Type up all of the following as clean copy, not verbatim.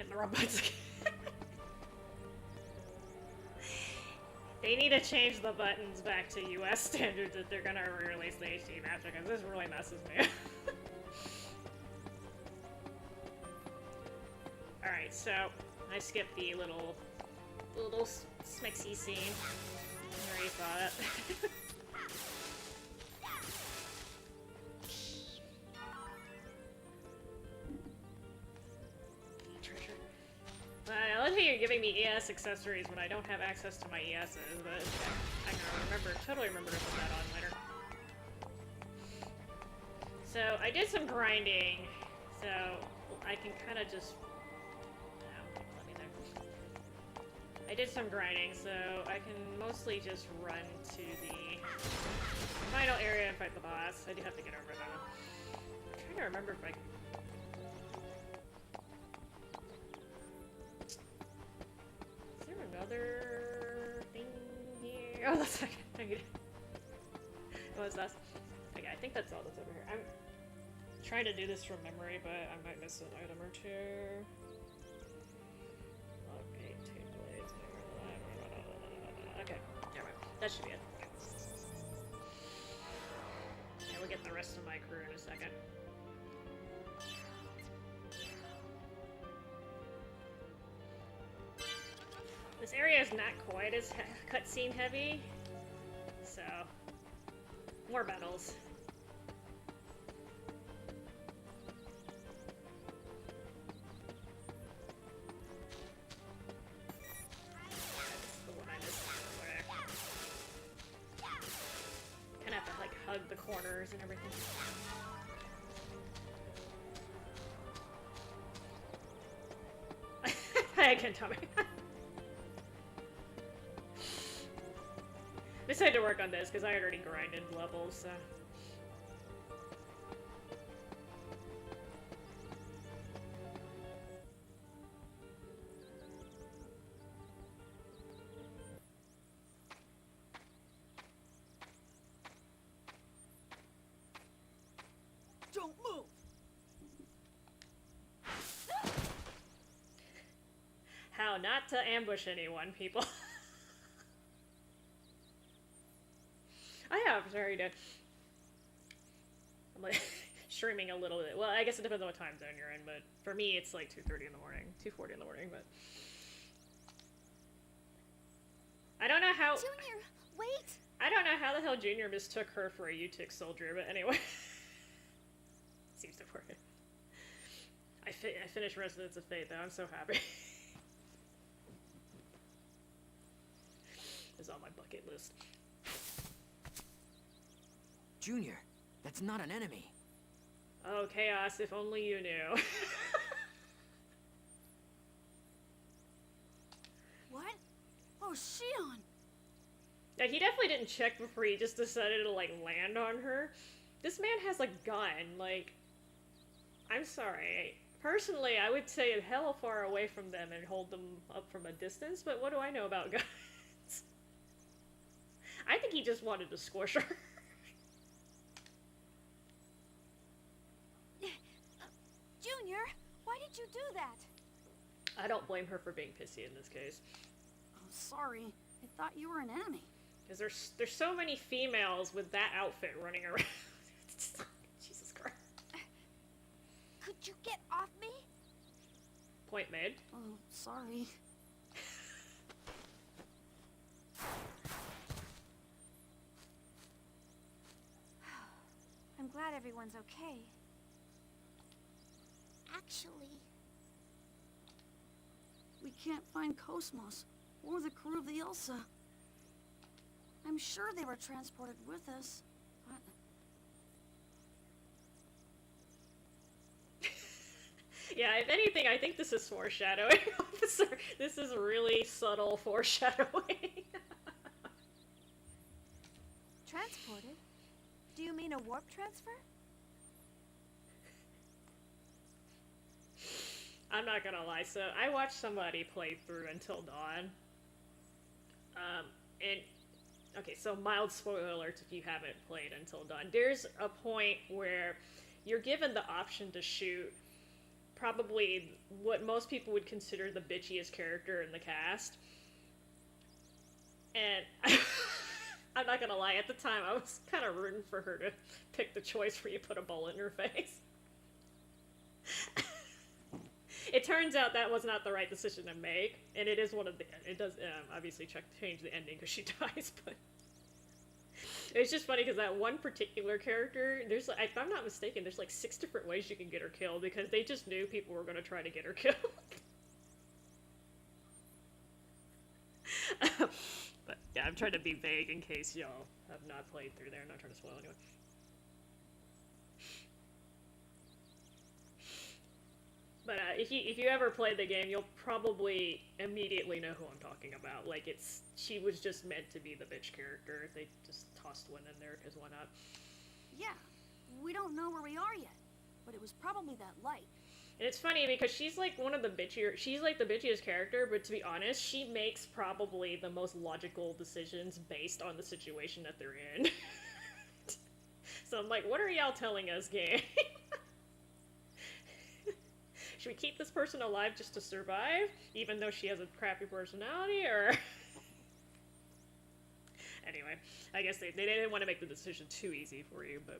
hitting the wrong buttons again. They need to change the buttons back to US standards if they're gonna re-release the HD Master, because this really messes me up. Alright, so I skipped the little smexy scene. I already saw it. I love how you're giving me ES accessories when I don't have access to my ESs, but I'm gonna totally remember to put that on later. So, I did some grinding, so I can kind of just... No, let me there. I did some grinding, so I can mostly just run to the final area and fight the boss. I do have to get over that one. I'm trying to remember if I... Another thing here. Oh, that's okay. What was that? Okay, I think that's all that's over here. I'm trying to do this from memory, but I might miss an item or two. Okay, two blades. Okay, never mind. That should be it. Okay. And we'll get the rest of my crew in a second. This area is not quite as cutscene heavy, so more battles. That's the one I missed earlier. Kind of have to like hug the corners and everything. Hi again, Tommy. I decided to work on this because I had already grinded levels, so... Don't move! How not to ambush anyone, people. I have started to... I'm like streaming a little bit. Well, I guess it depends on what time zone you're in, but for me it's like 2:30 in the morning, 2:40 in the morning, but... I don't know how... Junior, wait! I don't know how the hell Junior mistook her for a UTIC soldier, but anyway. Seems to work. I finished Residence of Fate, though. I'm so happy. It's on my bucket list. Junior, that's not an enemy. Oh, Chaos, if only you knew. What? Oh, Shion! Yeah, he definitely didn't check before he just decided to, like, land on her. This man has a gun, like... I'm sorry. Personally, I would say hell far away from them and hold them up from a distance, but what do I know about guns? I think he just wanted to squish her. Junior, why did you do that? I don't blame her for being pissy in this case. Oh, sorry. I thought you were an enemy. Because there's so many females with that outfit running around. Jesus Christ. Could you get off me? Point made. Oh, sorry. I'm glad everyone's okay. Actually... We can't find KOS-MOS or the crew of the Elsa. I'm sure they were transported with us, but... Yeah, if anything, I think this is foreshadowing, officer. This is really subtle foreshadowing. Transported? Do you mean a warp transfer? I'm not gonna lie, so I watched somebody play through Until Dawn. And... Okay, so mild spoiler alerts if you haven't played Until Dawn. There's a point where you're given the option to shoot probably what most people would consider the bitchiest character in the cast. And I'm not gonna lie, at the time I was kind of rooting for her to pick the choice where you put a bullet in her face. It turns out that was not the right decision to make, and it is one of the. It does obviously change the ending because she dies, but it's just funny because that one particular character, there's like, if I'm not mistaken, there's like 6 different ways you can get her killed because they just knew people were going to try to get her killed. But yeah, I'm trying to be vague in case y'all have not played through there. I'm not trying to spoil anyone. But if you ever play the game, you'll probably immediately know who I'm talking about. Like, she was just meant to be the bitch character. They just tossed one in there because why not? Yeah, we don't know where we are yet, but it was probably that light. And it's funny because she's like one of the she's like the bitchiest character, but to be honest, she makes probably the most logical decisions based on the situation that they're in. So I'm like, what are y'all telling us, game? Should we keep this person alive just to survive, even though she has a crappy personality, or... Anyway, I guess they didn't want to make the decision too easy for you, but...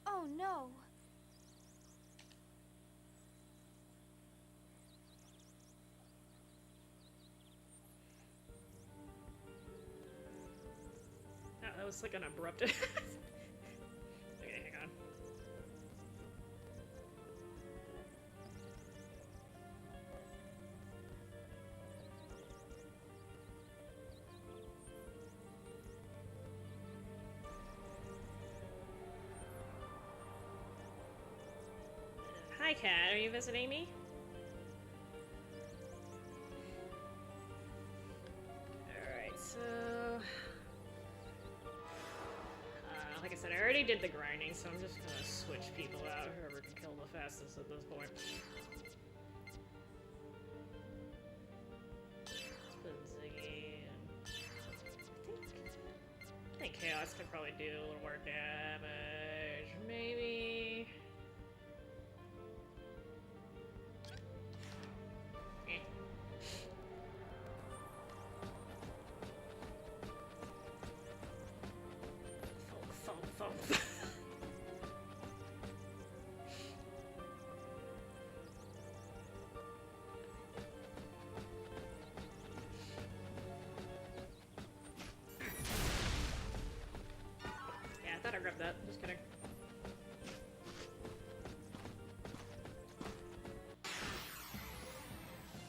Oh no. Oh, that was like an abrupt... Okay, hang on. Hi, Kat. Are you visiting me? Alright, so... like I said, I already did the grinding, so I'm just gonna switch people out. Whoever can kill the fastest at this point. Let's put Ziggy in. I think Chaos could probably do a little more damage. Maybe... Yeah, I thought I grabbed that. Just kidding.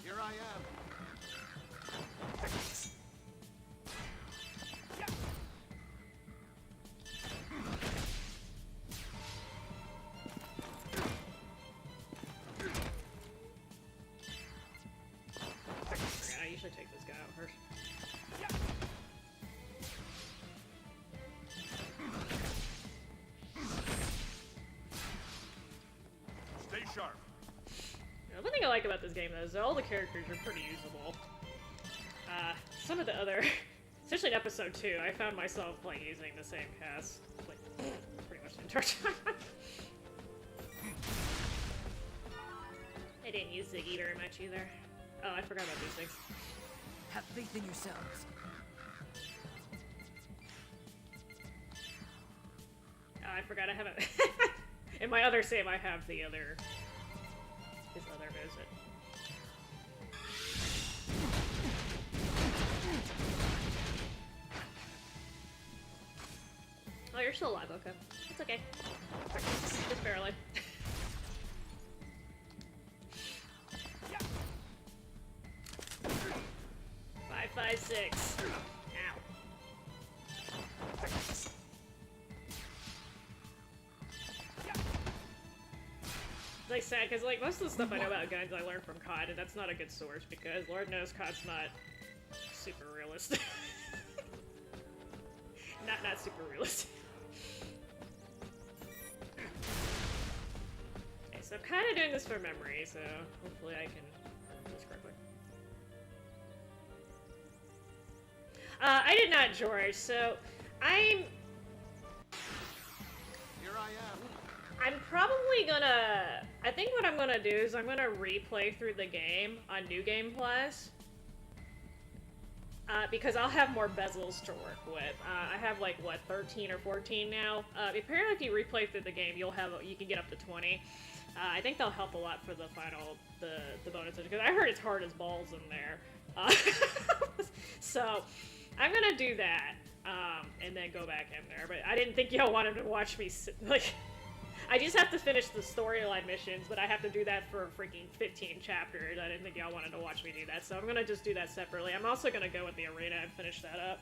Here I am. I usually take this guy out first. Stay sharp. One thing I like about this game, though, is that all the characters are pretty usable. Some of the other, especially in episode 2, I found myself like using the same cast like pretty much the entire time. I didn't use Ziggy very much either. Oh, I forgot about these things. Have faith in yourselves. Oh, I forgot I have it. In my other save, I have the other... his other visit. Oh, you're still alive, okay. It's okay. Just barely. 5, 5, 6. Ow. It's like sad, because like most of the stuff I know about guns I learned from COD, and that's not a good source, because Lord knows COD's not super realistic. not super realistic. Okay, so I'm kind of doing this for memory, so hopefully I can remember this correctly. I did not, George, so I'm Here I am. I'm probably gonna... I think what I'm gonna do is I'm gonna replay through the game on New Game Plus. Because I'll have more bezels to work with. I have like, what, 13 or 14 now? Apparently if you replay through the game, you can get up to 20. I think they'll help a lot for the bonuses, because I heard it's hard as balls in there. So, I'm gonna do that, and then go back in there. But I didn't think y'all wanted to watch me like... I just have to finish the storyline missions, but I have to do that for freaking 15 chapters. I didn't think y'all wanted to watch me do that, so I'm gonna just do that separately. I'm also gonna go with the arena and finish that up.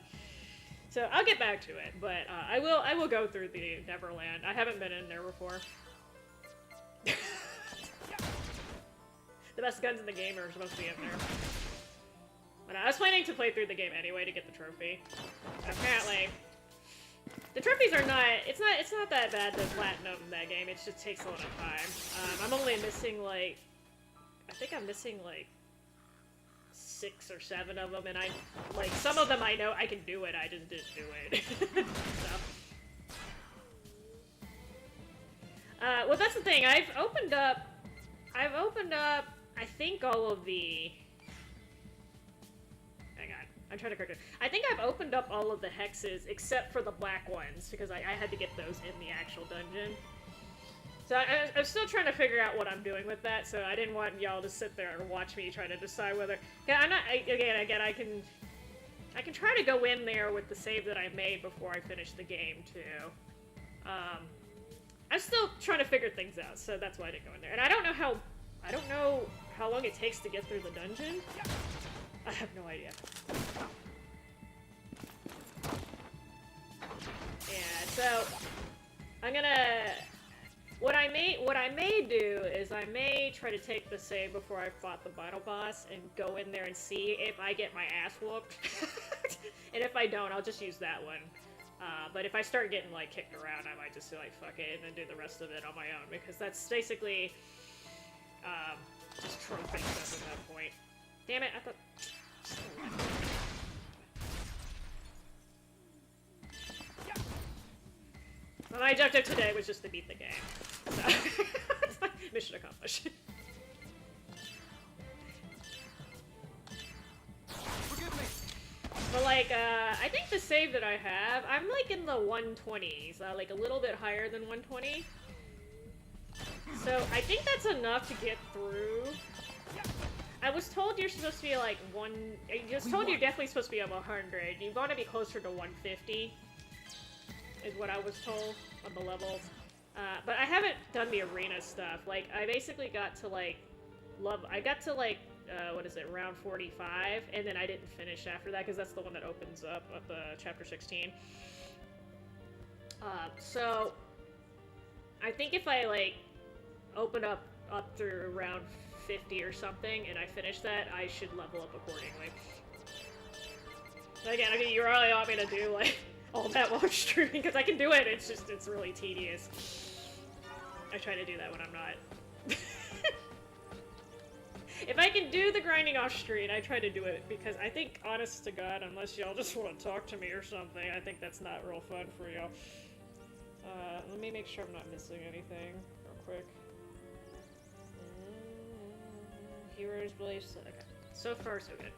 So I'll get back to it, but I will go through the Neverland. I haven't been in there before. The best guns in the game are supposed to be in there. But I was planning to play through the game anyway to get the trophy. Apparently, the trophies are not, it's not that bad to platinum that game, it just takes a lot of time. I'm only missing like, I think I'm missing like 6 or 7 of them, and like, some of them I know I can do it, I just didn't do it. So. Well, that's the thing, I've opened up, I think all of the... Hang on, I'm trying to correct it. I think I've opened up all of the hexes except for the black ones, because I had to get those in the actual dungeon. So I'm still trying to figure out what I'm doing with that, so I didn't want y'all to sit there and watch me try to decide whether... Yeah, I'm not... Again, I can try to go in there with the save that I made before I finish the game, too. I'm still trying to figure things out, so that's why I didn't go in there. And I don't know how long it takes to get through the dungeon. I have no idea. Yeah, so I'm gonna... What I may do is I may try to take the save before I fought the final boss and go in there and see if I get my ass whooped. And if I don't, I'll just use that one. But if I start getting, like, kicked around, I might just be like, fuck it, and then do the rest of it on my own, because that's basically, just trophy stuff at that point. Damn it, I thought... Well, my objective today was just to beat the game. So, mission accomplished. Forgive me. But like, I think the save that I have, I'm like in the 120s, like a little bit higher than 120. So I think that's enough to get through. I was told you're supposed to be like you're definitely supposed to be up 100. You want to be closer to 150, is what I was told on the levels. But I haven't done the arena stuff. Like, I basically got to like, what is it, round 45, and then I didn't finish after that, because that's the one that opens up at the chapter 16. So, I think if I, like, open up through round 50 or something, and I finish that, I should level up accordingly. But again, I mean, you really want me to do, like, all that while I'm streaming, because I can do it, it's just, it's really tedious. I try to do that when I'm not. If I can do the grinding off screen, I try to do it, because I think, honest to God, unless y'all just want to talk to me or something, I think that's not real fun for y'all. Let me make sure I'm not missing anything real quick. Heroes, beliefs, okay. So far, so good.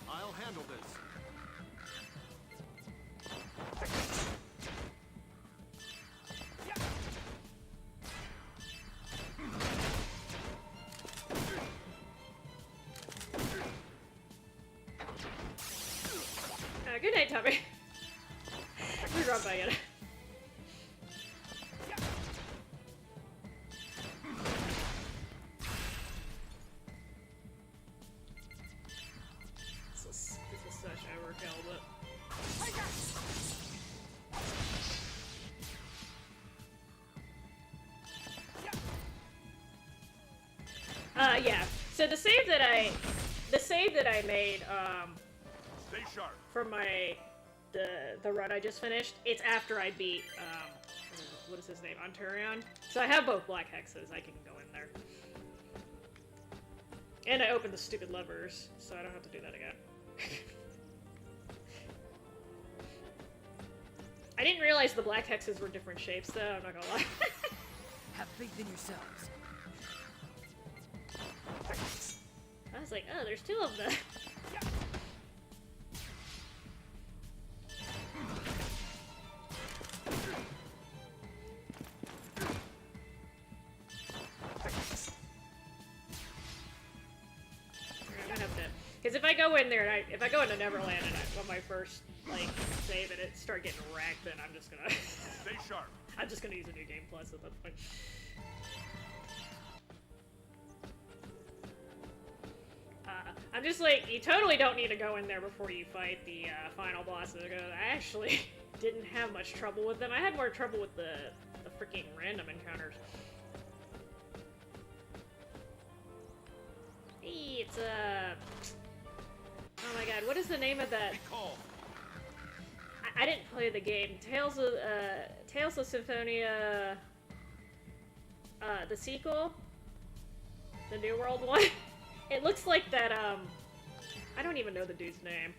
I'll handle this. Good night, Tommy. We're run by it. This is such overkill, but... yeah. So the save that I made, Stay sharp. from the run I just finished. It's after I beat what is his name? Ontarion. So I have both black hexes. I can go in there. And I opened the stupid levers, so I don't have to do that again. I didn't realize the black hexes were different shapes, though. I'm not gonna lie. Have faith in yourselves. I was like, oh, there's two of them. Because if I go in there, and if I go into Neverland and on my first, like, save and it start getting wrecked, then I'm just gonna... Stay sharp. I'm just gonna use a new game plus at that point. I'm just like, you totally don't need to go in there before you fight the final bosses. I actually didn't have much trouble with them. I had more trouble with the freaking random encounters. Hey, it's oh my god, what is the name of that? Be calm. I didn't play the game. Tales of Symphonia, the sequel? The New World one? It looks like that, I don't even know the dude's name.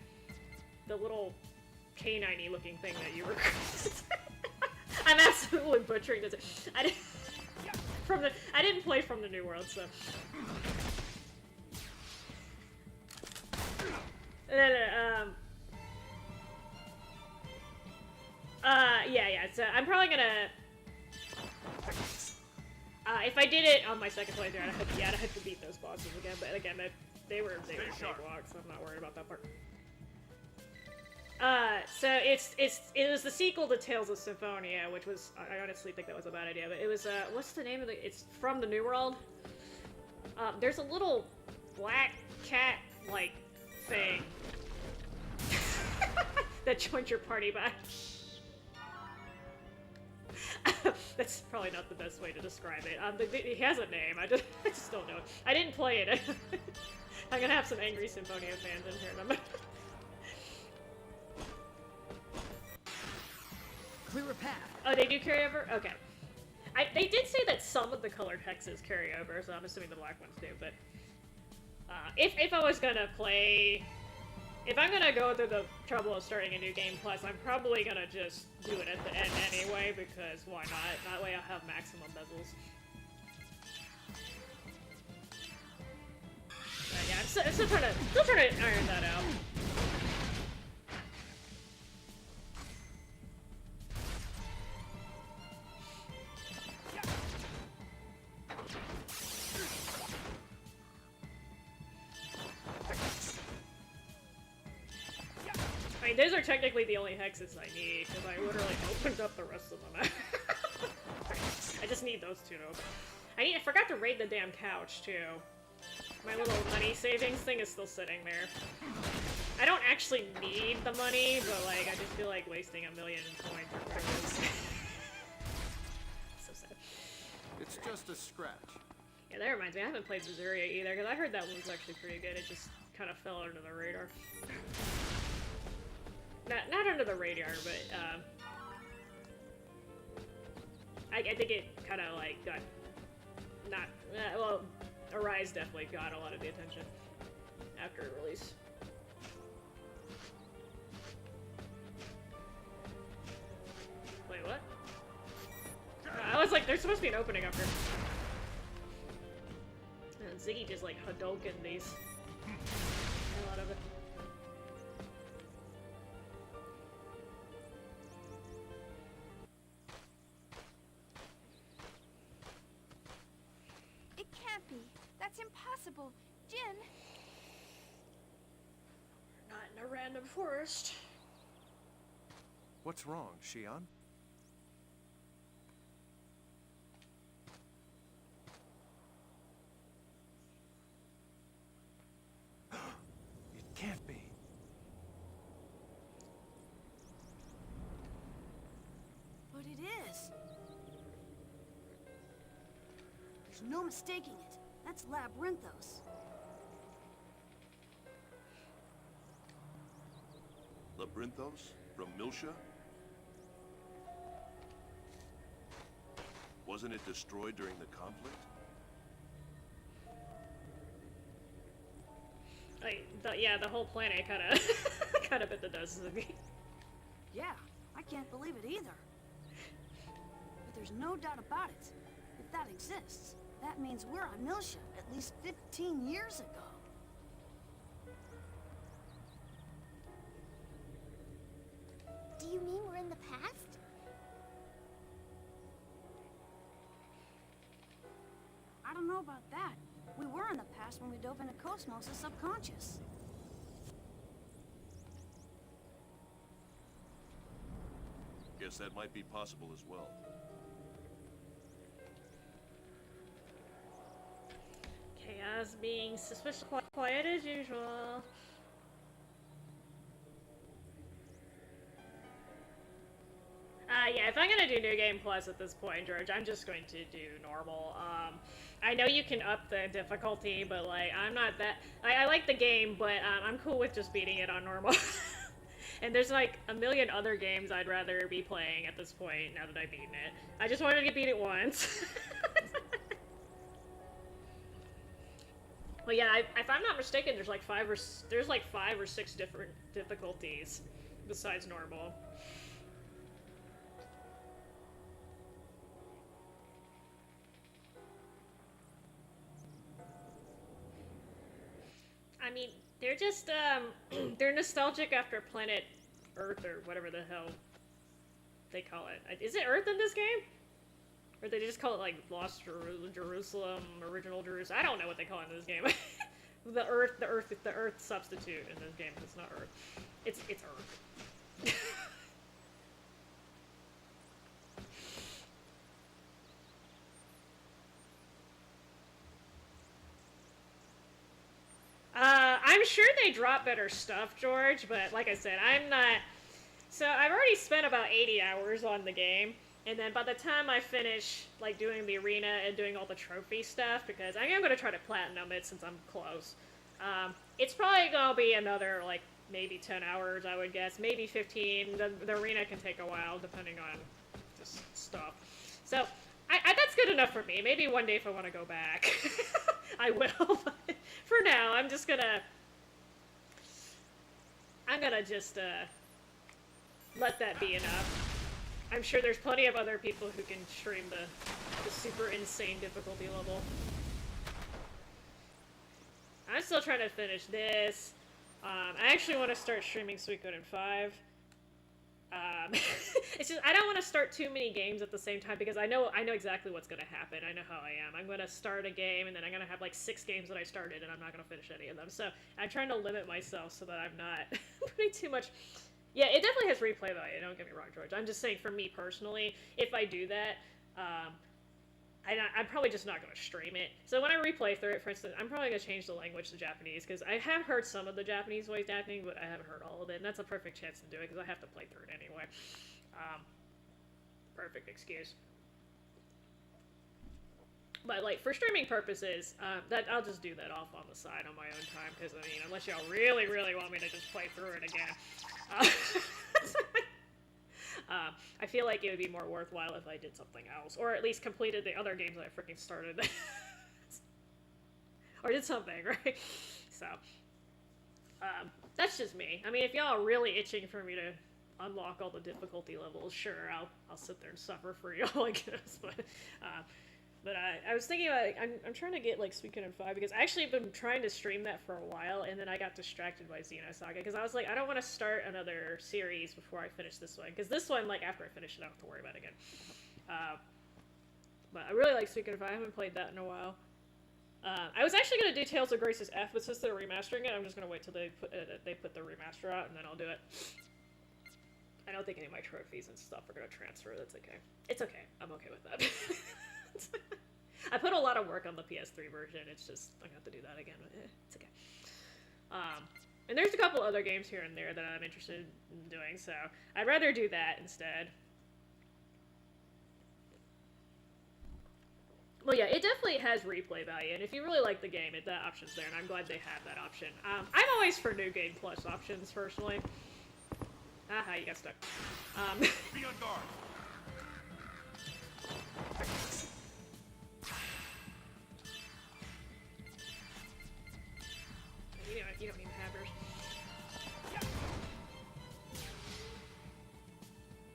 The little canine-y looking thing that you were... I'm absolutely butchering this. I didn't play from the New World, so... yeah, so I'm probably gonna... if I did it on my second playthrough, I'd have to beat those bosses again, but again, they were cakewalks, so I'm not worried about that part. So it was the sequel to Tales of Symphonia, which was, I honestly think that was a bad idea, but it was, what's the name of it's from the New World? There's a little black cat-like thing that joined your party back. That's probably not the best way to describe it. He has a name, I just don't know. I didn't play it. I'm gonna have some angry Symphonia fans in here. Clear a path. Oh, they do carry over? Okay. They did say that some of the colored hexes carry over, so I'm assuming the black ones do, but... if I was gonna play... If I'm gonna go through the trouble of starting a new game plus, I'm probably gonna just do it at the end anyway, because why not? That way I'll have maximum bezels. But yeah, I'm still trying to iron that out. I mean, those are technically the only hexes I need, because I literally opened up the rest of them. I just need those two to open. I forgot to raid the damn couch, too. My little money savings thing is still sitting there. I don't actually need the money, but, like, I just feel like wasting $1 million coins or whatever it is. So sad. It's just a scratch. Yeah, that reminds me, I haven't played Missouri either, because I heard that one was actually pretty good. It just kind of fell under the radar. Not under the radar, but, I think it kind of, like, got not... well, Arise definitely got a lot of the attention after release. Wait, what? I was like, there's supposed to be an opening up here. And Ziggy just, like, Hadouken these. A lot of it. That's impossible. Jin! We're not in a random forest. What's wrong, Xion? It can't be. But it is. There's no mistaking it. That's Labyrinthos. Brinthos? From Miltia? Wasn't it destroyed during the conflict? Yeah, the whole planet kind of kind of bit the dust of me. Yeah, I can't believe it either. But there's no doubt about it. If that exists, that means we're on Miltia at least 15 years ago. Do you mean we're in the past? I don't know about that. We were in the past when we dove into KOS-MOS' subconscious. Guess that might be possible as well. Chaos being suspiciously quiet as usual. Yeah, if I'm gonna do New Game Plus at this point, George, I'm just going to do normal. I know you can up the difficulty, but like, I'm not that. I like the game, but I'm cool with just beating it on normal. And there's like a million other games I'd rather be playing at this point now that I've beaten it. I just wanted to beat it once. Well, yeah, if I'm not mistaken, there's like five or six different difficulties besides normal. I mean, they're just, they're nostalgic after Planet Earth, or whatever the hell they call it. Is it Earth in this game? Or they just call it, like, Lost Jerusalem, Original Jerusalem? I don't know what they call it in this game. the Earth substitute in this game. It's not Earth. It's Earth. I'm sure they drop better stuff, George, but like I said, I'm not... So I've already spent about 80 hours on the game, and then by the time I finish, like, doing the arena and doing all the trophy stuff, because I am going to try to platinum it since I'm close, it's probably going to be another, like, maybe 10 hours, I would guess, maybe 15. The arena can take a while, depending on just stuff. So, that's good enough for me. Maybe one day if I want to go back, I will, but for now, I'm gonna just, let that be enough. I'm sure there's plenty of other people who can stream the super insane difficulty level. I'm still trying to finish this. I actually want to start streaming Suikoden 5. It's just, I don't want to start too many games at the same time because I know exactly what's going to happen. I know how I am. I'm going to start a game and then I'm going to have like 6 games that I started and I'm not going to finish any of them. So I'm trying to limit myself so that I'm not putting too much... Yeah, it definitely has replay value, don't get me wrong, George. I'm just saying for me personally, if I do that, I'm probably just not going to stream it. So when I replay through it, for instance, I'm probably going to change the language to Japanese, because I have heard some of the Japanese voice acting, but I haven't heard all of it, and that's a perfect chance to do it, because I have to play through it anyway. Perfect excuse. But, like, for streaming purposes, I'll just do that off on the side on my own time, because, I mean, unless y'all really, really want me to just play through it again. I feel like it would be more worthwhile if I did something else, or at least completed the other games that I freaking started. Or did something, right? So, that's just me. I mean, if y'all are really itching for me to unlock all the difficulty levels, sure, I'll sit there and suffer for y'all, I guess, but I was thinking about, I'm trying to get, like, Suikoden 5, because I actually have been trying to stream that for a while, and then I got distracted by Xenosaga, because I was like, I don't want to start another series before I finish this one, because this one, like, after I finish it, I don't have to worry about it again. But I really like Suikoden 5, I haven't played that in a while. I was actually going to do Tales of Grace's F, but since they're remastering it, I'm just going to wait till they put the remaster out, and then I'll do it. I don't think any of my trophies and stuff are going to transfer, that's okay. It's okay, I'm okay with that. I put a lot of work on the PS3 version, it's just, I'm gonna have to do that again, but it's okay. And there's a couple other games here and there that I'm interested in doing, so I'd rather do that instead. Well, yeah, it definitely has replay value, and if you really like the game, that option's there, and I'm glad they have that option. I'm always for New Game Plus options, personally. Aha, you got stuck. Be on guard. You don't even have hers.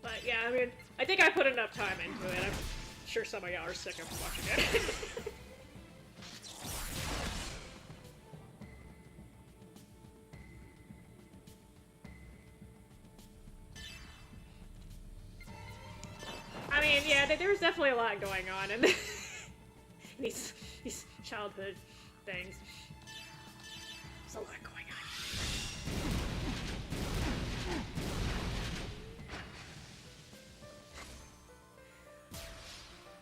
But yeah, I mean, I think I put enough time into it. I'm sure some of y'all are sick of watching it. I mean, yeah, there's definitely a lot going on in these childhood things. There's a lot going on.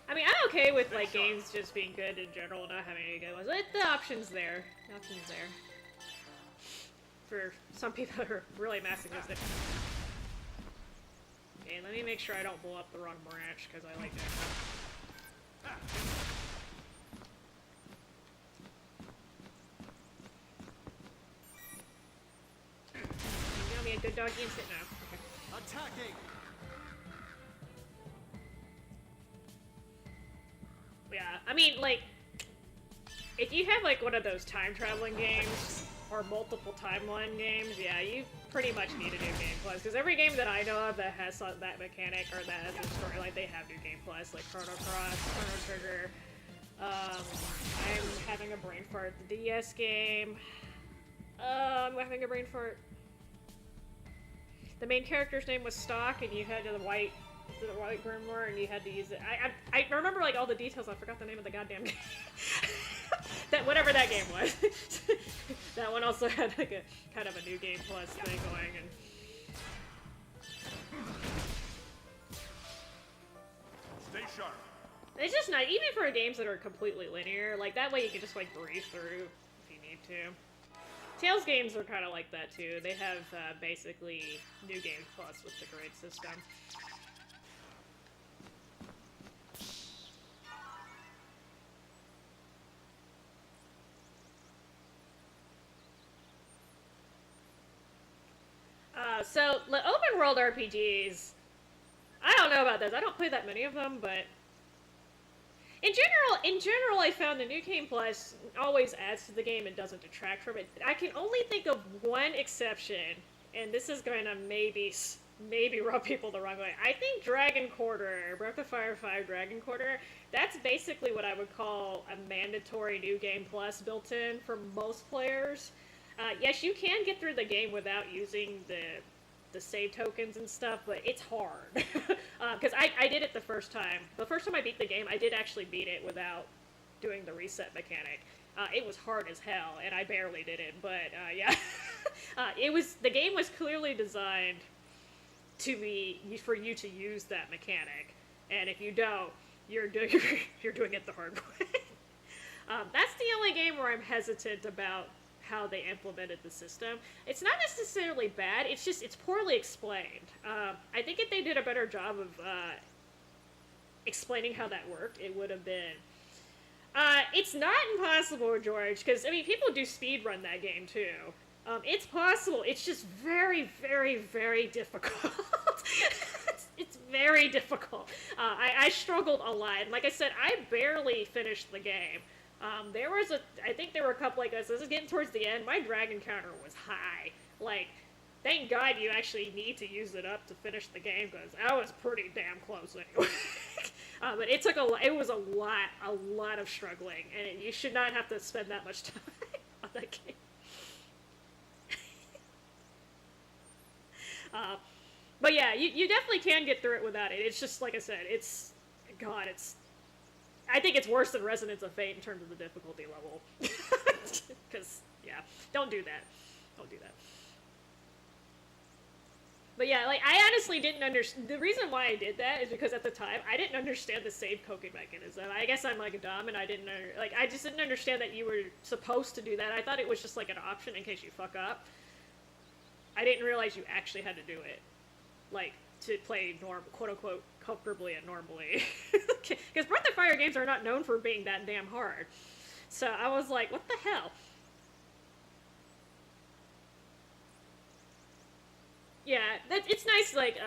I mean, I'm okay with like games just being good in general, not having any good ones. The options there. The options there. For some people who are really masochistic. Okay, let me make sure I don't blow up the wrong branch, because I like that. You know me a good doggy and sit now. Okay. Attacking! Yeah, I mean, like, if you have, like, one of those time-traveling games, or multiple timeline games, yeah, you pretty much need a new Game Plus, because every game that I know of that has that mechanic, or that has a story, like, they have new Game Plus, like Chrono Cross, Chrono Trigger, I'm having a brain fart, the DS game, I'm having a brain fart. The main character's name was Stock, and you had the white grimoire, and you had to use it. I remember like all the details. I forgot the name of the goddamn game. That whatever that game was. That one also had like a kind of a new Game Plus thing going, and Stay sharp. it's just not even for games that are completely linear. Like that way you can just like breeze through if you need to. Tales games are kind of like that too. They have basically new Game Plus with the grade system. So the open world RPGs, I don't know about this. I don't play that many of them, but in general, I found the new Game Plus always adds to the game and doesn't detract from it. I can only think of one exception, and this is going to maybe rub people the wrong way. I think Dragon Quarter, Breath of Fire 5 Dragon Quarter, that's basically what I would call a mandatory new Game Plus built in for most players. Yes, you can get through the game without using the save tokens and stuff, but it's hard. Because I did it the first time. The first time I beat the game, I did actually beat it without doing the reset mechanic. It was hard as hell, and I barely did it, but yeah. The game was clearly designed for you to use that mechanic, and if you don't, you're doing it the hard way. That's the only game where I'm hesitant about how they implemented the system. It's not necessarily bad, it's poorly explained. I think if they did a better job of explaining how that worked, it would have been... it's not impossible, George, because, I mean, people do speedrun that game, too. It's possible, it's just very, very, very difficult. It's very difficult. I struggled a lot, and like I said, I barely finished the game. I think there were a couple like this is getting towards the end, my dragon counter was high. Like, thank God you actually need to use it up to finish the game, because I was pretty damn close anyway. But it was a lot of struggling, and you should not have to spend that much time on that game. But yeah, you definitely can get through it without it. It's just, like I said, I think it's worse than Resonance of Fate in terms of the difficulty level. Because, yeah, don't do that. Don't do that. But yeah, like, I honestly didn't understand. The reason why I did that is because at the time, I didn't understand the save token mechanism. I guess I'm, like, dumb, and I just didn't understand that you were supposed to do that. I thought it was just, like, an option in case you fuck up. I didn't realize you actually had to do it. Like, to play quote-unquote comfortably and normally. Because Breath of Fire games are not known for being that damn hard. So I was like, what the hell? Yeah, it's nice, like,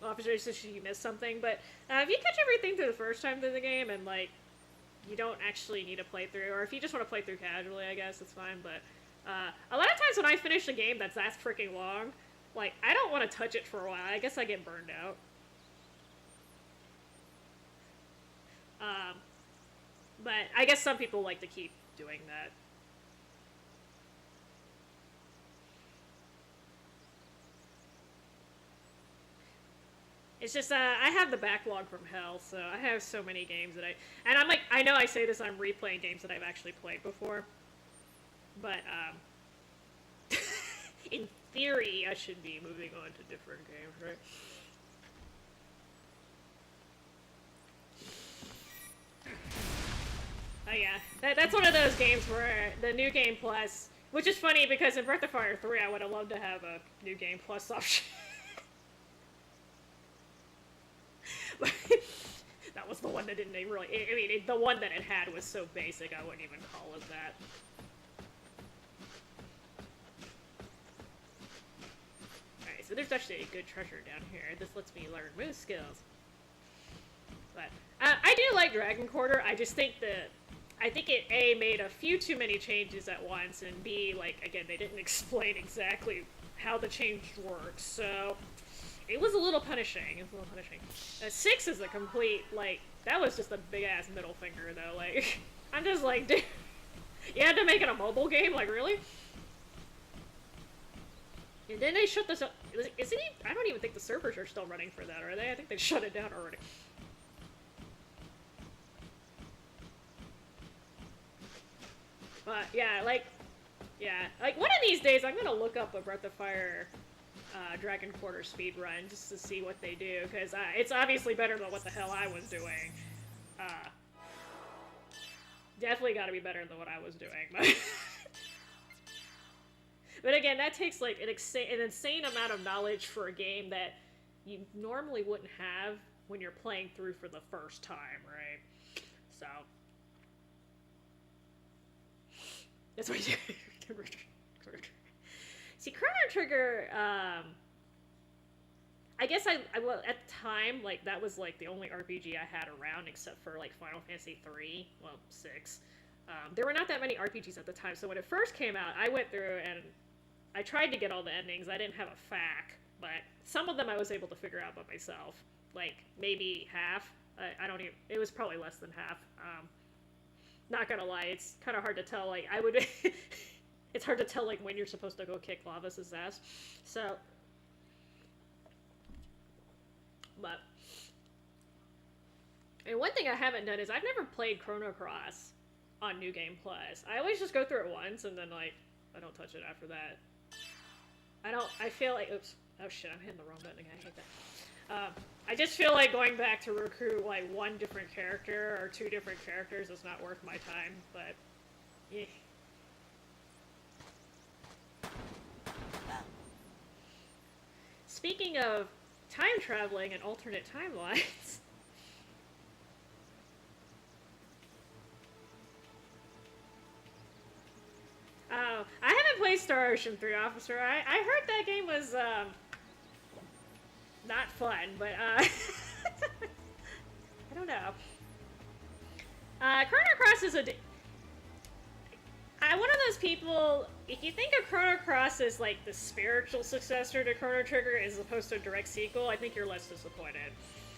Officer Sushi, you missed something, but if you catch everything through the first time through the game and, like, you don't actually need a playthrough, or if you just want to play through casually, I guess, it's fine, but a lot of times when I finish a game that's that freaking long, like, I don't want to touch it for a while. I guess I get burned out. But I guess some people like to keep doing that. It's just, I have the backlog from hell, so I have so many games that and I'm like, I know I say this, I'm replaying games that I've actually played before, but, in theory, I should be moving on to different games, right? Oh yeah, that's one of those games where the New Game Plus, which is funny because in Breath of Fire 3 I would have loved to have a New Game Plus option. That was the one that didn't really, I mean, the one that it had was so basic I wouldn't even call it that. Alright, so there's actually a good treasure down here. This lets me learn move skills. But, I do like Dragon Quarter, I just think that, I think it, A, made a few too many changes at once, and B, like, again, they didn't explain exactly how the change works, so it was a little punishing. 6 is a complete, like, that was just a big-ass middle finger, though, like, I'm just like, dude, you had to make it a mobile game? Like, really? And then they shut this up. I don't even think the servers are still running for that, are they? I think they shut it down already. But, yeah, like, one of these days I'm gonna look up a Breath of Fire Dragon Quarter speedrun just to see what they do, because it's obviously better than what the hell I was doing. Definitely gotta be better than what I was doing, but... But again, that takes, like, an insane amount of knowledge for a game that you normally wouldn't have when you're playing through for the first time, right? So... That's what you do. See, Chrono Trigger, I guess well, at the time, like, that was, like, the only RPG I had around, except for, like, Final Fantasy 3, well, 6. There were not that many RPGs at the time, so when it first came out, I went through and I tried to get all the endings. I didn't have a FAQ, but some of them I was able to figure out by myself. Like, maybe half. I don't even, it was probably less than half. Not gonna lie, it's kind of hard to tell, like, it's hard to tell, like, when you're supposed to go kick Lavas' ass, so, but, and one thing I haven't done is I've never played Chrono Cross on New Game Plus. I always just go through it once, and then, like, I don't touch it after that. I feel like, oops, oh shit, I'm hitting the wrong button again, I hate that. I just feel like going back to recruit, like, one different character or two different characters is not worth my time, but, yeah. Speaking of time traveling and alternate timelines... Oh, I haven't played Star Ocean 3, Officer. I heard that game was, not fun, but, I don't know. Chrono Cross is I'm one of those people, if you think of Chrono Cross as, like, the spiritual successor to Chrono Trigger as opposed to a direct sequel, I think you're less disappointed.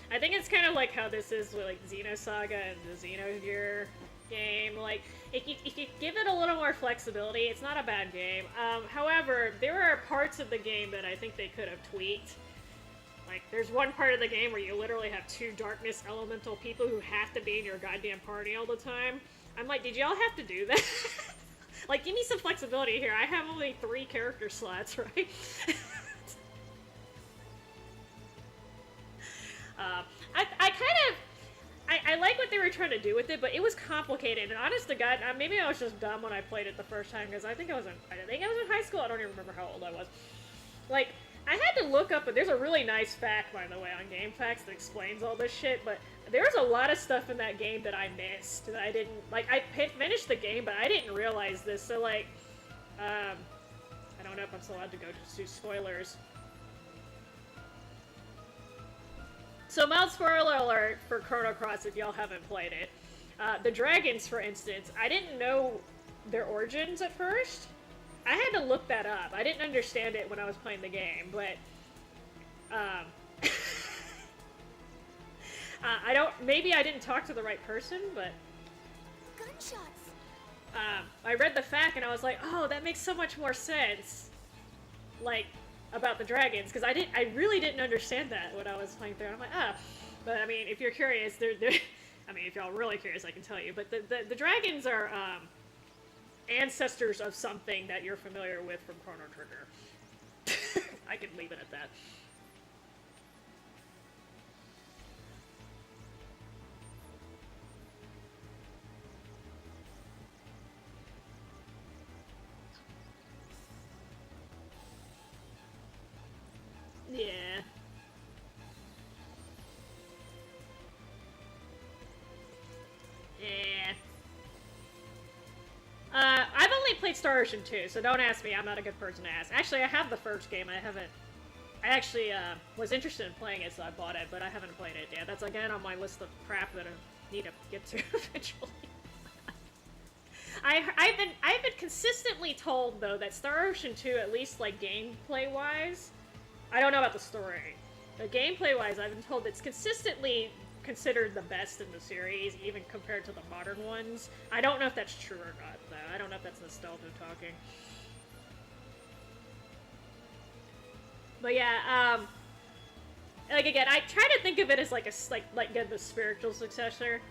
I think it's kind of like how this is with, like, Xenosaga and the Xenogear game. Like, if you give it a little more flexibility, it's not a bad game. However, there are parts of the game that I think they could have tweaked. Like, there's one part of the game where you literally have two darkness elemental people who have to be in your goddamn party all the time. I'm like, did y'all have to do that? Like, give me some flexibility here. I have only 3 character slots, right? I like what they were trying to do with it, but it was complicated. And honest to God, maybe I was just dumb when I played it the first time, because I think I was in high school. I don't even remember how old I was. Like, I had to look up, but there's a really nice fact, by the way, on GameFAQs that explains all this shit, but there's a lot of stuff in that game that I missed, that I didn't, like, I finished the game, but I didn't realize this, so, like, I don't know if I'm still allowed to go to spoilers. So mild spoiler alert for Chrono Cross if y'all haven't played it. The dragons, for instance, I didn't know their origins at first. I had to look that up. I didn't understand it when I was playing the game, but maybe I didn't talk to the right person, but Gunshots. I read the fact and I was like, oh, that makes so much more sense. Like, about the dragons, because I really didn't understand that when I was playing through. I'm like, ah. But I mean, if you're curious, they're I mean, if y'all really curious, I can tell you. But the dragons are ancestors of something that you're familiar with from Chrono Trigger. I can leave it at that. Yeah. Yeah. I've only played Star Ocean 2, so don't ask me. I'm not a good person to ask. Actually, I have the first game. I actually was interested in playing it, so I bought it, but I haven't played it. Yeah, that's again on my list of crap that I need to get to eventually. I've been consistently told though that Star Ocean 2, at least like gameplay wise, I don't know about the story, but gameplay wise, I've been told it's consistently considered the best in the series, even compared to the modern ones. I don't know if that's true or not, though. I don't know if that's nostalgia talking. But yeah, like again, I try to think of it as like the spiritual successor.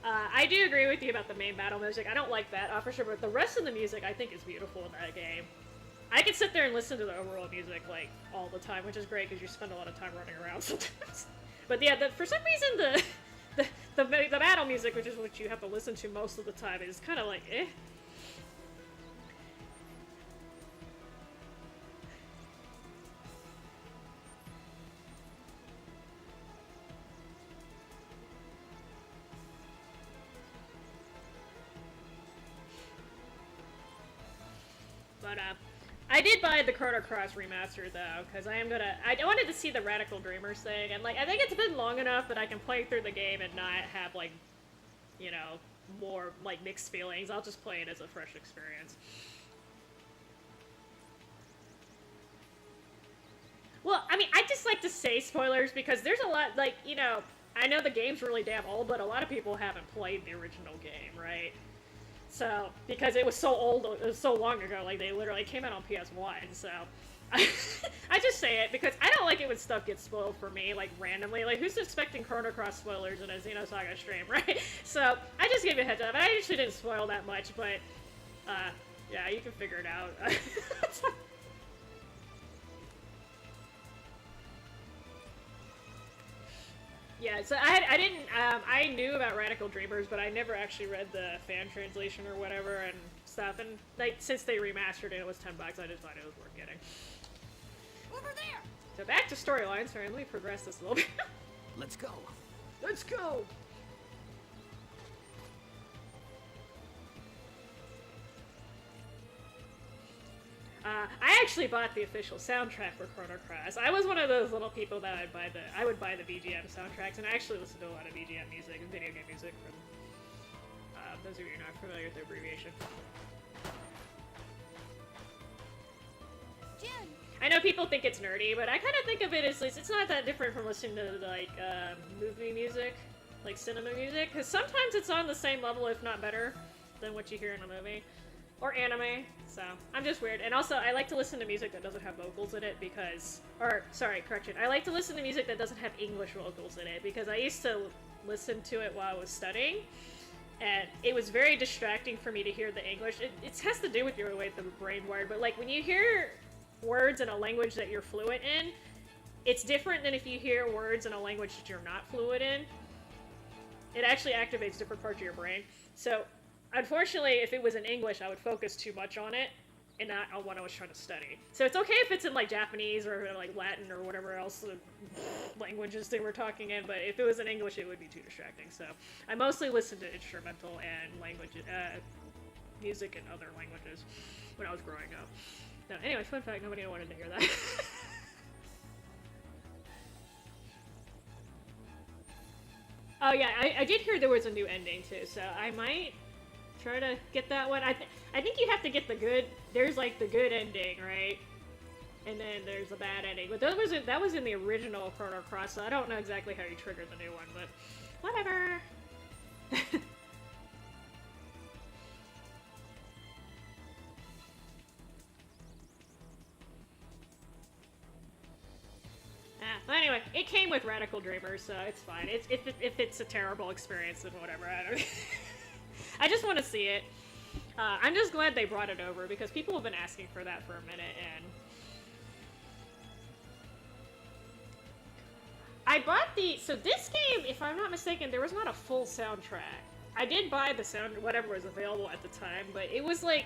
I do agree with you about the main battle music. I don't like that, for sure, but the rest of the music I think is beautiful in that game. I can sit there and listen to the overall music like all the time, which is great because you spend a lot of time running around sometimes. But yeah, for some reason the battle music, which is what you have to listen to most of the time, is kind of like eh. But I did buy the Chrono Cross remaster though, because I wanted to see the Radical Dreamers thing, and like I think it's been long enough that I can play through the game and not have like, you know, more like mixed feelings. I'll just play it as a fresh experience. Well, I mean, I just like to say spoilers because there's a lot, like, you know, I know the game's really damn old, but a lot of people haven't played the original game, right? So, because it was so old, it was so long ago, like, they literally came out on PS1, so... I just say it, because I don't like it when stuff gets spoiled for me, like, randomly. Like, who's expecting Chrono Cross spoilers in a Xenosaga stream, right? So, I just gave you a heads up. I actually didn't spoil that much, but, yeah, you can figure it out. Yeah, so I didn't, I knew about Radical Dreamers, but I never actually read the fan translation or whatever and stuff, and, like, since they remastered it, it was $10, I just thought it was worth getting. Over there! So back to storylines, sorry, let me progress this a little bit. Let's go. Let's go! I actually bought the official soundtrack for Chrono Cross. I was one of those little people that I would buy the BGM soundtracks, and I actually listen to a lot of BGM music and video game music from those of you who are not familiar with the abbreviation. Jen! I know people think it's nerdy, but I kind of think of it as it's not that different from listening to like movie music, like cinema music, because sometimes it's on the same level, if not better, than what you hear in a movie. Or anime, so I'm just weird. And also, I like to listen to music that doesn't have vocals in it because... Or, sorry, correction. I like to listen to music that doesn't have English vocals in it because I used to listen to it while I was studying, and it was very distracting for me to hear the English. It has to do with your way the brain wired, but like when you hear words in a language that you're fluent in, it's different than if you hear words in a language that you're not fluent in. It actually activates different parts of your brain. So... Unfortunately, if it was in English, I would focus too much on it, and not on what I was trying to study. So it's okay if it's in, like, Japanese or, like, Latin or whatever else languages they were talking in, but if it was in English, it would be too distracting. So I mostly listened to instrumental and language, music in other languages when I was growing up. No, anyway, fun fact, nobody wanted to hear that. Oh yeah, I did hear there was a new ending too, so I might try to get that one. I think you have to get the good. There's like the good ending, right? And then there's the bad ending. But that was in the original Chrono Cross, so I don't know exactly how you trigger the new one, but whatever. Well, anyway, it came with Radical Dreamers, so it's fine. If it's a terrible experience, then whatever. I don't. I just want to see it. I'm just glad they brought it over because people have been asking for that for a minute, and I bought so this game, if I'm not mistaken, there was not a full soundtrack. I did buy the whatever was available at the time, but it was like,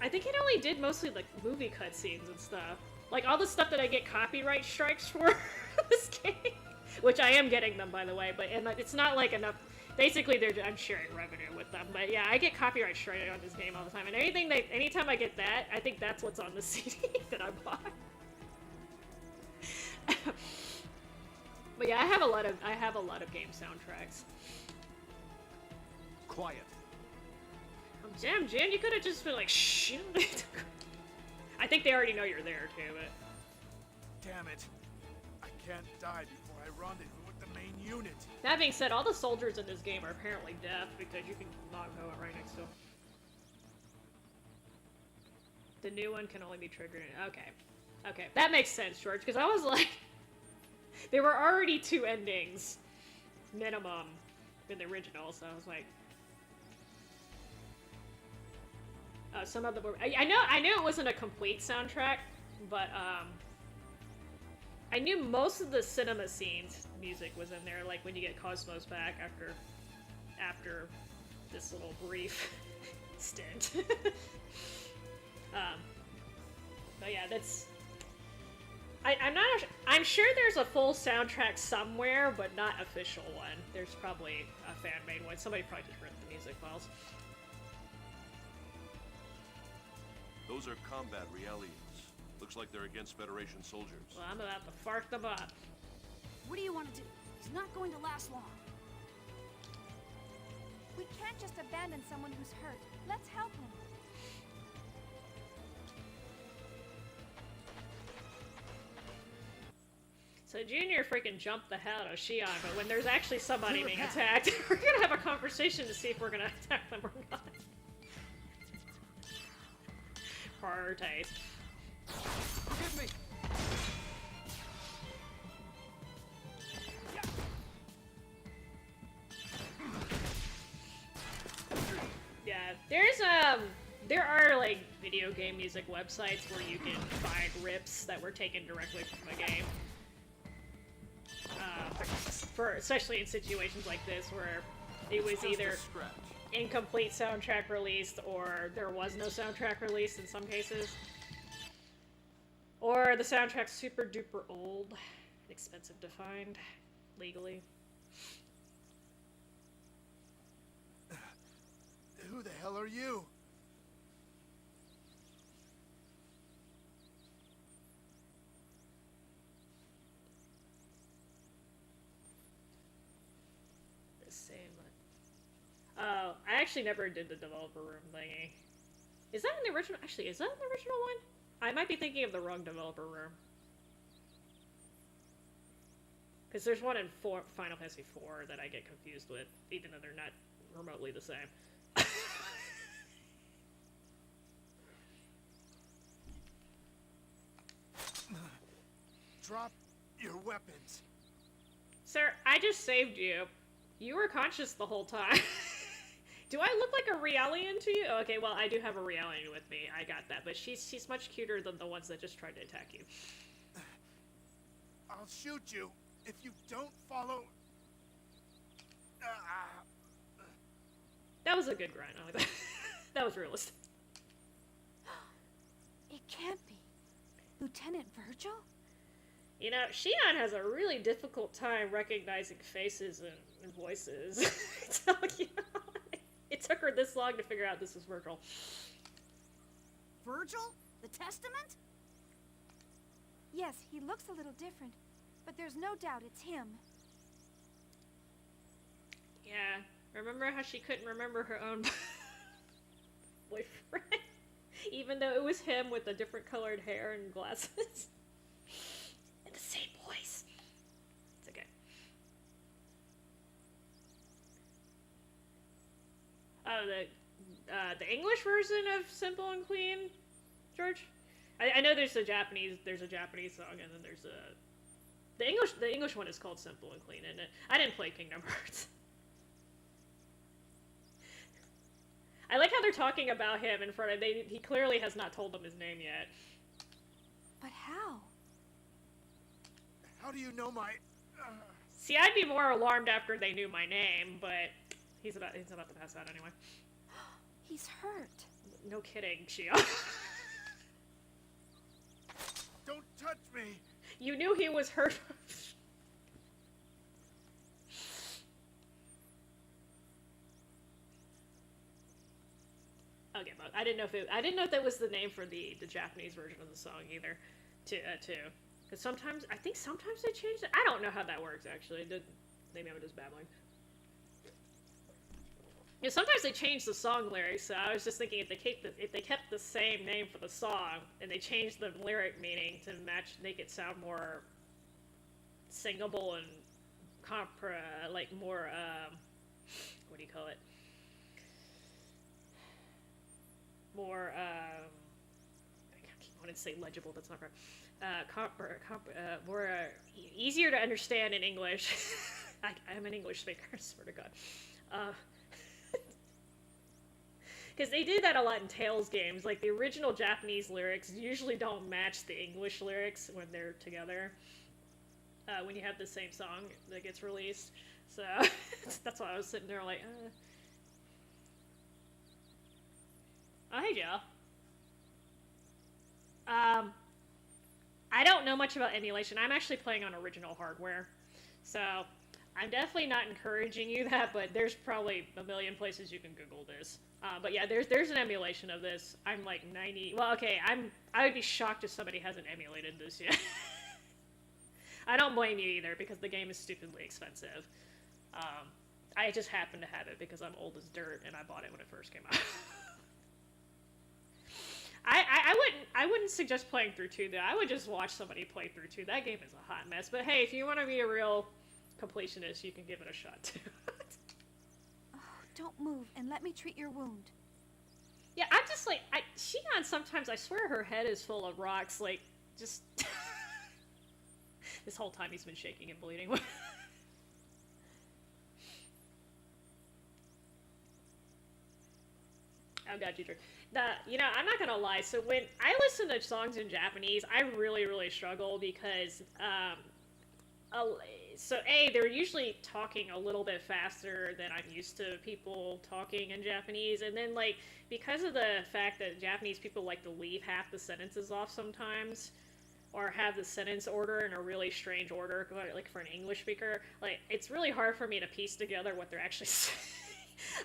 I think it only did mostly like movie cutscenes and stuff. Like all the stuff that I get copyright strikes for this game, which I am getting them by the way, but it's not like enough. Basically, I'm sharing revenue with them, but yeah, I get copyright strike on this game all the time, and anytime I get that, I think that's what's on the CD that I bought. But yeah, I have a lot of game soundtracks. Quiet. Damn, Jen, you could have just been like, shh. I think they already know you're there too, but. Damn it. I can't die before I rendezvous with the main unit. That being said, all the soldiers in this game are apparently deaf because you can not go right next to them. The new one can only be triggered. Okay. Okay, that makes sense, George, because I was like, there were already 2 endings, minimum, in the original, so I was like, some of them were, I knew it wasn't a complete soundtrack, but, I knew most of the cinema scenes music was in there, like when you get KOS-MOS back after this little brief stint. But yeah, that's, I'm sure there's a full soundtrack somewhere, but not official one. There's probably a fan-made one. Somebody probably just ripped the music files. Those are combat realities. Looks like they're against Federation soldiers. Well, I'm about to fart them up. What do you want to do? He's not going to last long. We can't just abandon someone who's hurt. Let's help him. So Junior freaking jumped the hell out of Shion, but when there's actually somebody being attacked, we're gonna have a conversation to see if we're gonna attack them or not. Prioritize. Forgive me. Yeah, there are like video game music websites where you can find rips that were taken directly from the game. Especially in situations like this where it was either incomplete soundtrack released or there was no soundtrack released in some cases. Or the soundtrack's super duper old, expensive to find legally. Who the hell are you? The same. Oh, I actually never did the developer room thingy. Is that in the original? Actually, is that in the original one? I might be thinking of the wrong developer room. Because there's one in Final Fantasy IV that I get confused with, even though they're not remotely the same. Drop your weapons. Sir, I just saved you. You were conscious the whole time. Do I look like a Realian to you? Okay, well, I do have a Realian with me. I got that. But she's much cuter than the ones that just tried to attack you. I'll shoot you if you don't follow. That was a good grind. I like that. That was realistic. It can't be. Lieutenant Virgil? You know, Shion has a really difficult time recognizing faces and voices. So, you know, it took her this long to figure out this is Virgil. Virgil? The Testament? Yes, he looks a little different, but there's no doubt it's him. Yeah. Remember how she couldn't remember her own boyfriend? Even though it was him with the different colored hair and glasses. And the same voice. It's okay. Oh, the English version of Simple and Clean, George? I know there's a Japanese song, and then there's the English one is called Simple and Clean, and I didn't play Kingdom Hearts. I like how they're talking about him in front of he clearly has not told them his name yet. But how? How do you know my... See, I'd be more alarmed after they knew my name, but he's about to pass out anyway. He's hurt. No kidding, Shio. Don't touch me! You knew he was hurt. Okay, but I didn't know if that was the name for the Japanese version of the song either, too. Because sometimes they change it. I don't know how that works actually. Maybe I'm just babbling. Yeah, sometimes they change the song lyrics. So I was just thinking if they kept the same name for the song and they changed the lyric meaning to make it sound more singable and more what do you call it? More I keep wanting to say legible. That's not right. More easier to understand in English. I'm an English speaker. I swear to God. Because they do that a lot in Tales games. Like, the original Japanese lyrics usually don't match the English lyrics when they're together. When you have the same song that gets released. So, that's why I was sitting there like, Oh, hey, Joe. I don't know much about emulation. I'm actually playing on original hardware. So, I'm definitely not encouraging you that, but there's probably a million places you can Google this. But yeah, there's an emulation of this. I'm like 90... Well, okay, I would be shocked if somebody hasn't emulated this yet. I don't blame you either, because the game is stupidly expensive. I just happen to have it because I'm old as dirt, and I bought it when it first came out. I wouldn't suggest playing through 2, though. I would just watch somebody play through 2. That game is a hot mess. But hey, if you want to be a real completionist, you can give it a shot, too. Don't move and let me treat your wound. Yeah, I'm just like, Shion sometimes, I swear her head is full of rocks, like, just... This whole time he's been shaking and bleeding. Oh god, Judra. I'm not gonna lie, so when I listen to songs in Japanese, I really, really struggle because, they're usually talking a little bit faster than I'm used to people talking in Japanese, and then, like, because of the fact that Japanese people like to leave half the sentences off sometimes, or have the sentence order in a really strange order, like for an English speaker, like, it's really hard for me to piece together what they're actually saying.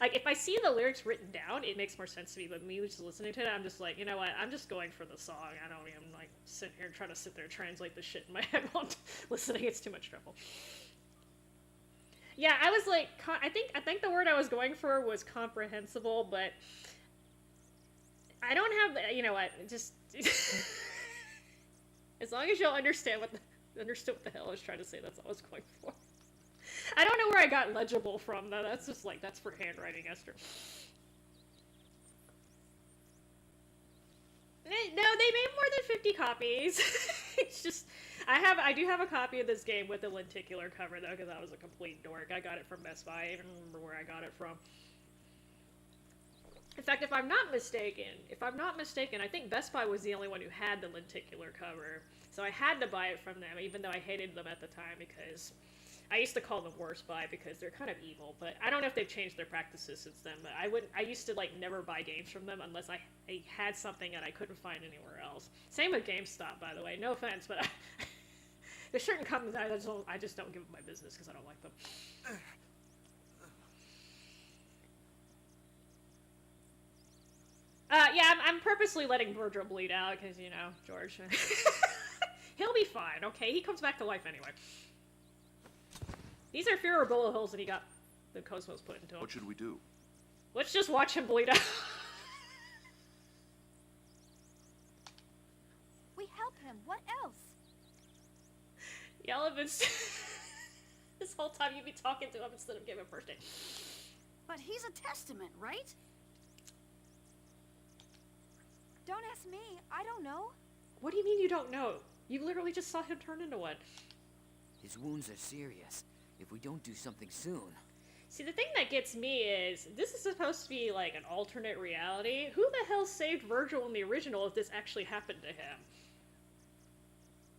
Like, if I see the lyrics written down, it makes more sense to me, but me just listening to it, I'm just like, you know what, I'm just going for the song. I don't even, like, sit here and try to sit there and translate the shit in my head while I'm listening. It's too much trouble. Yeah, I was like, I think the word I was going for was comprehensible, but I don't have, you know what, just, as long as y'all understood what the hell I was trying to say, that's all I was going for. I don't know where I got legible from, though. That's just like, that's for handwriting, Esther. No, they made more than 50 copies. It's just, I do have a copy of this game with a lenticular cover, though, because I was a complete dork. I got it from Best Buy. I even remember where I got it from. In fact, if I'm not mistaken, I think Best Buy was the only one who had the lenticular cover. So I had to buy it from them, even though I hated them at the time, because I used to call them Worst Buy because they're kind of evil, but I don't know if they've changed their practices since then, but I used to, like, never buy games from them unless I had something that I couldn't find anywhere else. Same with GameStop, by the way. No offense, but there's certain companies I just don't give them my business because I don't like them. Yeah, I'm purposely letting Virgil bleed out because, you know, George. He'll be fine, okay? He comes back to life anyway. These are fewer bullet holes than he got the KOS-MOS put into him. What should we do? Let's just watch him bleed out. We help him. What else? Y'all have been this whole time you'd be talking to him instead of giving him first aid. But he's a testament, right? Don't ask me. I don't know. What do you mean you don't know? You literally just saw him turn into one. His wounds are serious. If we don't do something soon... See, the thing that gets me is, this is supposed to be like an alternate reality. Who the hell saved Virgil in the original if this actually happened to him?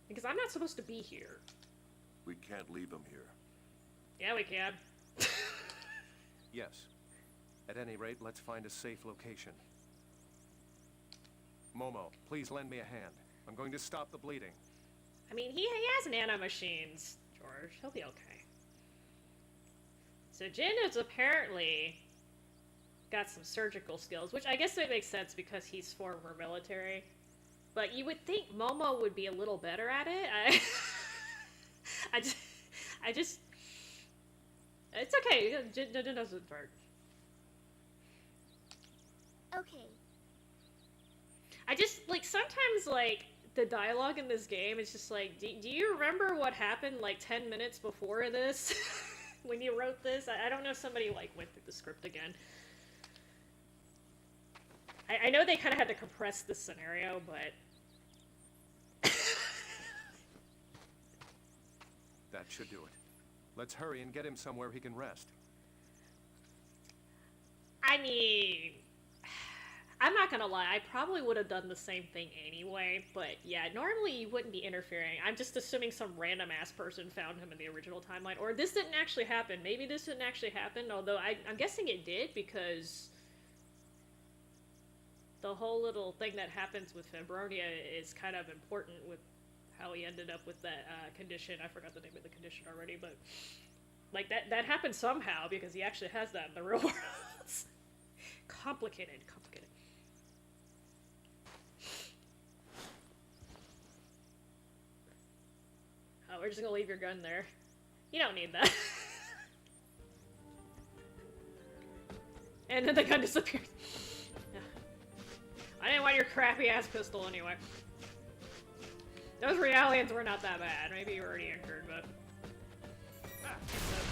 Because I'm not supposed to be here. We can't leave him here. Yeah, we can. Yes. At any rate, let's find a safe location. Momo, please lend me a hand. I'm going to stop the bleeding. I mean, he has nanomachines, George. He'll be okay. So Jin has apparently got some surgical skills, which I guess that makes sense because he's former military. But you would think Momo would be a little better at it. I just... It's okay. Jin doesn't hurt. Okay. I just, like, sometimes, like, the dialogue in this game is just like, do you remember what happened, like, 10 minutes before this? When you wrote this? I don't know if somebody, like, went through the script again. I know they kind of had to compress this scenario, but... That should do it. Let's hurry and get him somewhere he can rest. I mean... I'm not gonna lie, I probably would have done the same thing anyway, but yeah, normally you wouldn't be interfering. I'm just assuming some random-ass person found him in the original timeline, or this didn't actually happen. Maybe this didn't actually happen, although I'm guessing it did, because the whole little thing that happens with Fibronia is kind of important with how he ended up with that condition. I forgot the name of the condition already, but like that happened somehow, because he actually has that in the real world. Complicated. Oh, we're just gonna leave your gun there. You don't need that. And then the gun disappears. Yeah. I didn't want your crappy ass pistol anyway. Those Realians were not that bad. Maybe you were already injured, but...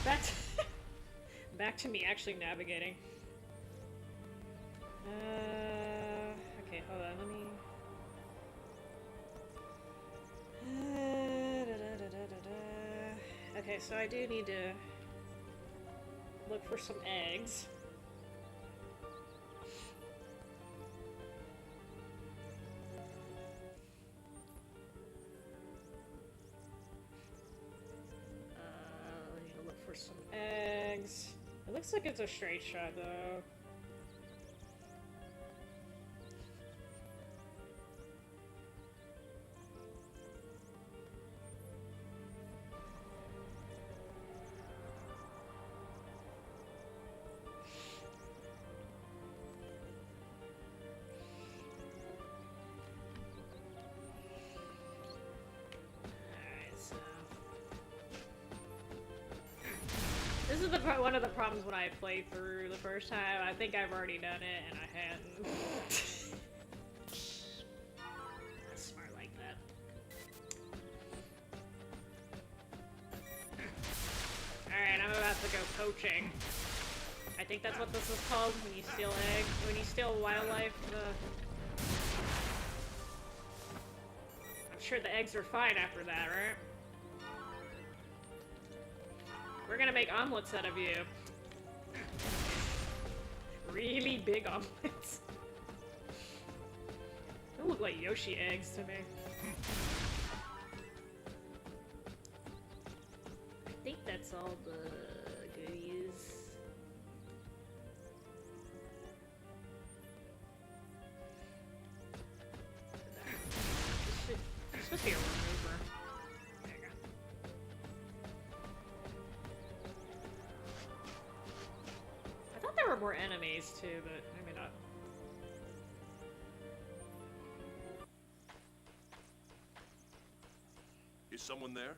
So back to me actually navigating. Okay, hold on, let me... Okay, so I do need to look for some eggs. I need to look for some eggs. It looks like it's a straight shot, though. This is one of the problems when I played through the first time. I think I've already done it, and I hadn't. That's smart like that. Alright, I'm about to go poaching. I think that's what this is called when you steal eggs. When you steal wildlife. I'm sure the eggs are fine after that, right? We're gonna make omelets out of you. Really big omelets. They look like Yoshi eggs to me. I think that's all the goodies. This should be a remover. There you go. I thought there were more enemies too, but maybe not. Is someone there?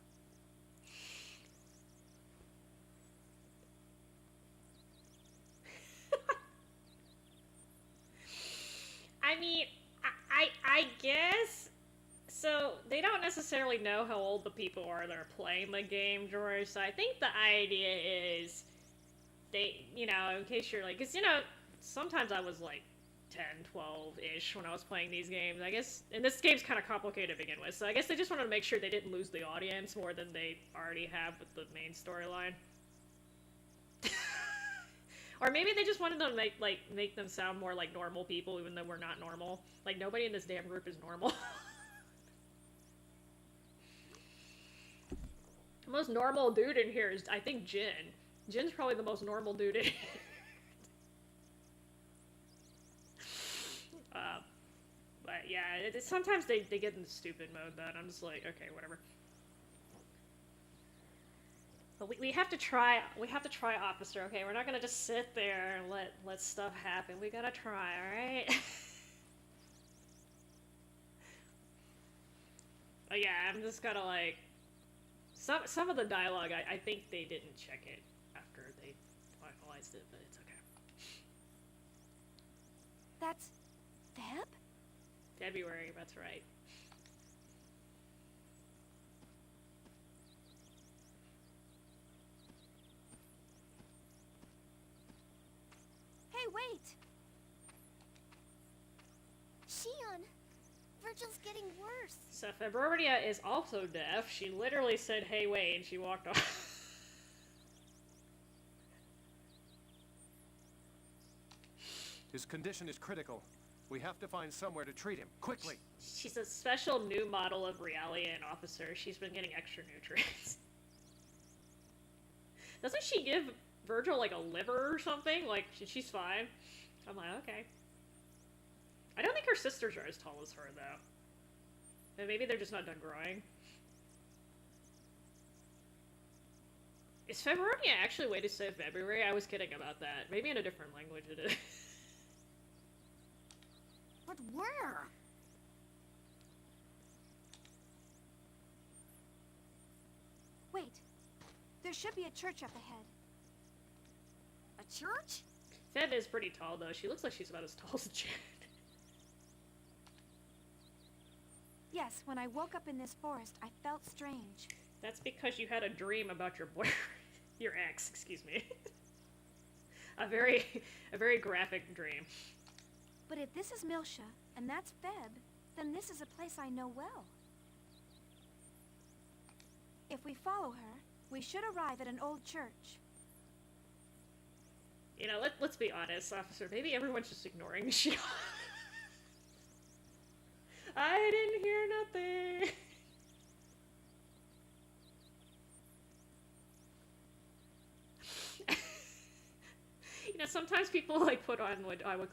So, they don't necessarily know how old the people are that are playing the game, George, so I think the idea is they, you know, in case you're like, because, you know, sometimes I was like 10, 12-ish when I was playing these games, I guess, and this game's kind of complicated to begin with, so I guess they just wanted to make sure they didn't lose the audience more than they already have with the main storyline. Or maybe they just wanted to make them sound more like normal people, even though we're not normal. Like, nobody in this damn group is normal. The most normal dude in here is, I think, Jin. Jin's probably the most normal dude in here. But yeah, sometimes they get in the stupid mode, though, and I'm just like, okay, whatever. But we have to try, officer, okay? We're not gonna just sit there and let stuff happen. We gotta try, alright? But yeah, I'm just gonna, like... Some of the dialogue, I think they didn't check it after they finalized it, but it's okay. That's... Feb? February, that's right. Hey, wait! Shion! Virgil's getting worse. So Febronia is also deaf. She literally said, hey, wait, and she walked off. His condition is critical. We have to find somewhere to treat him, quickly. She's a special new model of Realian officer. She's been getting extra nutrients. Doesn't she give Virgil, like, a liver or something? Like, she's fine. I'm like, okay. I don't think her sisters are as tall as her, though. And maybe they're just not done growing. Is February actually a way to say February? I was kidding about that. Maybe in a different language it is. But where? Wait. There should be a church up ahead. A church? Feb is pretty tall, though. She looks like she's about as tall as Jen. Yes, when I woke up in this forest, I felt strange. That's because you had a dream about your boyfriend. Your ex, excuse me. a very graphic dream. But if this is Milsha, and that's Feb, then this is a place I know well. If we follow her, we should arrive at an old church. You know, let's be honest, officer. Maybe everyone's just ignoring Shion. I didn't hear nothing. You know, sometimes people like put on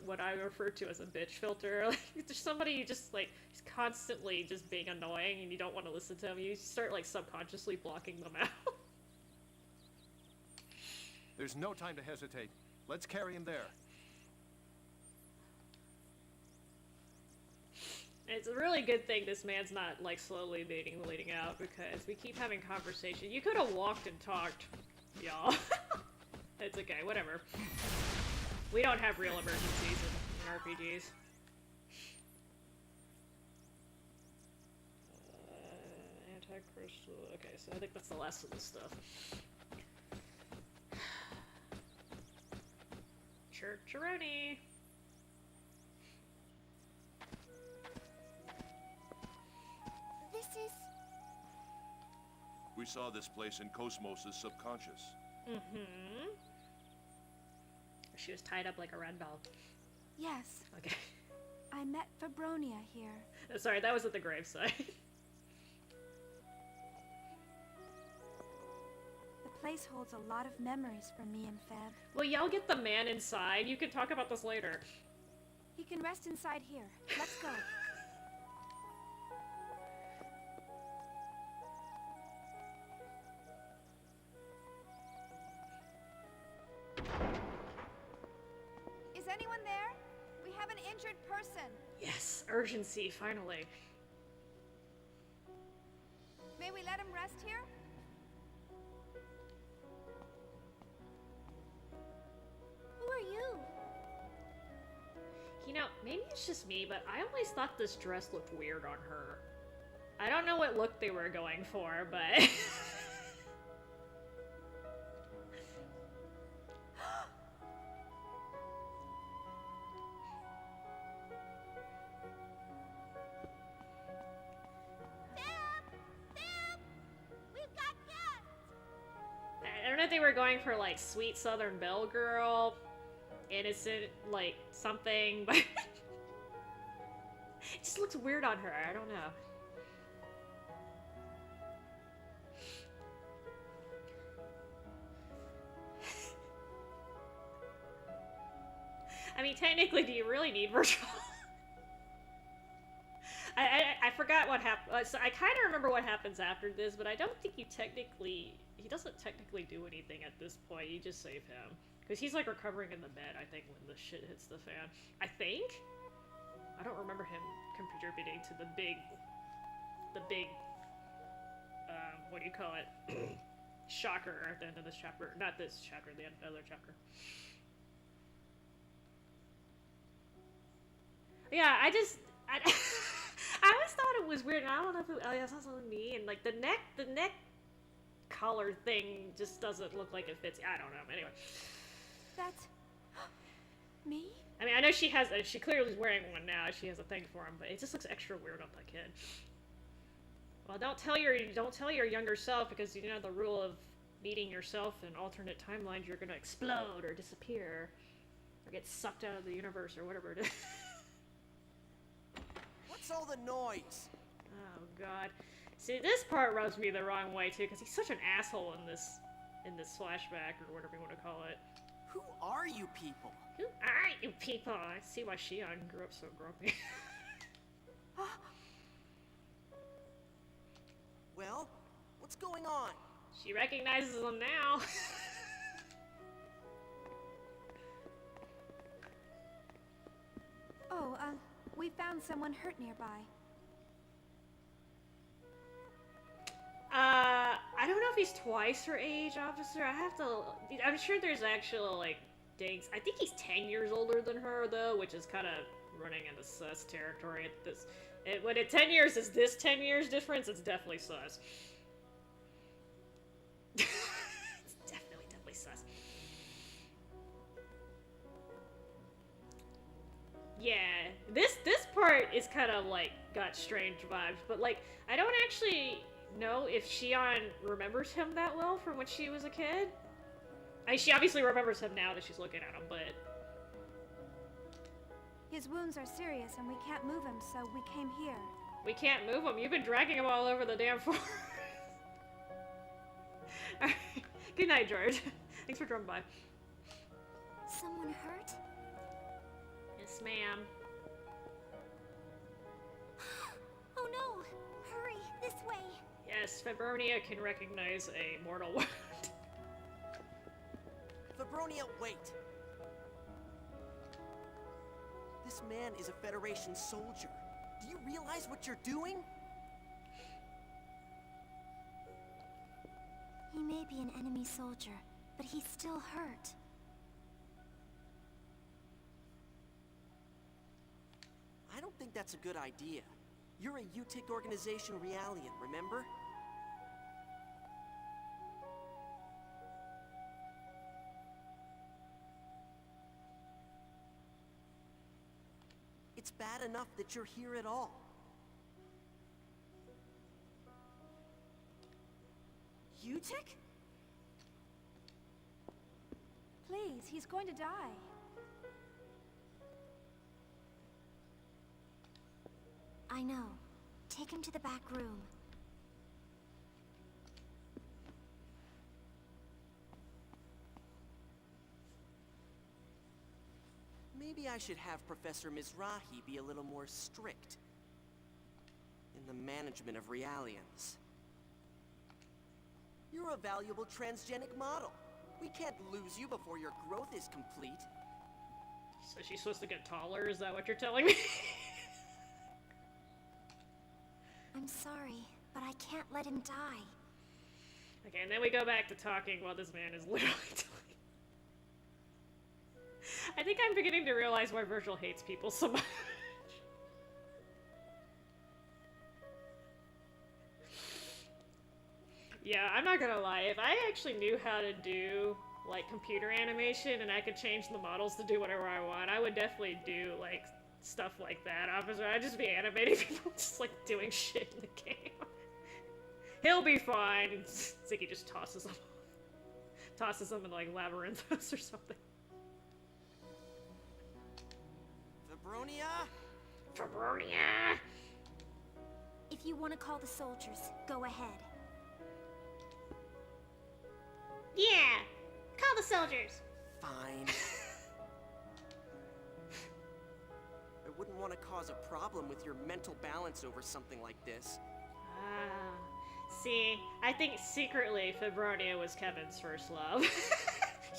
what I refer to as a bitch filter. Like, there's somebody you just like is constantly just being annoying, and you don't want to listen to them. You start like subconsciously blocking them out. There's no time to hesitate. Let's carry him there. It's a really good thing this man's not, like, slowly bleeding out, because we keep having conversation. You could have walked and talked, y'all. It's okay, whatever. We don't have real emergencies in RPGs. Anti-crystal... Okay, so I think that's the last of the stuff. Church-a-roni! This is... We saw this place in KOS-MOS' subconscious. Mm-hmm. She was tied up like a red bell. Yes, Okay. I met Febronia here. Sorry, that was at the gravesite. The place holds a lot of memories for me and Feb. Well, y'all get the man inside. You can talk about this later. He can rest inside here. Let's go. Is anyone there? We have an injured person. Yes, urgency, finally. May we let him rest here? Who are you? You know, maybe it's just me, but I always thought this dress looked weird on her. I don't know what look they were going for, but... I don't know if they were going for, like, sweet Southern Belle girl, innocent, like, something, but... it just looks weird on her, I don't know. I mean, technically, do you really need virtual? I forgot what happened. So I kind of remember what happens after this, but I don't think he doesn't technically do anything at this point. You just save him. Because he's like recovering in the bed, I think, when the shit hits the fan. I think? I don't remember him contributing to the big, what do you call it? Shocker at the end of this chapter. Not this chapter, the other chapter. Yeah, I always thought it was weird, and I don't know if it was something me, and like the neck collar thing just doesn't look like it fits. I don't know. Anyway, That's me? I mean, I know she clearly is wearing one now. She has a thing for him, but it just looks extra weird on that kid. Well, don't tell your younger self, because you know the rule of meeting yourself in alternate timelines. You're gonna explode or disappear or get sucked out of the universe or whatever it is. What's all the noise? Oh god. See, this part rubs me the wrong way too, because he's such an asshole in this flashback or whatever you want to call it. Who are you people? Who are you people? I see why Shion grew up so grumpy. Well, what's going on? She recognizes him now. Oh, we found someone hurt nearby. I don't know if he's twice her age, officer. I'm sure there's actual, like, digs. I think he's 10 years older than her, though, which is kind of running into sus territory at this. When 10 years is this 10 years difference, it's definitely sus. It's definitely sus. Yeah, this part is kind of, like, got strange vibes, but, like, I don't actually know if Shion remembers him that well from when she was a kid. She obviously remembers him now that she's looking at him, but... His wounds are serious and we can't move him, so we came here. We can't move him? You've been dragging him all over the damn floor. Alright. Good night, George. Thanks for dropping by. Someone hurt? Yes, ma'am. Oh no! Hurry, this way! Yes, Febronia can recognize a mortal wound. Fabronia, wait! This man is a Federation soldier. Do you realize what you're doing? He may be an enemy soldier, but he's still hurt. I don't think that's a good idea. You're a UTIC organization Realian, remember? It's bad enough that you're here at all. UTIC? Please, he's going to die. I know. Take him to the back room. Maybe I should have Professor Mizrahi be a little more strict in the management of Realians. You're a valuable transgenic model. We can't lose you before your growth is complete. So she's supposed to get taller? Is that what you're telling me? I'm sorry, but I can't let him die. Okay, and then we go back to talking while this man is literally dying. I think I'm beginning to realize why Virgil hates people so much. Yeah, I'm not gonna lie. If I actually knew how to do, like, computer animation and I could change the models to do whatever I want, I would definitely do, like, stuff like that. Obviously, I'd just be animating people just, like, doing shit in the game. He'll be fine. And Ziggy just tosses him. Tosses him in, like, labyrinthos or something. Fabronia? Fabronia! If you want to call the soldiers, go ahead. Yeah! Call the soldiers! Fine. I wouldn't want to cause a problem with your mental balance over something like this. Ah. See, I think secretly Fabronia was Kevin's first love.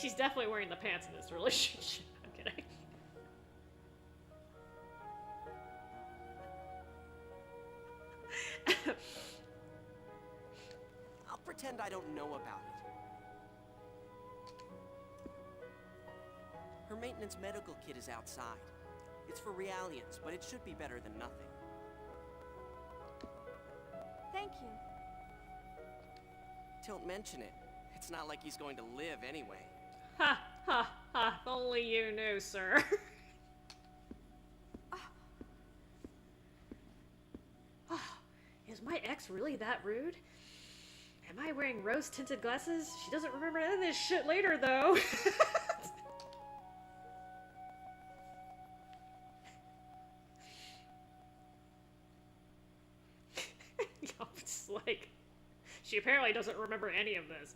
She's definitely wearing the pants in this relationship. I'm kidding. I'll pretend I don't know about it. Her maintenance medical kit is outside. It's for Realians, but it should be better than nothing. Thank you. Don't mention it. It's not like he's going to live anyway. Ha ha ha, only you knew, sir. Is my ex really that rude? Am I wearing rose-tinted glasses? She doesn't remember any of this shit later, though. It's like, she apparently doesn't remember any of this.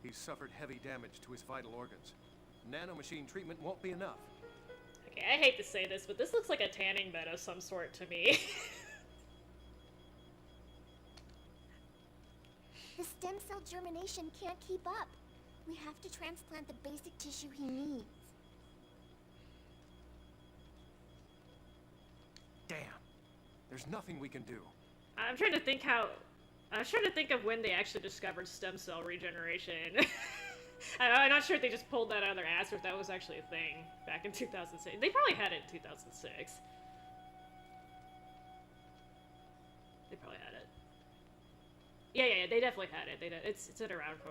He's suffered heavy damage to his vital organs. Nanomachine treatment won't be enough. Okay, I hate to say this, but this looks like a tanning bed of some sort to me. The stem cell germination can't keep up. We have to transplant the basic tissue he needs. Damn. There's nothing we can do. I'm trying to think of when they actually discovered stem cell regeneration. I'm not sure if they just pulled that out of their ass or if that was actually a thing back in 2006. They probably had it in 2006. They probably had it. Yeah, they definitely had it. It's been around for,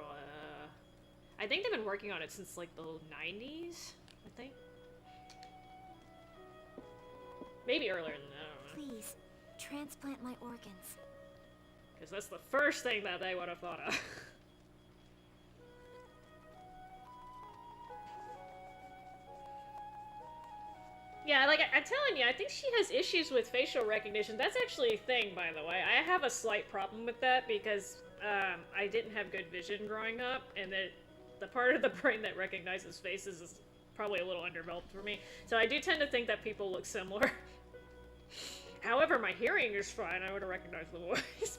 I think they've been working on it since, like, the 90s, I think. Maybe earlier than that, I don't know. Please, transplant my organs. Because that's the first thing that they would have thought of. Yeah, like, I'm telling you, I think she has issues with facial recognition. That's actually a thing, by the way. I have a slight problem with that because I didn't have good vision growing up, and the part of the brain that recognizes faces is probably a little underdeveloped for me. So I do tend to think that people look similar. However, my hearing is fine. I would have recognized the voice.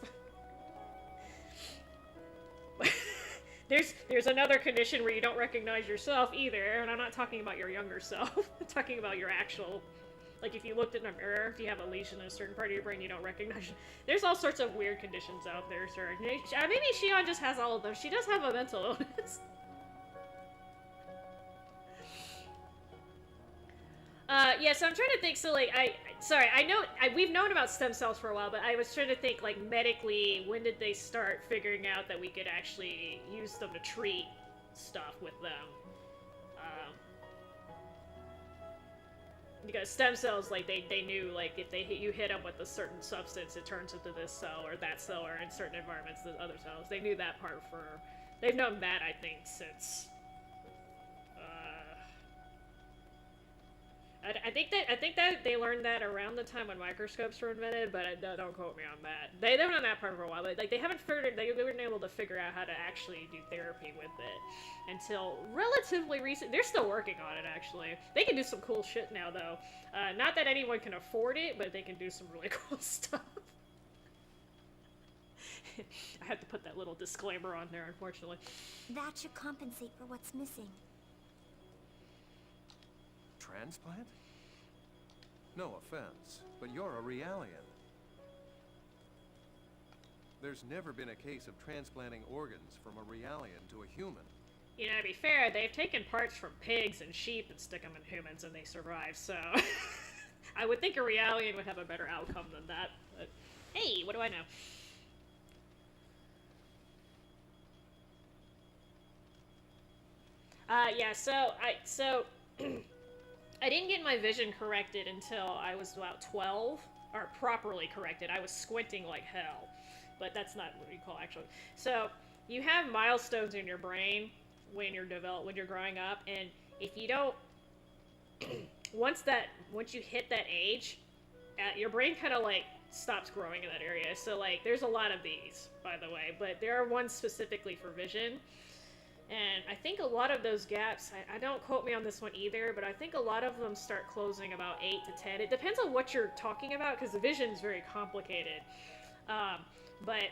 There's another condition where you don't recognize yourself either, and I'm not talking about your younger self. I'm talking about your actual, like if you looked in a mirror, if you have a lesion in a certain part of your brain, you don't recognize it. There's all sorts of weird conditions out there, sir. Maybe Shion just has all of them. She does have a mental illness. Yeah, so I'm trying to think, so like, we've known about stem cells for a while, but I was trying to think, like, medically, when did they start figuring out that we could actually use them to treat stuff with them? Because stem cells, like, they knew, like, if you hit them with a certain substance, it turns into this cell, or that cell, or in certain environments, the other cells. They knew that part they've known that, I think, since, I think that they learned that around the time when microscopes were invented, but don't quote me on that. They've known that part for a while, but like they weren't able to figure out how to actually do therapy with it until relatively recent. They're still working on it, actually. They can do some cool shit now, though. Not that anyone can afford it, but they can do some really cool stuff. I had to put that little disclaimer on there, unfortunately. That should compensate for what's missing. Transplant? No offense, but you're a Realian. There's never been a case of transplanting organs from a Realian to a human. You know, to be fair, they've taken parts from pigs and sheep and stick them in humans and they survive, so... I would think a Realian would have a better outcome than that, but... Hey, what do I know? Yeah, so I didn't get my vision corrected until I was about 12, or properly corrected. I was squinting like hell, but that's not what you call actually. So you have milestones in your brain when you're growing up, and if you don't, once you hit that age, your brain kind of like stops growing in that area. So like, there's a lot of these, by the way, but there are ones specifically for vision. And I think a lot of those gaps, I don't quote me on this one either, but I think a lot of them start closing about 8 to 10. It depends on what you're talking about, because the vision is very complicated. But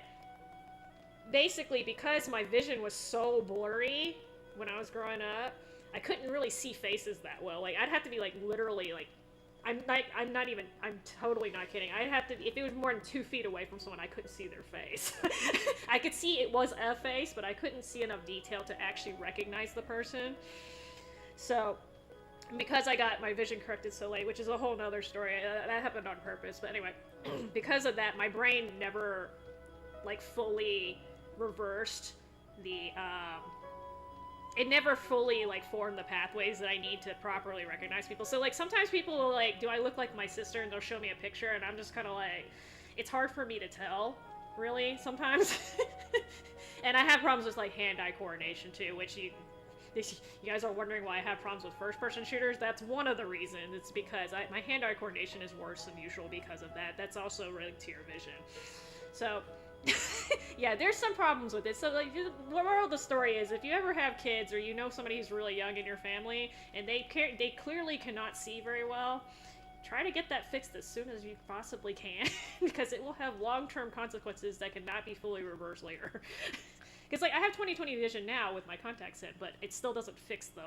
basically, because my vision was so blurry when I was growing up, I couldn't really see faces that well. Like, I'd have to be like literally like, I'm totally not kidding. I'd have to, if it was more than 2 feet away from someone, I couldn't see their face. I could see it was a face, but I couldn't see enough detail to actually recognize the person. So, because I got my vision corrected so late, which is a whole nother story, that happened on purpose, but anyway, because of that, my brain never, like, fully reversed the, it never fully, like, formed the pathways that I need to properly recognize people. So, like, sometimes people will, like, do I look like my sister? And they'll show me a picture, and I'm just kind of like, it's hard for me to tell, really, sometimes. And I have problems with, like, hand-eye coordination, too, which you guys are wondering why I have problems with first-person shooters. That's one of the reasons. It's because my hand-eye coordination is worse than usual because of that. That's also related to your vision. So... yeah, there's some problems with it. So, like, the moral of the story is, if you ever have kids or you know somebody who's really young in your family and they clearly cannot see very well, try to get that fixed as soon as you possibly can, because it will have long-term consequences that cannot be fully reversed later. Because, like, I have 20/20 vision now with my contact set, but it still doesn't fix the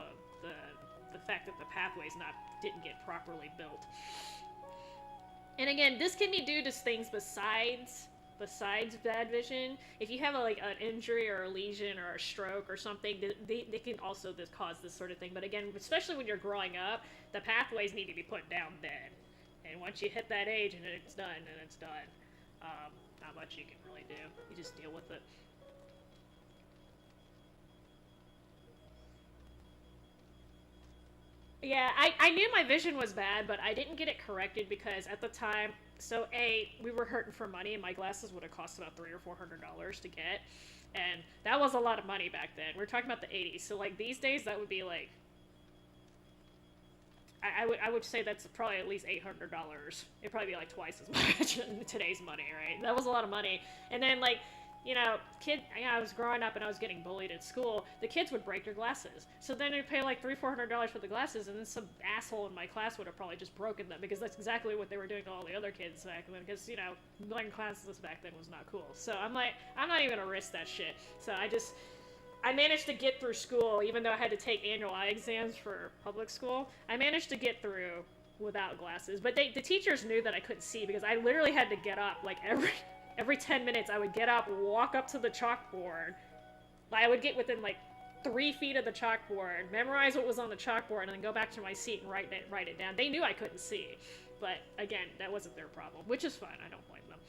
fact that the pathways didn't get properly built. And again, this can be due to things besides bad vision. If you have an injury or a lesion or a stroke or something, they can also cause this sort of thing. But again, especially when you're growing up, the pathways need to be put down then. And once you hit that age and it's done, then it's done. Not much you can really do. You just deal with it. Yeah, I knew my vision was bad, but I didn't get it corrected because at the time, so we were hurting for money, and my glasses would have cost about $300 or $400 to get, and that was a lot of money back then. We're talking about the 80s, so like these days that would be like, I would say that's probably at least $800. It'd probably be like twice as much in today's money, right? That was a lot of money, and then like. You know, I was growing up and I was getting bullied at school. The kids would break their glasses. So then they'd pay like $300-400 for the glasses, and then some asshole in my class would have probably just broken them, because that's exactly what they were doing to all the other kids back then, because, you know, wearing glasses back then was not cool. So I'm like, I'm not even gonna risk that shit. So I managed to get through school, even though I had to take annual eye exams for public school. I managed to get through without glasses. But the teachers knew that I couldn't see, because I literally had to get up like every 10 minutes. I would get up, walk up to the chalkboard. I would get within like 3 feet of the chalkboard, memorize what was on the chalkboard, and then go back to my seat and write it down. They knew I couldn't see, but again, that wasn't their problem, which is fine. I don't blame them.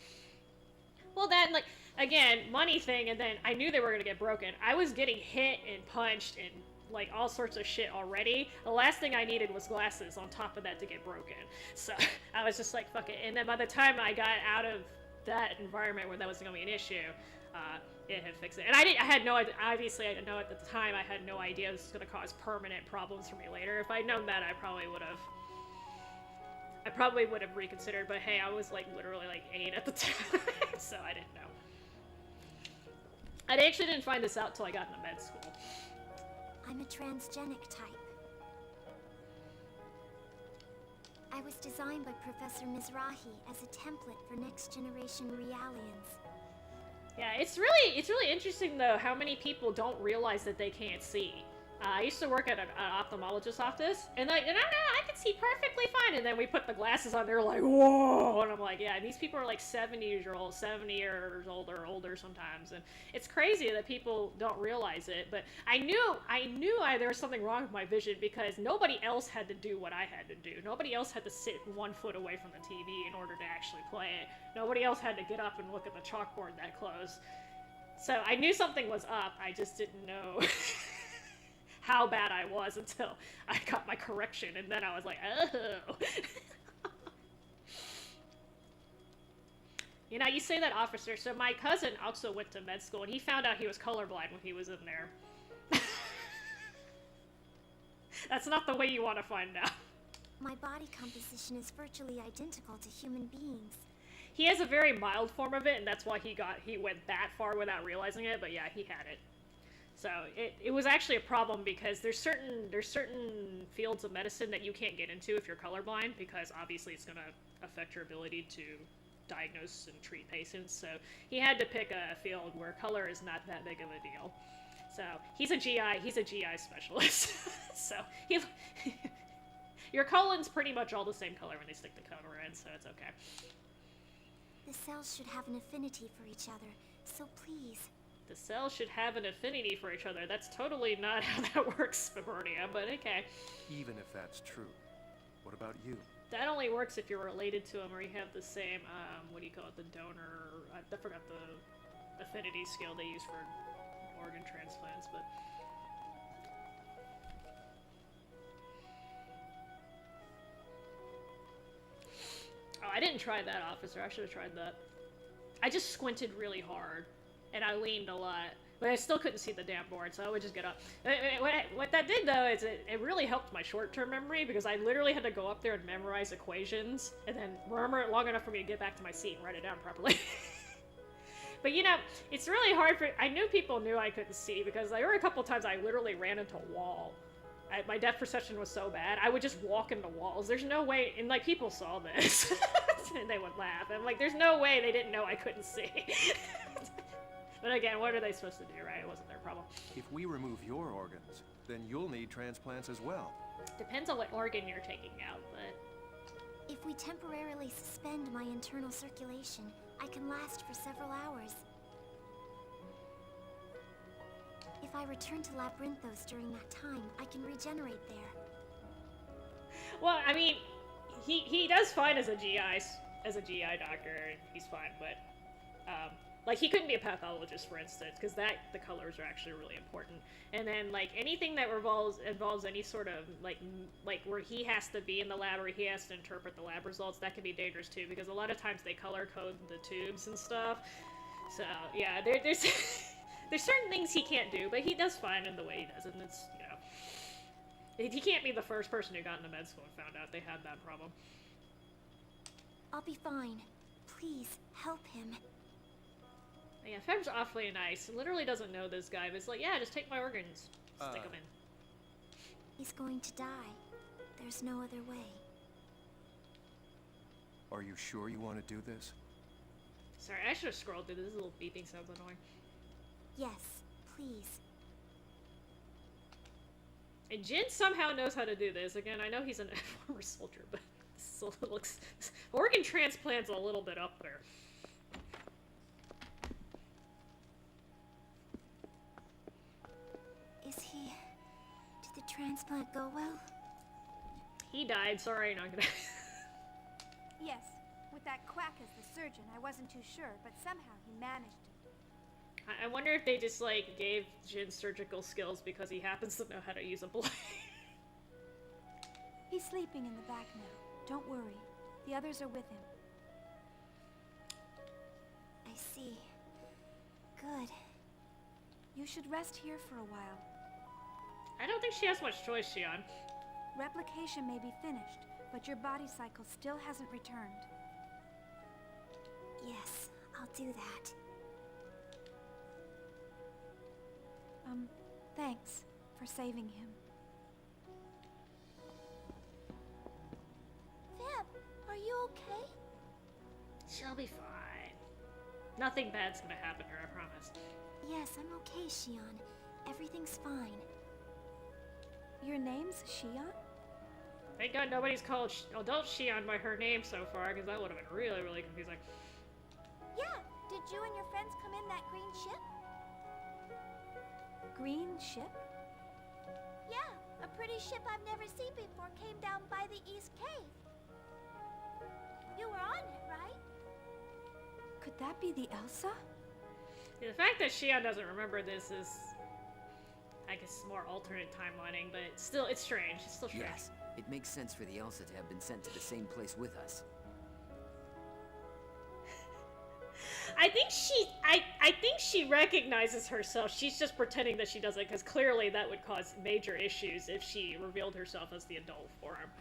Well, then, like, again, money thing, and then I knew they were gonna get broken. I was getting hit and punched and like all sorts of shit already. The last thing I needed was glasses on top of that to get broken. So I was just like, fuck it. And then by the time I got out of that environment where that was going to be an issue, it had fixed it. And obviously I didn't know at the time, I had no idea this was going to cause permanent problems for me later. If I'd known that, I probably would have reconsidered, but hey, I was like literally like 8 at the time, so I didn't know. I actually didn't find this out till I got into med school. I'm a transgenic type. I was designed by Professor Mizrahi as a template for next-generation Realians. Yeah, it's really interesting though how many people don't realize that they can't see. I used to work at an ophthalmologist's office, and like, and I could see perfectly fine. And then we put the glasses on, they're like, whoa, and I'm like, yeah, these people are like 70 years old or older sometimes, and it's crazy that people don't realize it. But I knew there was something wrong with my vision because nobody else had to do what I had to do. Nobody else had to sit 1 foot away from the TV in order to actually play it. Nobody else had to get up and look at the chalkboard that close. So I knew something was up. I just didn't know. How bad I was until I got my correction, and then I was like, oh. You know, you say that, officer. So my cousin also went to med school, and he found out he was colorblind when he was in there. That's not the way you want to find out. My body composition is virtually identical to human beings. He has a very mild form of it, and that's why he went that far without realizing it, but yeah, he had it. So it was actually a problem because there's certain fields of medicine that you can't get into if you're colorblind because obviously it's going to affect your ability to diagnose and treat patients. So he had to pick a field where color is not that big of a deal. So he's a GI specialist. So your colon's pretty much all the same color when they stick the cover in, so it's okay. The cells should have an affinity for each other, so please. The cells should have an affinity for each other. That's totally not how that works, Fabernia, but okay. Even if that's true, what about you? That only works if you're related to them or you have the same, what do you call it, the donor, I forgot the affinity scale they use for organ transplants, but... Oh, I didn't try that, officer. I should have tried that. I just squinted really hard. And I leaned a lot, but I still couldn't see the damn board, so I would just get up. What that did, though, is it really helped my short-term memory, because I literally had to go up there and memorize equations, and then remember it long enough for me to get back to my seat and write it down properly. But, you know, it's really hard for... I knew people knew I couldn't see, because there were a couple times I literally ran into a wall. My depth perception was so bad, I would just walk into walls. There's no way... And, like, people saw this, and they would laugh. I'm like, there's no way they didn't know I couldn't see. But again, what are they supposed to do, right? It wasn't their problem. If we remove your organs, then you'll need transplants as well. Depends on what organ you're taking out, but... If we temporarily suspend my internal circulation, I can last for several hours. If I return to Labyrinthos during that time, I can regenerate there. Well, I mean, he does fine as a GI doctor, he's fine, but, like, he couldn't be a pathologist, for instance, because the colors are actually really important. And then, like, anything that involves any sort of, like where he has to be in the lab or he has to interpret the lab results, that can be dangerous, too, because a lot of times they color code the tubes and stuff. So, yeah, there's there's certain things he can't do, but he does fine in the way he does it, and it's, you know... He can't be the first person who got into med school and found out they had that problem. I'll be fine. Please, help him. Yeah, Fem's awfully nice. Literally doesn't know this guy, but it's like, yeah, just take my organs. Stick them in. He's going to die. There's no other way. Are you sure you want to do this? Sorry, I should have scrolled through this. Little beeping sounds annoying. Yes, please. And Jin somehow knows how to do this. Again, I know he's a former soldier, but this is a little... Organ transplant's a little bit up there. Did the transplant go well? He died, sorry, not gonna... Yes, with that quack as the surgeon, I wasn't too sure, but somehow he managed it. I wonder if they just, like, gave Jin surgical skills because he happens to know how to use a blade. He's sleeping in the back now. Don't worry. The others are with him. I see. Good. You should rest here for a while. I don't think she has much choice, Xion. Replication may be finished, but your body cycle still hasn't returned. Yes, I'll do that. Thanks for saving him. Fab, are you okay? She'll be fine. Nothing bad's gonna happen to her, I promise. Yes, I'm okay, Xion. Everything's fine. Your name's Shion? Thank God nobody's called adult Shion by her name so far, because that would have been really, really confusing. Yeah. Did you and your friends come in that green ship? Green ship? Yeah, a pretty ship I've never seen before came down by the East Cave. You were on it, right? Could that be the Elsa? Yeah, the fact that Shion doesn't remember this is, I guess, more alternate timelining, but still, it's strange. It's still strange. Yes, it makes sense for the Elsa to have been sent to the same place with us. I think she recognizes herself. She's just pretending that she doesn't, because clearly that would cause major issues if she revealed herself as the adult form.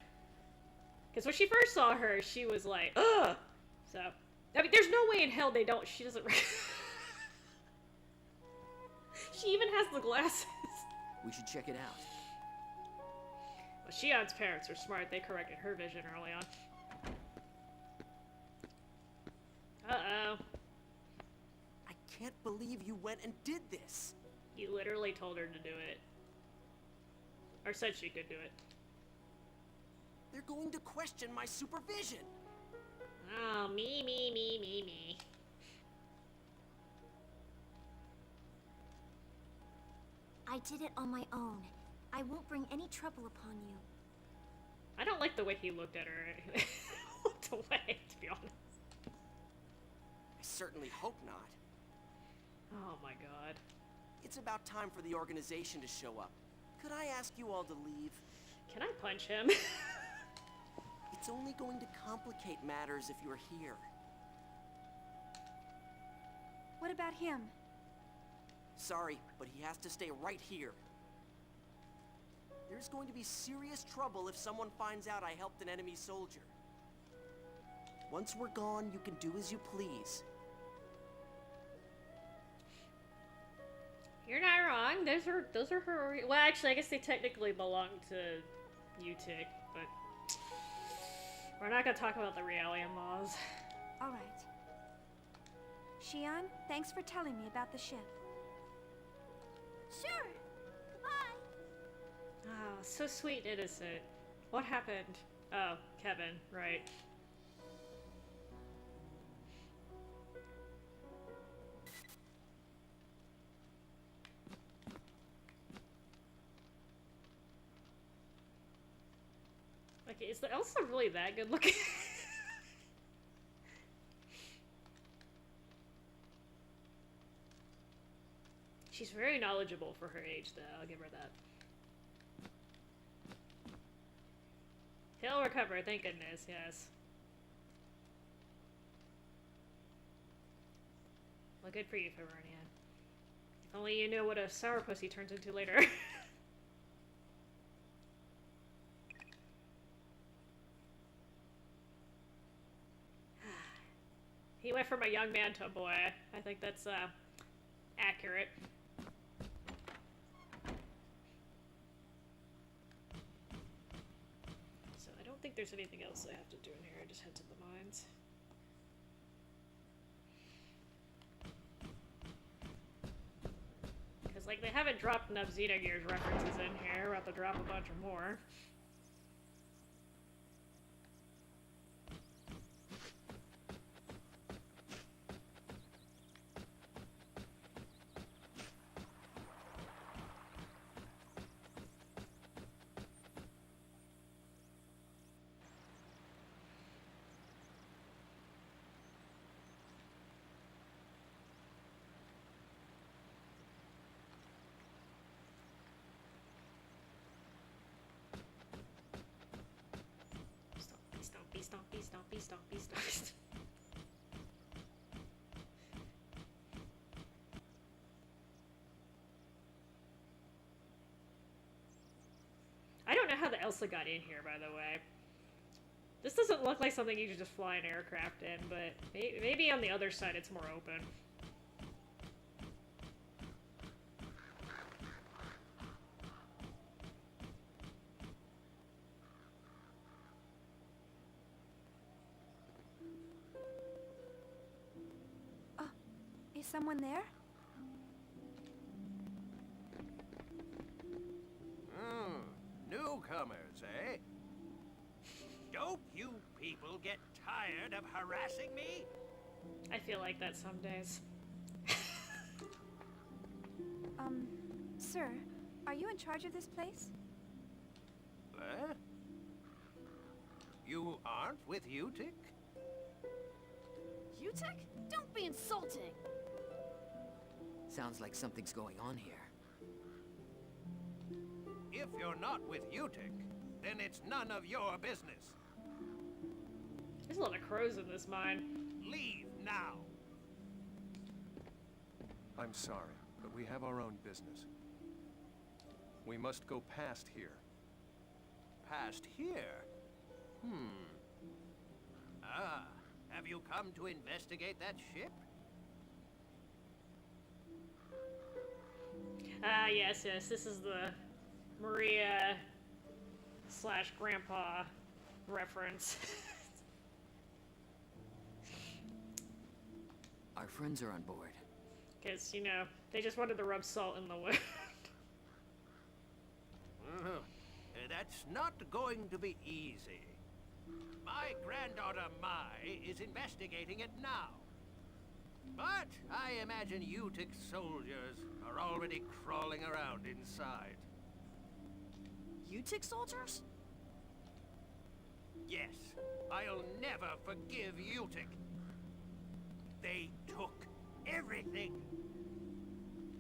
Because when she first saw her, she was like, ugh! So, I mean, there's no way in hell she doesn't She even has the glasses. We should check it out. Well, Shion's parents are smart. They corrected her vision early on. Uh-oh. I can't believe you went and did this. You literally told her to do it. Or said she could do it. They're going to question my supervision. Oh, me. I did it on my own. I won't bring any trouble upon you. I don't like the way he looked at her. Looked away, to be honest. I certainly hope not. Oh my god. It's about time for the organization to show up. Could I ask you all to leave? Can I punch him? It's only going to complicate matters if you're here. What about him? Sorry, but he has to stay right here. There's going to be serious trouble if someone finds out I helped an enemy soldier. Once we're gone, you can do as you please. You're not wrong. Those are her. Well, actually, I guess they technically belong to UTIC, but we're not gonna talk about the reality laws. All right. Shion, thanks for telling me about the ship. Sure. Goodbye. Oh, so sweet, innocent. What happened? Oh, Kevin, right. Okay, is the Elsa really that good looking? She's very knowledgeable for her age, though. I'll give her that. He'll recover, thank goodness, yes. Well, good for you, Favernia. If only you knew what a sourpuss he turns into later. He went from a young man to a boy. I think that's, accurate. So I don't think there's anything else I have to do in here. I just head to the mines. Because, like, they haven't dropped enough Xenogears references in here. We're about to drop a bunch more. Stompy. I don't know how the Elsa got in here, by the way. This doesn't look like something you could just fly an aircraft in, but maybe on the other side it's more open. Is someone there? newcomers, eh? Don't you people get tired of harassing me? I feel like that some days. Sir, are you in charge of this place? Huh? You aren't with Utic? Utic? Don't be insulting! Sounds like something's going on here. If you're not with Utic, then it's none of your business. There's a lot of crows in this mine. Leave now. I'm sorry, but we have our own business. We must go past here. Past here? Ah, have you come to investigate that ship? Ah, yes, this is the Maria / Grandpa reference. Our friends are on board. Because, you know, they just wanted to rub salt in the wound. That's not going to be easy. My granddaughter Mai is investigating it now. But I imagine Utic soldiers are already crawling around inside. Utic soldiers? Yes, I'll never forgive Utic. They took everything.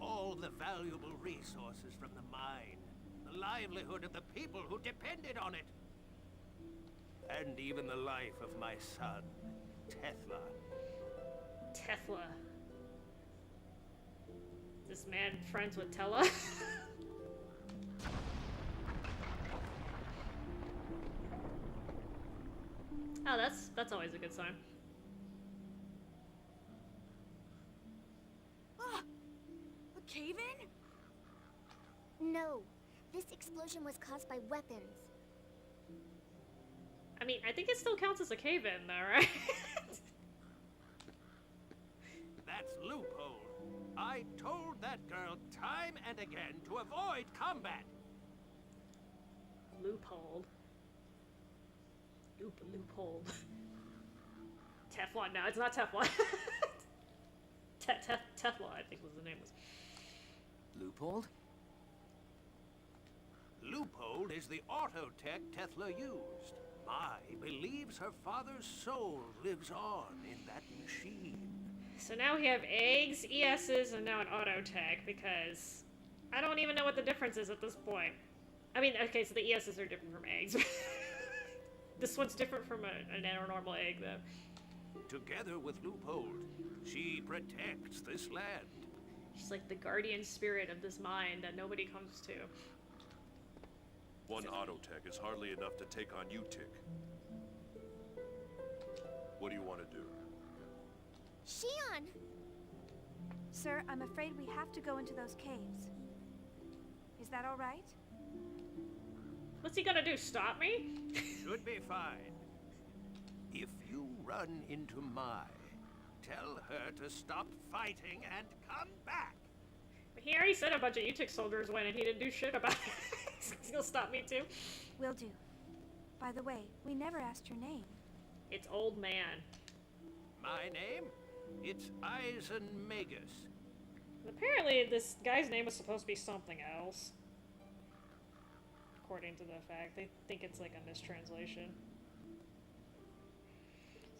All the valuable resources from the mine, the livelihood of the people who depended on it, and even the life of my son, Tethla. Tethla. This man friends with Tella? Oh, that's always a good sign. Ah! A cave-in? No, this explosion was caused by weapons. I mean, I think it still counts as a cave-in, though, right? That's loophole. I told that girl time and again to avoid combat. Loophole. Loophole. Teflon. No, it's not Teflon. Teflon, I think was the name. Loophole? Loophole is the autotech Tethla used. Mai believes her father's soul lives on in that machine. So now we have eggs, ESs, and now an autotech, because I don't even know what the difference is at this point. I mean, okay, so the ESs are different from eggs. This one's different from a normal egg, though. Together with Loophole, she protects this land. She's like the guardian spirit of this mine that nobody comes to. One autotech is hardly enough to take on Utic. What do you want to do? Shion! Sir, I'm afraid we have to go into those caves. Is that all right? What's he gonna do, stop me? Should be fine. If you run into Mai, tell her to stop fighting and come back. But he already said a bunch of Utic soldiers went and he didn't do shit about it. He's gonna stop me too. Will do. By the way, we never asked your name. It's Old Man. My name? It's Eisen Magus. Apparently this guy's name is supposed to be something else. According to the fact. They think it's like a mistranslation.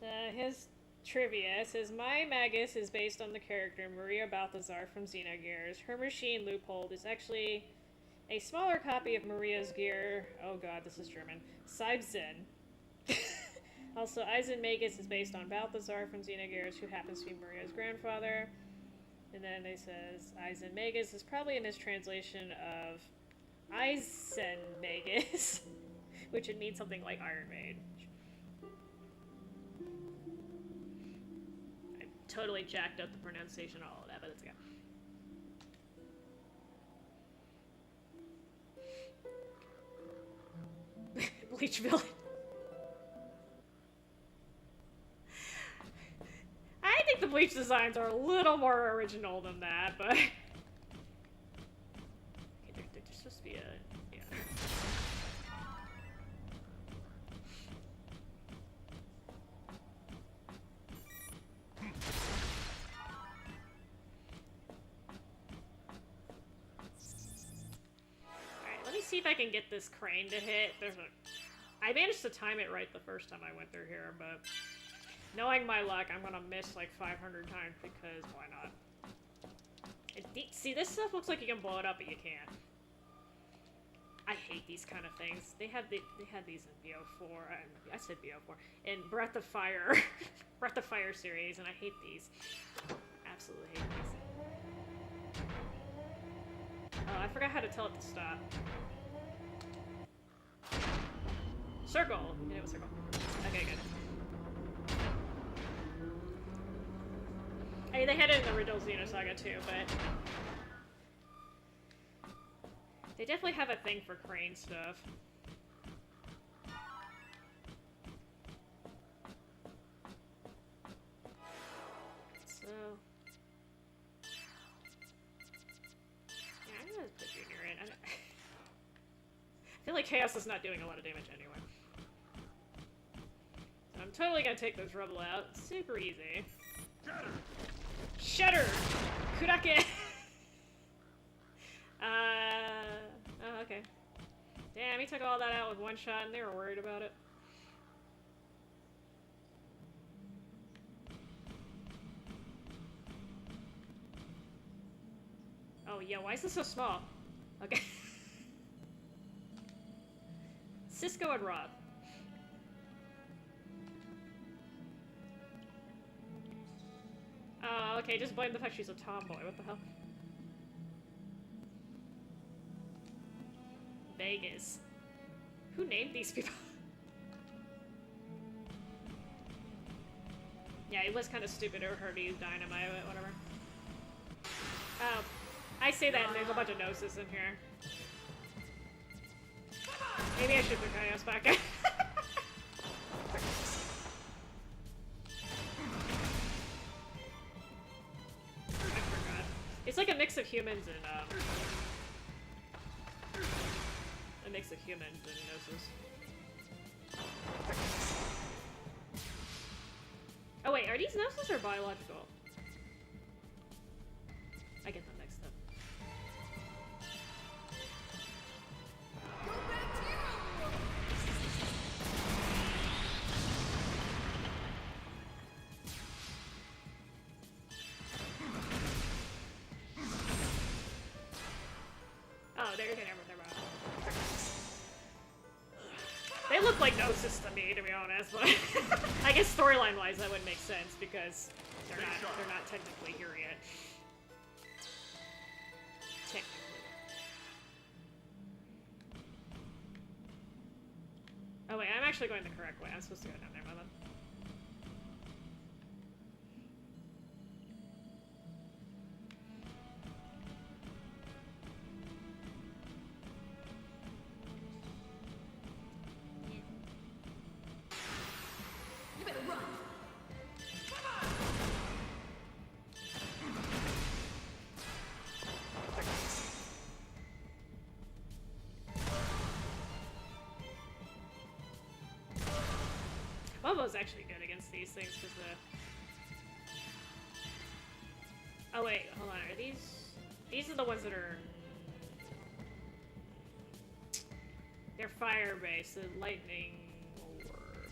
So his trivia says, My Magus is based on the character Maria Balthazar from Xenogears. Her machine, Loophole, is actually a smaller copy of Maria's gear. Oh god, this is German. Seibzen. Also, Eisen Magus is based on Balthazar from Xenogears, who happens to be Maria's grandfather. And then they says, Eisen Magus is probably a mistranslation of Eisen Magus, which would mean something like Iron Maid. I totally jacked up the pronunciation and all of that, but it's okay. Bleach villain. I think the Bleach designs are a little more original than that, but... Okay, they're supposed to be a... yeah. see if I can get this crane to hit. I managed to time it right the first time I went through here, but knowing my luck, I'm gonna miss like 500 times because why not? See, this stuff looks like you can blow it up, but you can't. I hate these kind of things. They had these in BO4. I said BO4 in Breath of Fire, Breath of Fire series, and I hate these. Absolutely hate these. Oh, I forgot how to tell it to stop. Circle. You know what circle? Okay, good. I mean, they had it in the original Xenosaga too, but they definitely have a thing for crane stuff. So, yeah, I'm gonna put Junior in. I feel like Chaos is not doing a lot of damage anyway. So I'm totally gonna take this Rebel out. Super easy. Shudder! Kurake! Oh, okay. Damn, he took all that out with one shot and they were worried about it. Oh, yeah, why is this so small? Okay. Cisco and Rob. Oh, okay, just blame the fact she's a tomboy. What the hell? Vegas. Who named these people? Yeah, it was kind of stupid of her to use dynamite, but whatever. Oh, I say that and there's a bunch of noses in here. Maybe I should put Chaos back in. It's like a mix of humans and, a mix of humans and Gnosis. Oh wait, are these Gnosis or biological? I get them mixed up. They look like Gnosis to me, to be honest, but I guess storyline-wise that would make sense because they're not technically here yet. Technically. Oh wait, I'm actually going the correct way. I'm supposed to go down there, my love. Bobo's actually good against these things because the... Oh wait, hold on. Are these... These are the ones that are... They're fire-based, so lightning will work.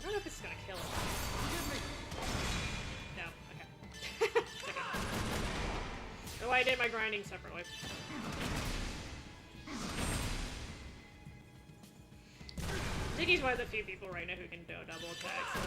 I don't know if this is gonna kill him. No, okay. Okay. Oh, I did my grinding separately. Ziggy's one of the few people right now who can do double attacks. So.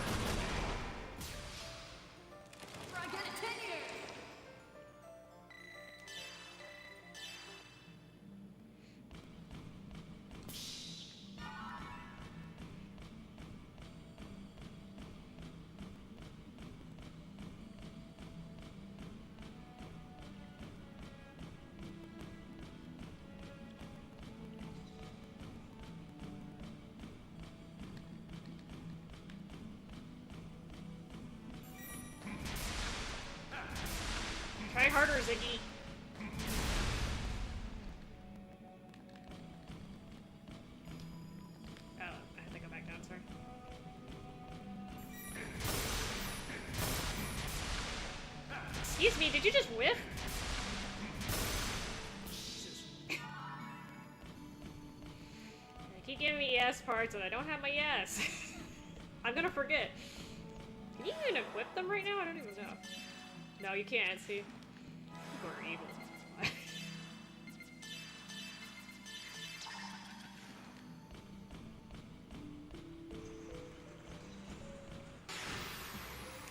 Try harder, Ziggy. Oh, I have to go back down, sorry. Excuse me, did you just whiff? yes parts and I don't have my yes. I'm gonna forget. Can you even equip them right now? I don't even know. No, you can't. See? People are evil.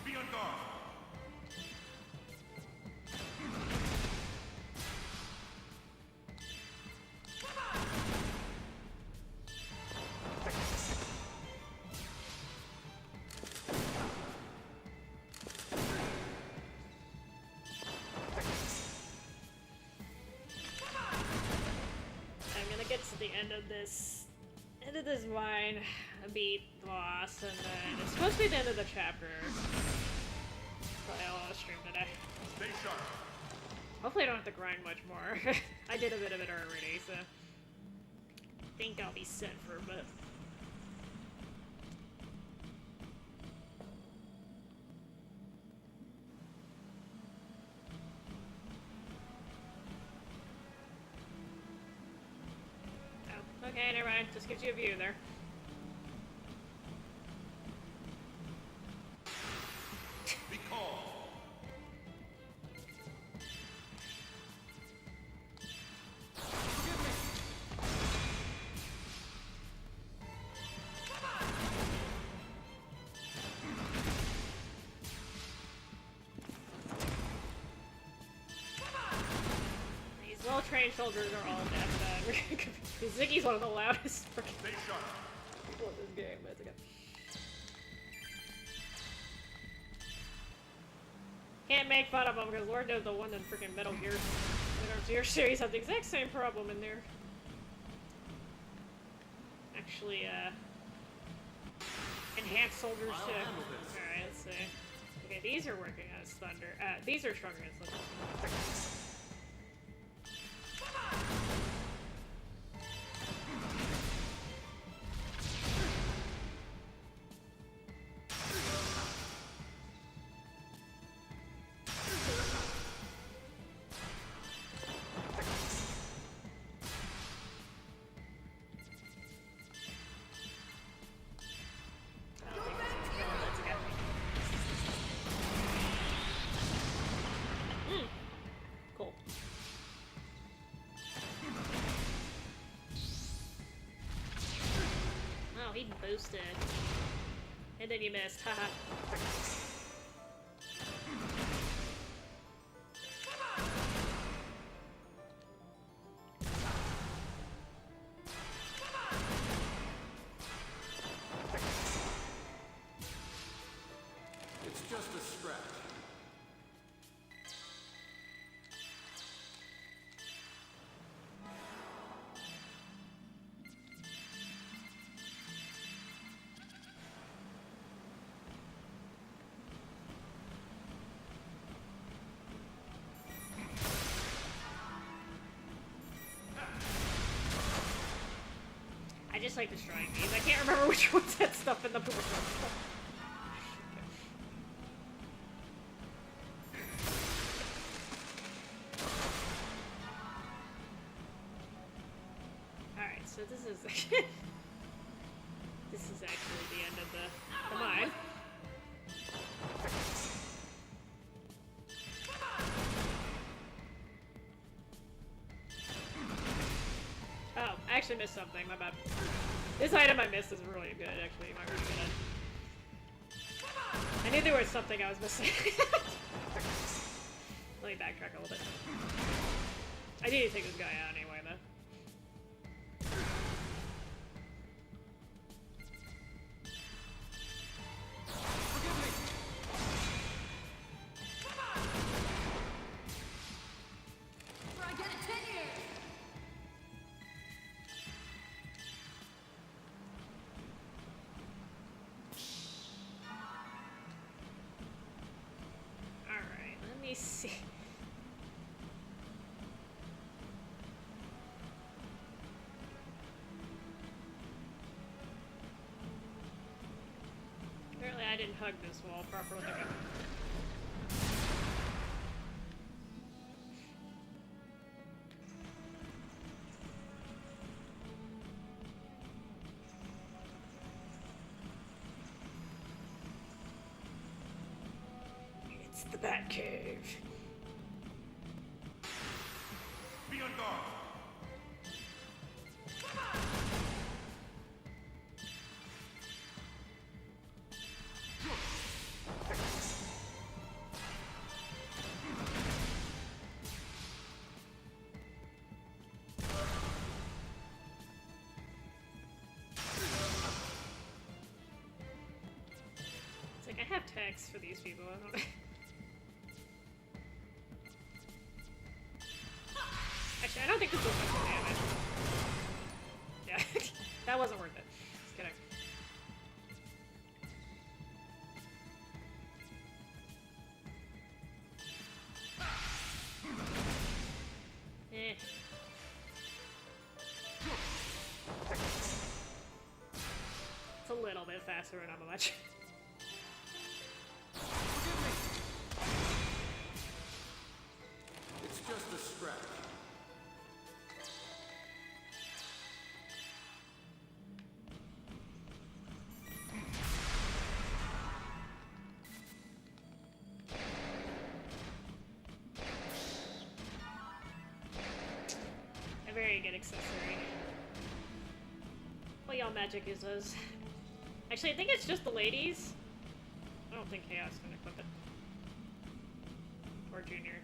Be on guard. Get to the end of this mine, beat the boss, and then it's supposed to be the end of the chapter. Probably all I'll stream today. Stay sharp. Hopefully I don't have to grind much more. I did a bit of it already, so I think I'll be set for a bit. Okay, never mind. Just gives you a view there. Be calm. These well-trained soldiers are all dead. Ziggy's one of the loudest freaking people in this game. But it's okay. Can't make fun of them because Lord knows the one in freaking Metal Gear series had the exact same problem in there. Actually, enhanced soldiers too. Alright, let's see. Okay, these are working as thunder. These are stronger as thunder. He boosted. And then you missed. Haha. It's just a scratch. I just like destroying these. I can't remember which ones had stuff in the board. Alright, so this is this is actually the end of the mine. Oh, I actually missed something, my bad. This item I missed is really good, actually. My really good. I knew there was something I was missing. Let me backtrack a little bit. I need to take this guy out anyway, though. Let me see. Apparently I didn't hug this wall properly. It's the Batcave. Be on guard. It's like, I have texts for these people. I don't... Actually, I don't think this was much damage. Yeah, that wasn't worth it. Just kidding. Eh. It's a little bit faster, but not much. It's just a scratch. A very good accessory. What y'all magic uses? Actually, I think it's just the ladies. I don't think Chaos can equip it. Or Junior.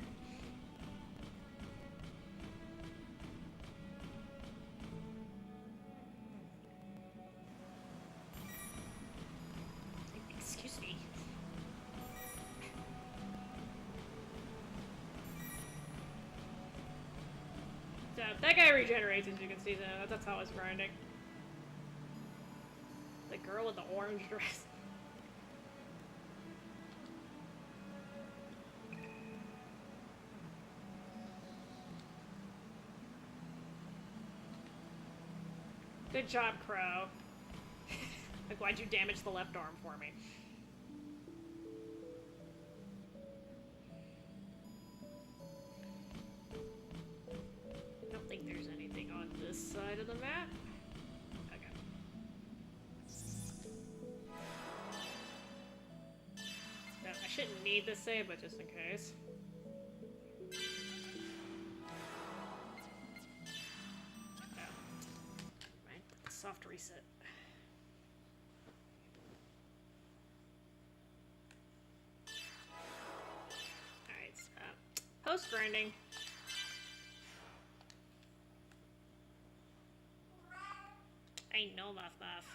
Excuse me. So, that guy regenerates, as you can see, though. That's how it's grinding. The girl with the orange dress. Good job, Crow. Like, why'd you damage the left arm for me? I don't think there's anything on this side of the map. Okay. No, I shouldn't need the save, but just in case. Soft reset. Alright, so post grinding. I know my stuff.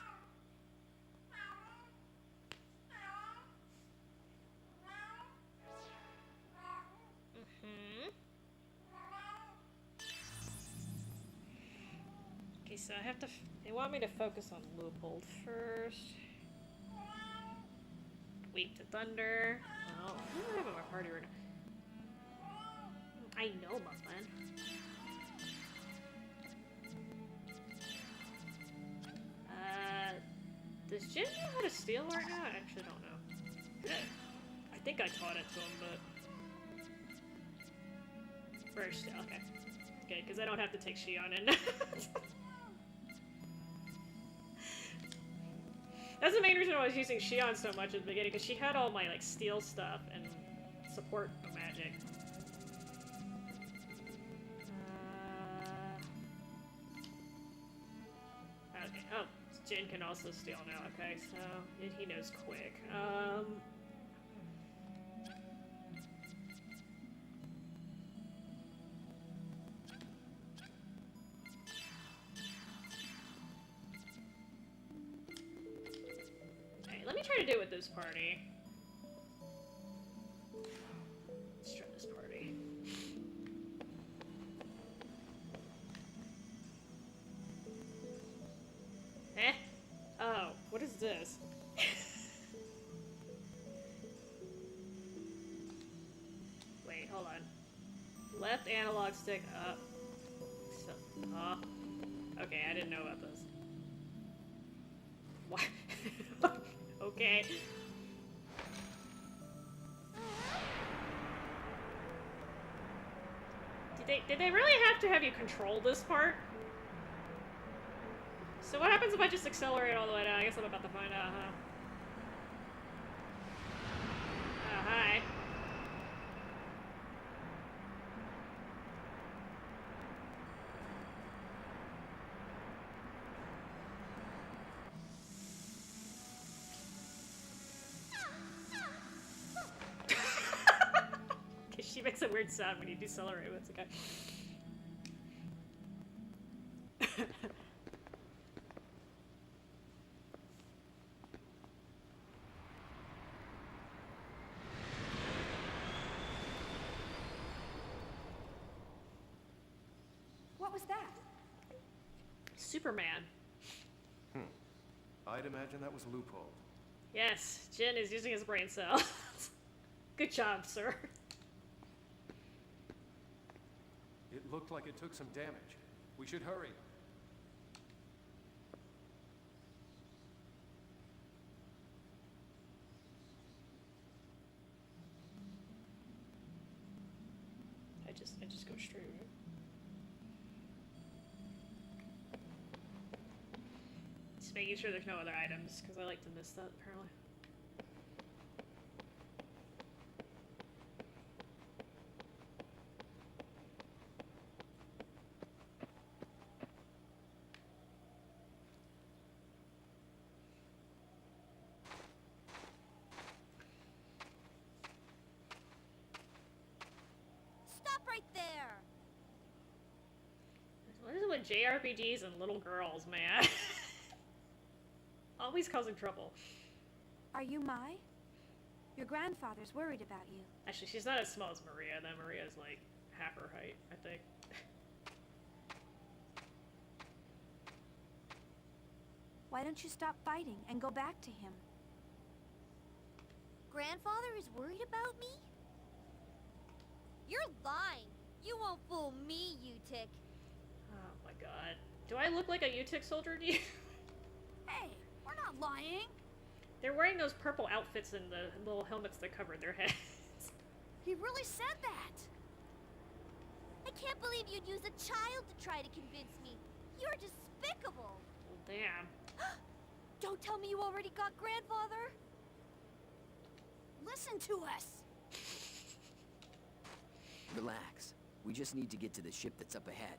Okay, so I have to. They want me to focus on Loophole first. Weak to Thunder. Oh, who do I have in my party right now? I know Muffin. Does Jin know how to steal right now? I actually don't know. I think I taught it to him, but... First, okay. Okay, because I don't have to take Shion in. That's the main reason why I was using Shion so much at the beginning, because she had all my, like, steal stuff and support magic. Okay, oh, Jin can also steal now, okay, so he knows quick. Let me try to do it with this party. Let's try this party. Eh? Oh, what is this? Wait, hold on. Left analog stick up. So, okay, I didn't know about this. What? Okay. Did they really have to have you control this part? So what happens if I just accelerate all the way down? I guess I'm about to find out, huh? Oh, hi. She makes a weird sound when you decelerate. It's okay. What was that? Superman. I'd imagine that was a loophole. Yes, Jin is using his brain cell. Good job, sir. It looked like it took some damage. We should hurry. I just go straight. Right? Just making sure there's no other items, because I like to miss that, apparently. Stop right there! What is it with JRPGs and little girls, man? Always causing trouble. Are you Mai? Your grandfather's worried about you. Actually, she's not as small as Maria. Then Maria's like half her height, I think. Why don't you stop fighting and go back to him? Grandfather is worried about me? You're lying. You won't fool me, Utic. Oh my god. Do I look like a UTIC soldier to you? Hey, we're not lying. They're wearing those purple outfits and the little helmets that cover their heads. He really said that. I can't believe you'd use a child to try to convince me. You're despicable. Well, damn. Don't tell me you already got grandfather. Listen to us. Relax. We just need to get to the ship that's up ahead.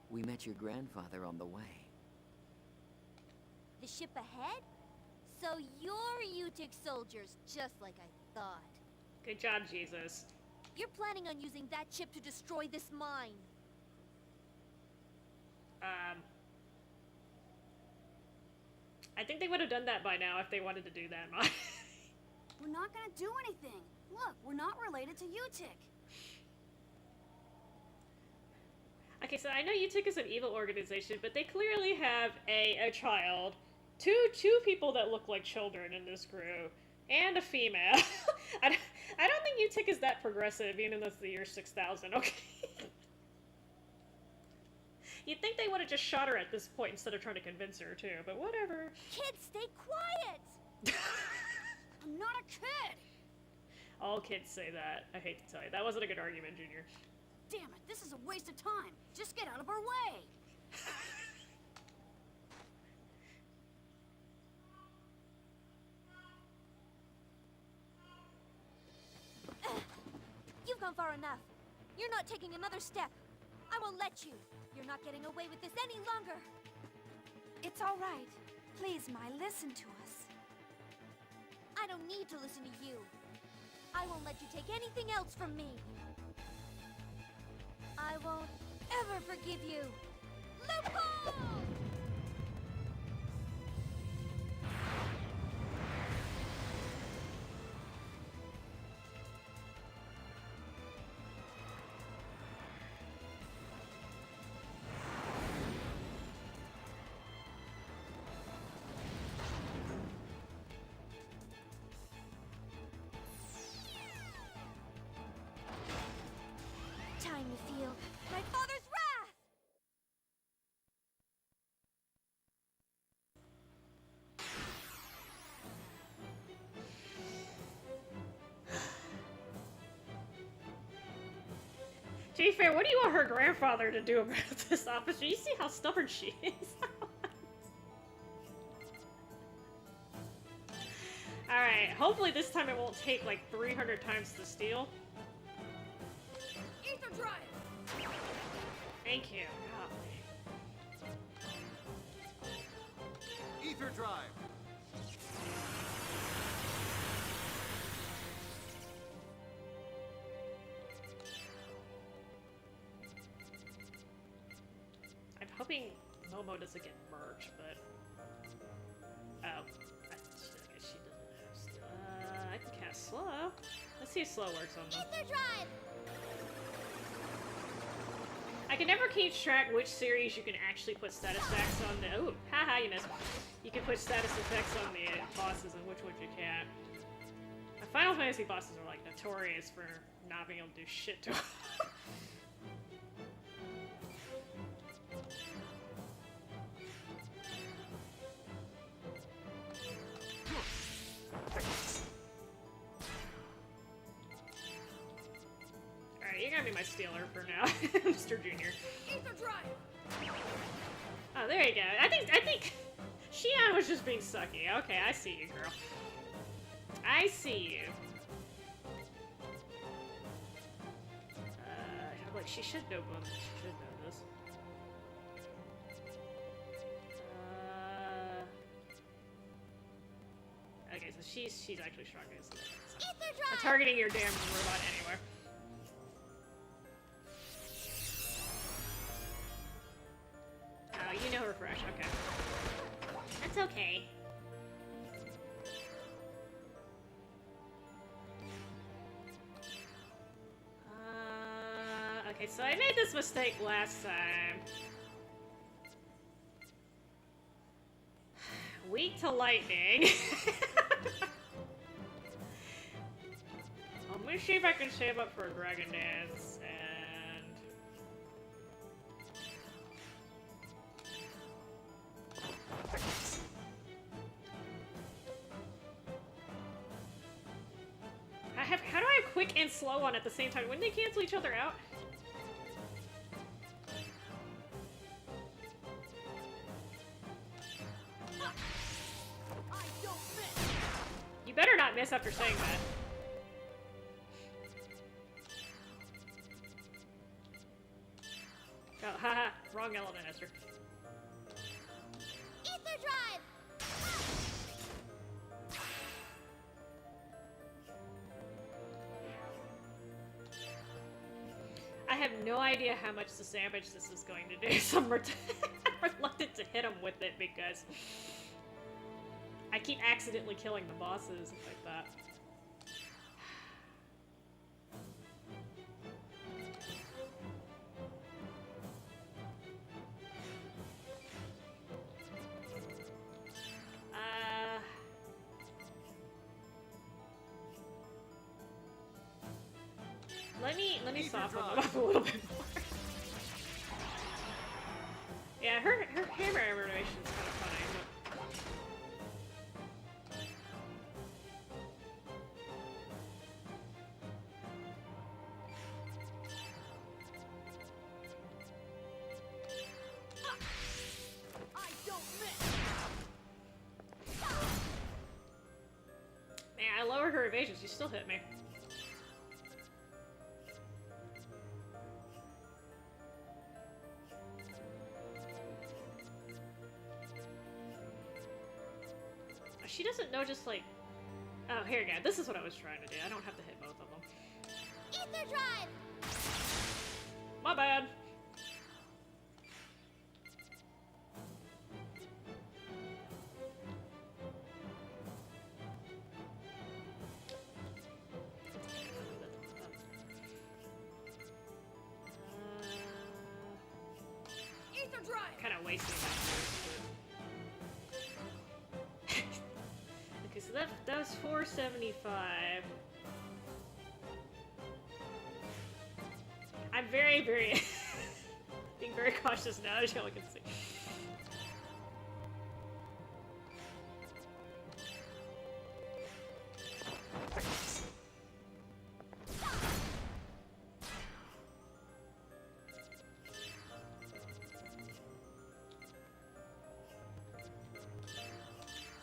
We met your grandfather on the way. The ship ahead? So you're Utic soldiers, just like I thought. Good job, Jesus. You're planning on using that ship to destroy this mine. I think they would have done that by now if they wanted to do that. We're not gonna do anything. Look, we're not related to Utic. Okay, so I know UTIC is an evil organization, but they clearly have a child, two people that look like children in this group, and a female. I don't think UTIC is that progressive, even though it's the year 6000, okay? You'd think they would have just shot her at this point instead of trying to convince her, too, but whatever. Kids, stay quiet! I'm not a kid. All kids say that. I hate to tell you. That wasn't a good argument, Junior. Damn it, this is a waste of time. Just get out of our way. You've gone far enough. You're not taking another step. I won't let you. You're not getting away with this any longer. It's all right. Please, Mai, listen to us. I don't need to listen to you. I won't let you take anything else from me. I won't ever forgive you. Loophole! Time to feel my father's wrath! To be fair, what do you want her grandfather to do about this officer? You see how stubborn she is? Alright, hopefully this time it won't take like 300 times to steal. Ether drive. Thank you. Golly. Ether drive! hoping Momo doesn't get merged, but... Oh. I guess she doesn't have slow. I can cast slow. Let's see if slow works on them. Ether drive! I can never keep track which series you can actually put status effects on the... Ooh, haha, you missed. You can put status effects on the bosses and which ones you can't. Final Fantasy bosses are like notorious for not being able to do shit to them. Alright, you're gonna be my stealer for now, Mr. Junior. Ether drive! Oh, there you go. I think Xion was just being sucky. Okay, I see you, girl. I see you. Look, she should know one. She should know this. Okay, so she's actually stronger. So I'm targeting your damn robot anywhere. Oh, you know refresh. Okay. That's okay. Okay, so I made this mistake last time. Weak to lightning. I'm gonna see if I can save up for a dragon dance and... How do I have quick and slow on at the same time? Wouldn't they cancel each other out? You better not miss after saying that. Oh, haha. Wrong element, Esther. Ether drive! I have no idea how much the damage this is going to do, so I'm reluctant to hit him with it because I keep accidentally killing the bosses like that. Let me soften them up a little bit more. Yeah, her hammer animation's kind of funny, but... I don't miss! Man, I lowered her evasion, she still hit me. She doesn't know just like... Oh, here you go. This is what I was trying to do. I don't have to hit both of them. Ether drive! My bad. Ether drive! Kind of wasting my time. Okay, so that was 475. I'm very being very cautious now, as y'all can see.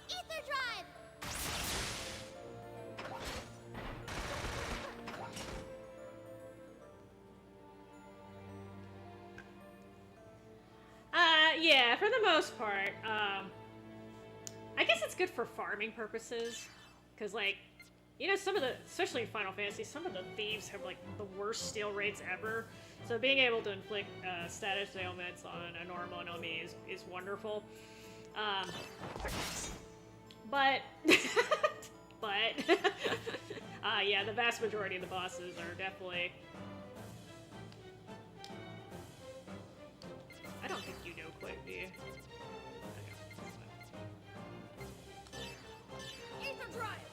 Ether drive! Yeah, for the most part, I guess it's good for farming purposes, because, like, You know, some of the, especially in Final Fantasy, some of the thieves have like the worst steal rates ever. So being able to inflict status ailments on a normal enemy is wonderful. But, yeah, the vast majority of the bosses are definitely. I don't think you know quite the. Ether drive!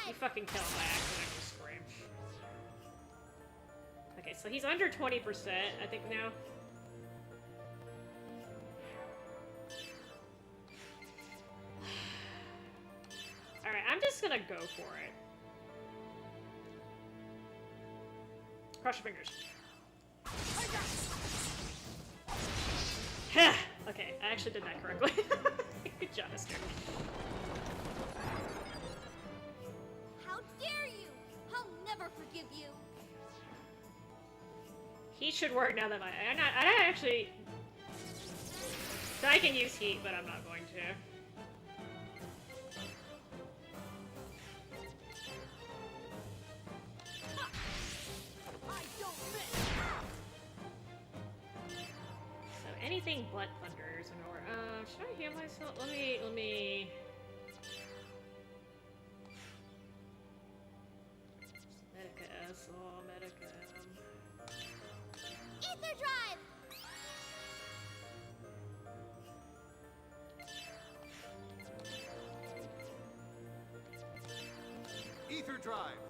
You fucking kill him by accident with a scream. Okay, so he's under 20%, I think now. Alright, I'm just gonna go for it. Cross your fingers. Okay, I actually did that correctly. Good job, Esther. How dare you! I'll never forgive you. Heat should work now that I actually. So I can use heat, but I'm not going to. So anything but thunders in order. Should I heal myself? Let me. Medica S, Medica Ether drive! Ether drive.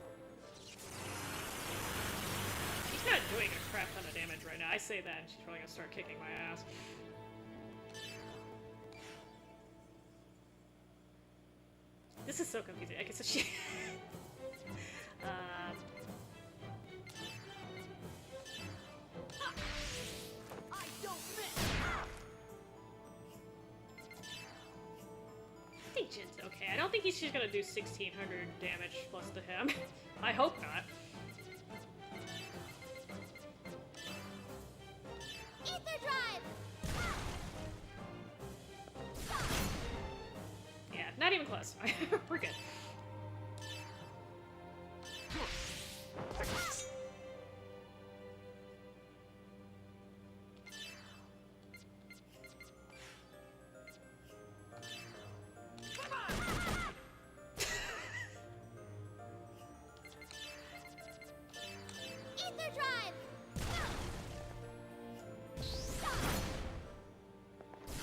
She's not doing a crap ton of damage right now. I say that, and she's probably gonna start kicking my ass. This is so confusing. Okay, so she. I don't miss! I think Jin's okay. I don't think she's gonna do 1,600 damage plus to him. I hope not. Ether drive! Yeah, not even close. We're good. Ether drive!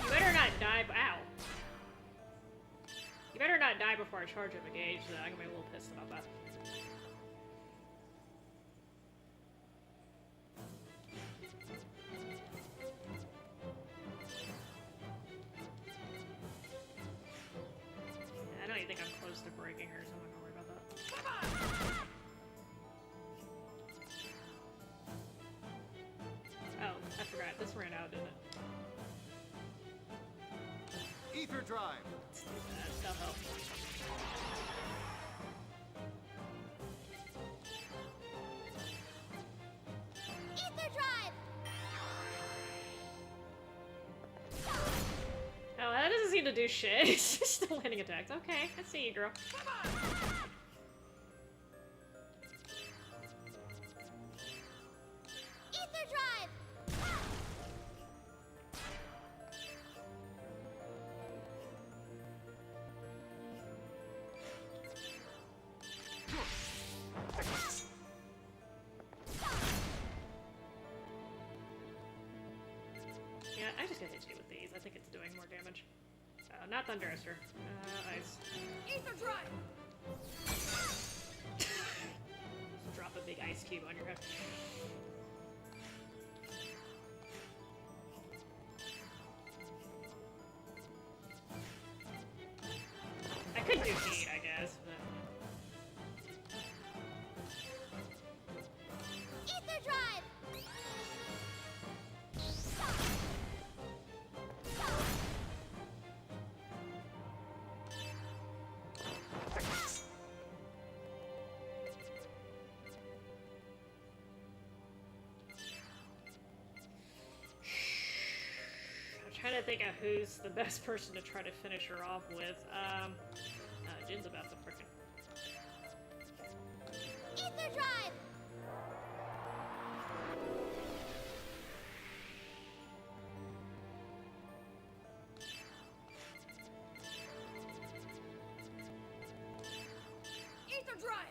You better not die. Ow. You better not die before I charge up a gauge. I'm gonna be a little pissed about that. I don't even think I'm close to breaking her, so I'm not gonna worry about that. Oh, I forgot. This ran out, didn't it? Ether drive. Let's do that. That'll help. Ether drive! Oh, that doesn't seem to do shit. It's just still landing attacks. Okay, I see you, girl. Ether drive! Yeah, I just gotta hit you with these. I think it's doing more damage. Not Thunderster. Ice. Ether drive! Just drop a big ice cube on your head. I could do heat, I guess, but. Ether drive! trying to think of who's the best person to try to finish her off with. Jin's about to frickin'. Ether drive! Ether drive!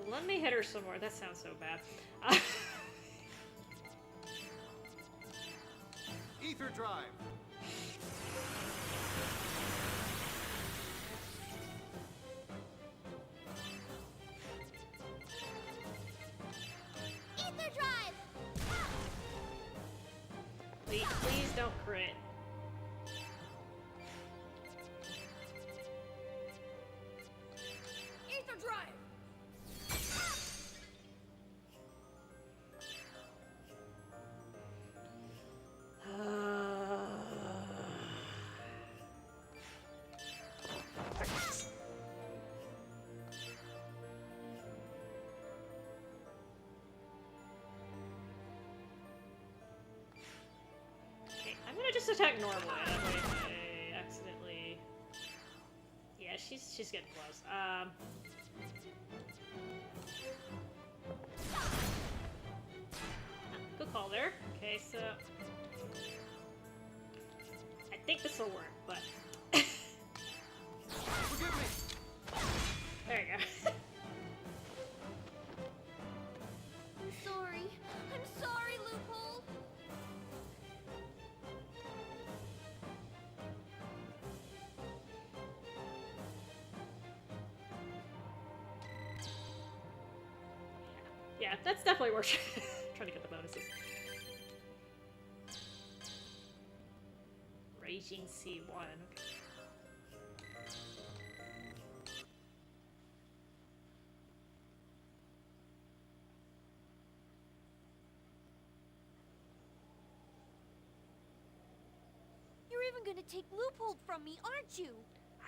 Let me hit her some more. That sounds so bad. Ether drive. Ether drive! Please don't crit. Ether drive! Okay, I'm gonna just attack normally. That way if I accidentally... Yeah, she's getting close. Good call there. Okay, so... I think this will work, but... Forgive me. There you go. I'm sorry, Loophole. Yeah, that's definitely worth trying to get the bonuses. Raging C1. Okay. You're even gonna take Loophole from me, aren't you?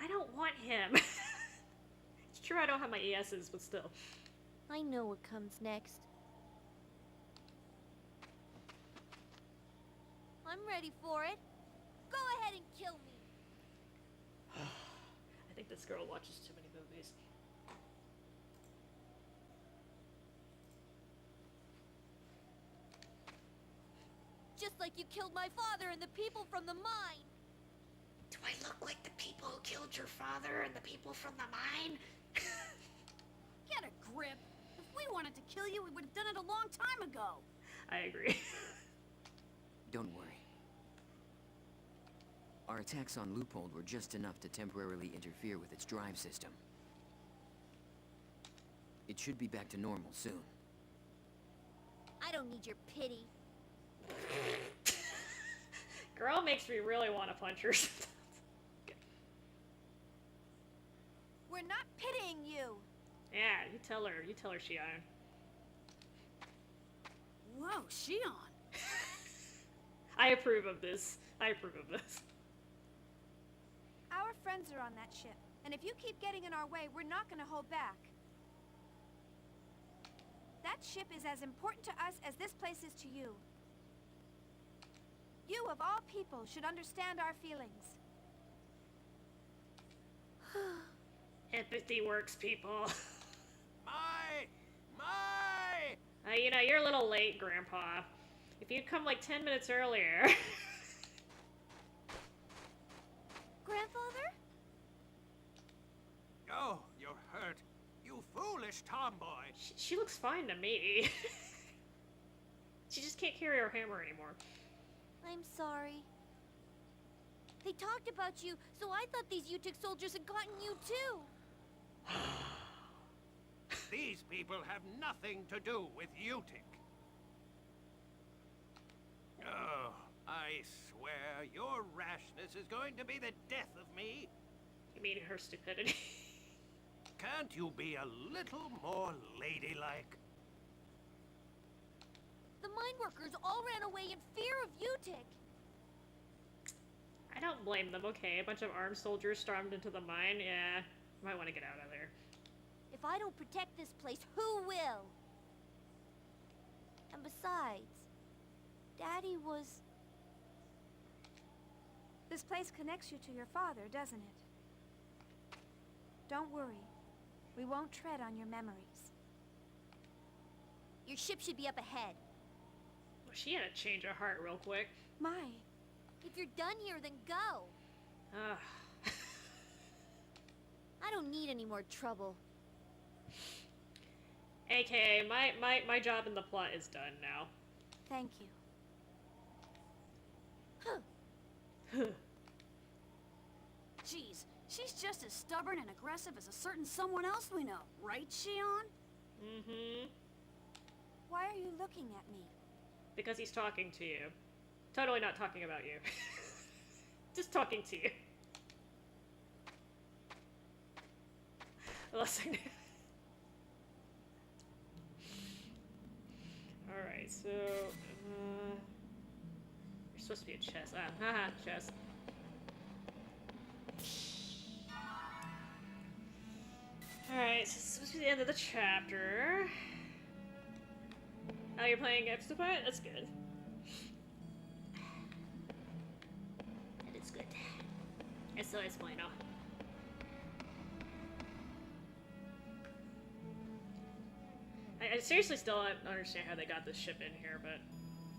I don't want him. It's true I don't have my ESs, but still. I know what comes next. I'm ready for it. Go ahead and kill me. I think this girl watches too many movies. Just like you killed my father and the people from the mine. Do I look like the people who killed your father and the people from the mine? Get a grip. If we wanted to kill you, we would have done it a long time ago. I agree. Don't worry. Our attacks on Loophole were just enough to temporarily interfere with its drive system. It should be back to normal soon. I don't need your pity. Girl makes me really want to punch her. We're not pitying you. Yeah, you tell her, Shion. Whoa, Shion. I approve of this. Our friends are on that ship, and if you keep getting in our way, we're not gonna hold back. That ship is as important to us as this place is to you. You, of all people, should understand our feelings. Empathy works, people. My! You know, you're a little late, Grandpa. If you'd come like 10 minutes earlier. Grandfather? Oh, you're hurt. You foolish tomboy. She looks fine to me. She just can't carry her hammer anymore. I'm sorry. They talked about you, so I thought these Utic soldiers had gotten you too. These people have nothing to do with Utic. Oh, I swear your rashness is going to be the death of me. You mean her stupidity? Can't you be a little more ladylike? The mine workers all ran away in fear of Utic. I don't blame them, okay? A bunch of armed soldiers stormed into the mine. Yeah, might want to get out of there. If I don't protect this place, who will? And besides, Daddy was... This place connects you to your father, doesn't it? Don't worry. We won't tread on your memories. Your ship should be up ahead. Well, she had to change her heart real quick. My. If you're done here, then go. Ugh. I don't need any more trouble. AKA, my job in the plot is done now. Thank you. Jeez, she's just as stubborn and aggressive as a certain someone else we know, right, Shion? Mm-hmm. Why are you looking at me? Because he's talking to you. Totally not talking about you. Just talking to you. Listen. Alright, so... you're supposed to be a chest. Ah, haha, chest. Alright, so it's supposed to be the end of the chapter. Oh, you're playing Extapart? That's good. That is good. Eso es bueno. I seriously still don't understand how they got this ship in here, but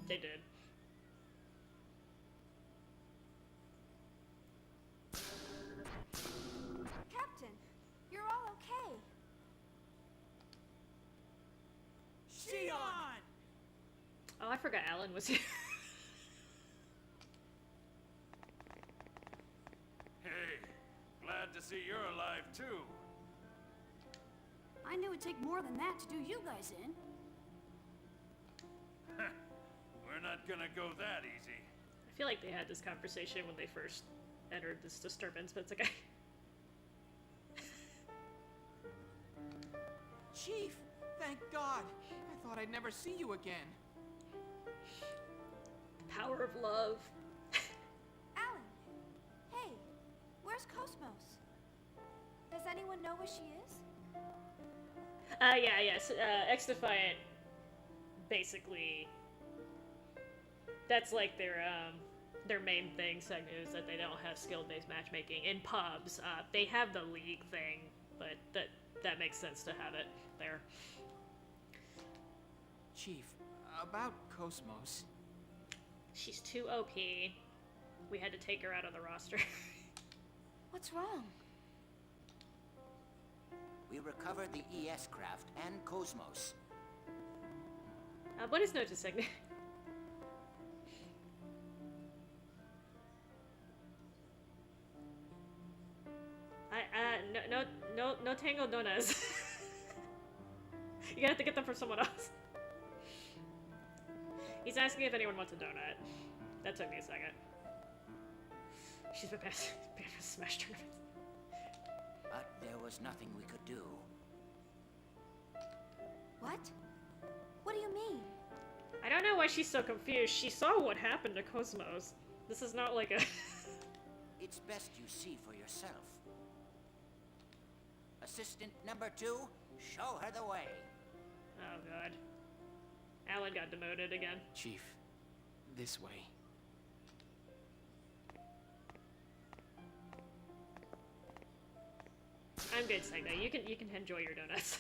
they did. Captain, you're all okay. Shion! Oh, I forgot Alan was here. Hey, glad to see you're alive too. I knew it'd take more than that to do you guys in. We're not gonna go that easy. I feel like they had this conversation when they first entered this disturbance, but it's okay. Chief, thank God. I thought I'd never see you again. Power of love. Alan, hey, where's KOS-MOS? Does anyone know where she is? Yes. X-Defiant, basically, that's like their main thing, is that they don't have skill-based matchmaking in pubs. They have the league thing, but that makes sense to have it there. Chief, about KOS-MOS. She's too OP. We had to take her out of the roster. What's wrong? We recovered the ES craft and KOS-MOS. What is noticing? No tango donuts. You're gonna have to get them from someone else. He's asking if anyone wants a donut. That took me a second. She's been past Smash tournaments. But there was nothing we could do. What? What do you mean? I don't know why she's so confused. She saw what happened to KOS-MOS. This is not like a... It's best you see for yourself. Assistant number 2, show her the way. Oh god. Alan got demoted again. Chief, this way. I'm good, Sagna. You can enjoy your donuts.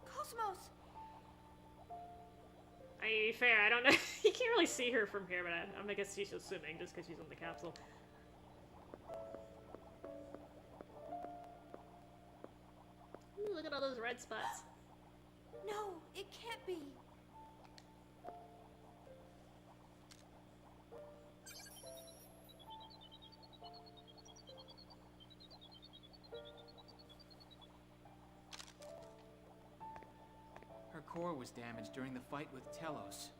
KOS-MOS! To be fair, I don't know. You can't really see her from here, but I guess she's assuming just because she's in the capsule. Ooh, look at all those red spots. No, it can't be. Her core was damaged during the fight with Telos.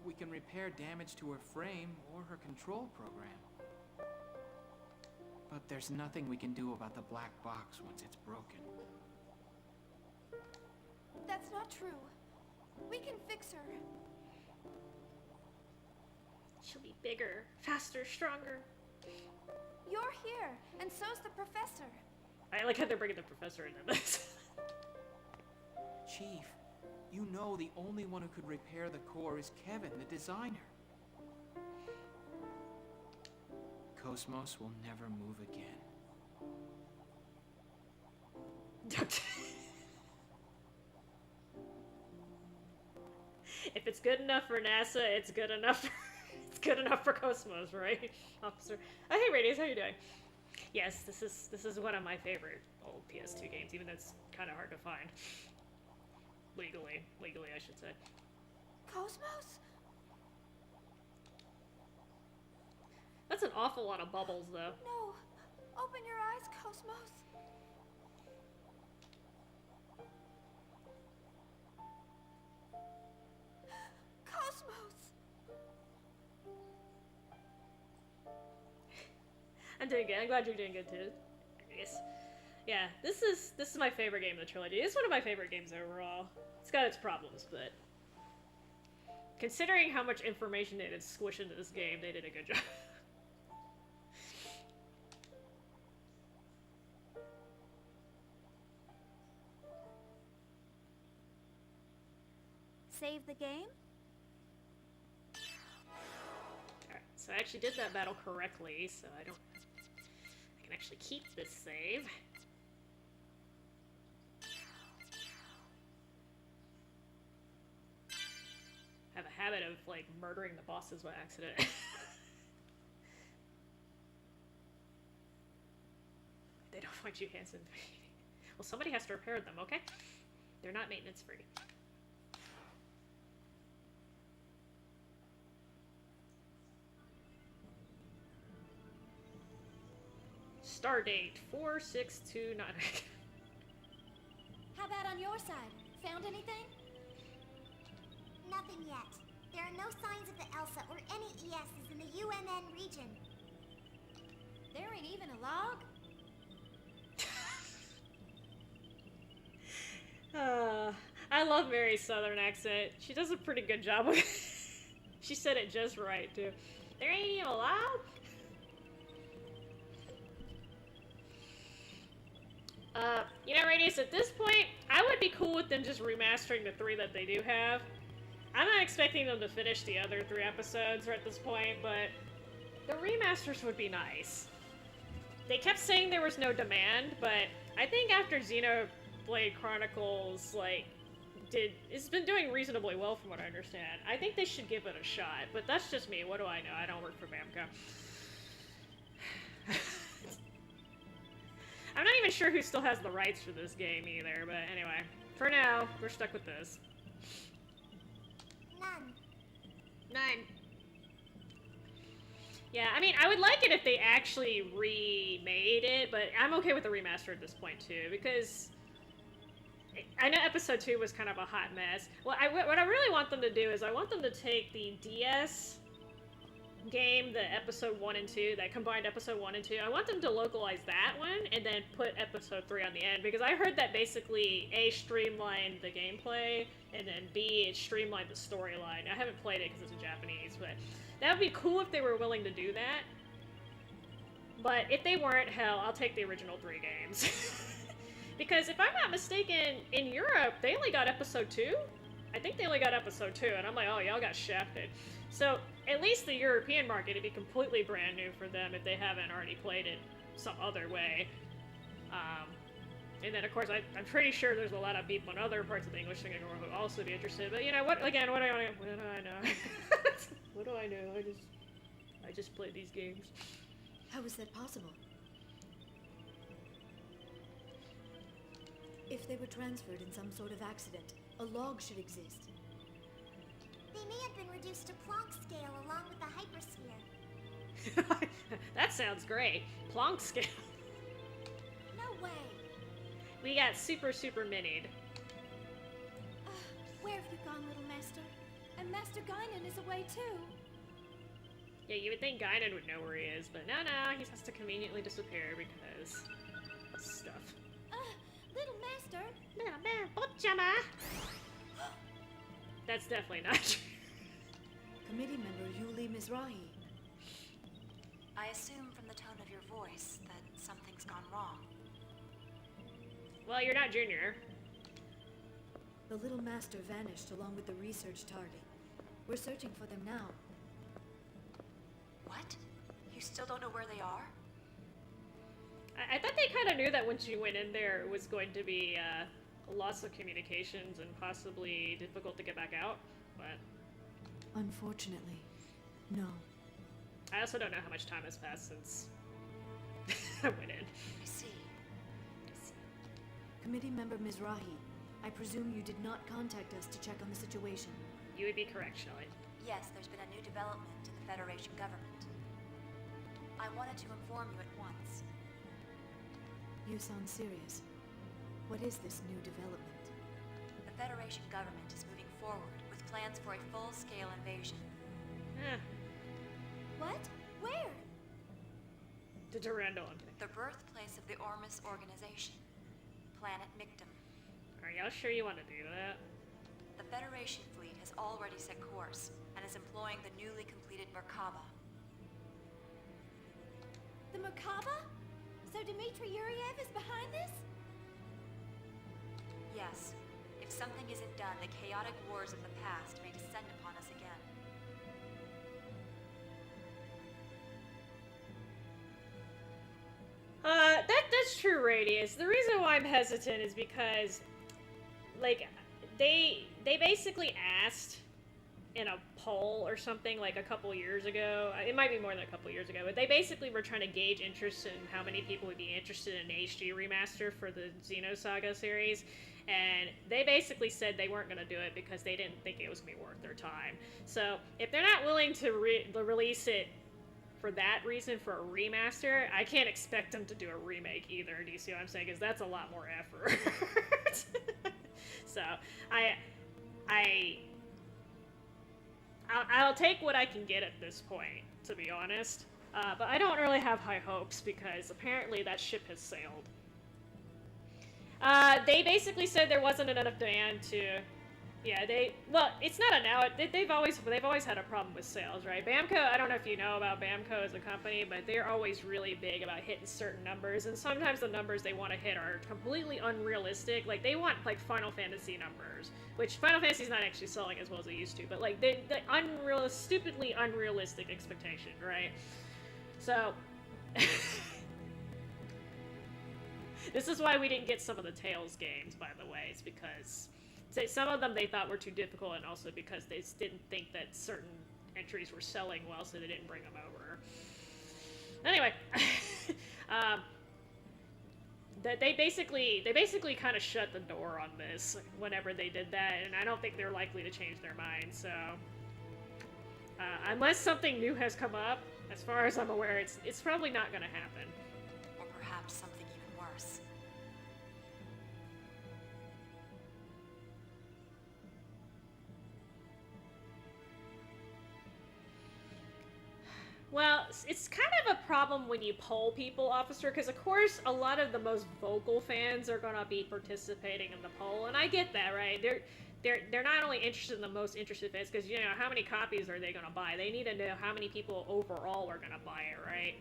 We can repair damage to her frame or her control program. But there's nothing we can do about the black box once it's broken. true. We can fix her. She'll be bigger, faster, stronger. You're here, and so's the professor. I like how they're bringing the professor into this. Chief, you know the only one who could repair the core is Kevin, the designer. KOS-MOS will never move again. If it's good enough for NASA, it's good enough. It's good enough for KOS-MOS, right, officer? Oh, hey, Radius, how you doing? Yes, this is one of my favorite old PS2 games, even though it's kind of hard to find. Legally, I should say. KOS-MOS? That's an awful lot of bubbles, though. No. Open your eyes, KOS-MOS. KOS-MOS! I'm doing good. I'm glad you're doing good too. Yes. Yeah, this is my favorite game of the trilogy. It's one of my favorite games overall. It's got its problems, but considering how much information they did squish into this game, they did a good job. Save the game? Alright, so I actually did that battle correctly, so I can actually keep this save. I have a habit of, like, murdering the bosses by accident. They don't want you Hanson. Well, somebody has to repair them, okay? They're not maintenance free. Stardate 4629. How about on your side? Found anything? Nothing yet. There are no signs of the ELSA or any ESs in the UNN region. There ain't even a log? I love Mary's southern accent. She does a pretty good job with it. She said it just right, too. There ain't even a log? You know, Radius, at this point, I would be cool with them just remastering the 3 that they do have. I'm not expecting them to finish the other 3 episodes at this point, but the remasters would be nice. They kept saying there was no demand, but I think after Xenoblade Chronicles, like, it's been doing reasonably well from what I understand. I think they should give it a shot, but that's just me. What do I know? I don't work for Namco. I'm not even sure who still has the rights for this game either, but anyway. For now, we're stuck with this. None. Yeah, I mean, I would like it if they actually remade it, but I'm okay with the remaster at this point too, because I know episode 2 was kind of a hot mess. Well, what I really want them to do is I want them to take the DS game, the episode 1 and 2, that combined episode 1 and 2, I want them to localize that one and then put episode 3 on the end, because I heard that basically A, streamlined the gameplay, and then B, it streamlined the storyline. I haven't played it because it's in Japanese, but that would be cool if they were willing to do that. But if they weren't, hell, I'll take the original 3 games. Because if I'm not mistaken, in Europe, they only got episode 2? I think they only got episode 2, and I'm like, oh, y'all got shafted. So, at least the European market, it'd be completely brand new for them if they haven't already played it some other way. And then, of course, I'm pretty sure there's a lot of people in other parts of the English-speaking world who would also be interested. But, you know, what do I know? What do I know? I just play these games. How is that possible? If they were transferred in some sort of accident, a log should exist. They may have been reduced to Planck scale along with the hypersphere. That sounds great. Planck scale. No way. We got super minied. Where have you gone, little master? And Master Guinan is away too. Yeah, you would think Guinan would know where he is, but no, he has to conveniently disappear because stuff. Little master. Little man, Botchama. That's definitely not true. Committee member Yuli Mizrahi. I assume from the tone of your voice that something's gone wrong. Well, you're not Junior. The little master vanished along with the research target. We're searching for them now. What? You still don't know where they are? I thought they kind of knew that once you went in there, it was going to be loss of communications and possibly difficult to get back out, but... Unfortunately, no. I also don't know how much time has passed since I went in. I see. Committee member Mizrahi, I presume you did not contact us to check on the situation. You would be correct, Shelley. Yes, there's been a new development in the Federation government. I wanted to inform you at once. You sound serious. What is this new development? The Federation government is moving forward with plans for a full-scale invasion. What? Where? To Durandal, I'm kidding. The birthplace of the Ormus organization, Planet Mictum. Are y'all sure you want to do that? The Federation fleet has already set course and is employing the newly completed Merkaba. The Merkaba? So Dmitry Yuriev is behind this? Yes. If something isn't done, the chaotic wars of the past may descend upon us again. That's true, Radius. The reason why I'm hesitant is because, like, they basically asked in a poll or something like a couple years ago. It might be more than a couple years ago, but they basically were trying to gauge interest in how many people would be interested in an HD remaster for the Xenosaga series. And they basically said they weren't going to do it because they didn't think it was going to be worth their time. So if they're not willing to release it for that reason, for a remaster, I can't expect them to do a remake either. Do you see what I'm saying? Because that's a lot more effort. So I'll take what I can get at this point, to be honest. But I don't really have high hopes because apparently that ship has sailed. They basically said there wasn't enough demand to... Yeah, well, it's not a now. They've always had a problem with sales, right? Bamco, I don't know if you know about Bamco as a company, but they're always really big about hitting certain numbers, and sometimes the numbers they want to hit are completely unrealistic. Like, they want, like, Final Fantasy numbers, which Final Fantasy's not actually selling as well as it used to, but, like, the stupidly unrealistic expectation, right? So... This is why we didn't get some of the Tales games, by the way. It's because some of them they thought were too difficult, and also because they didn't think that certain entries were selling well, so they didn't bring them over. Anyway, that they basically kind of shut the door on this whenever they did that, and I don't think they're likely to change their mind. So unless something new has come up, as far as I'm aware, it's probably not going to happen. Or perhaps something even worse. Well, it's kind of a problem when you poll people, Officer, because of course a lot of the most vocal fans are going to be participating in the poll, and I get that, right? They're not only interested in the most interested fans, because, you know, how many copies are they going to buy? They need to know how many people overall are going to buy it, right?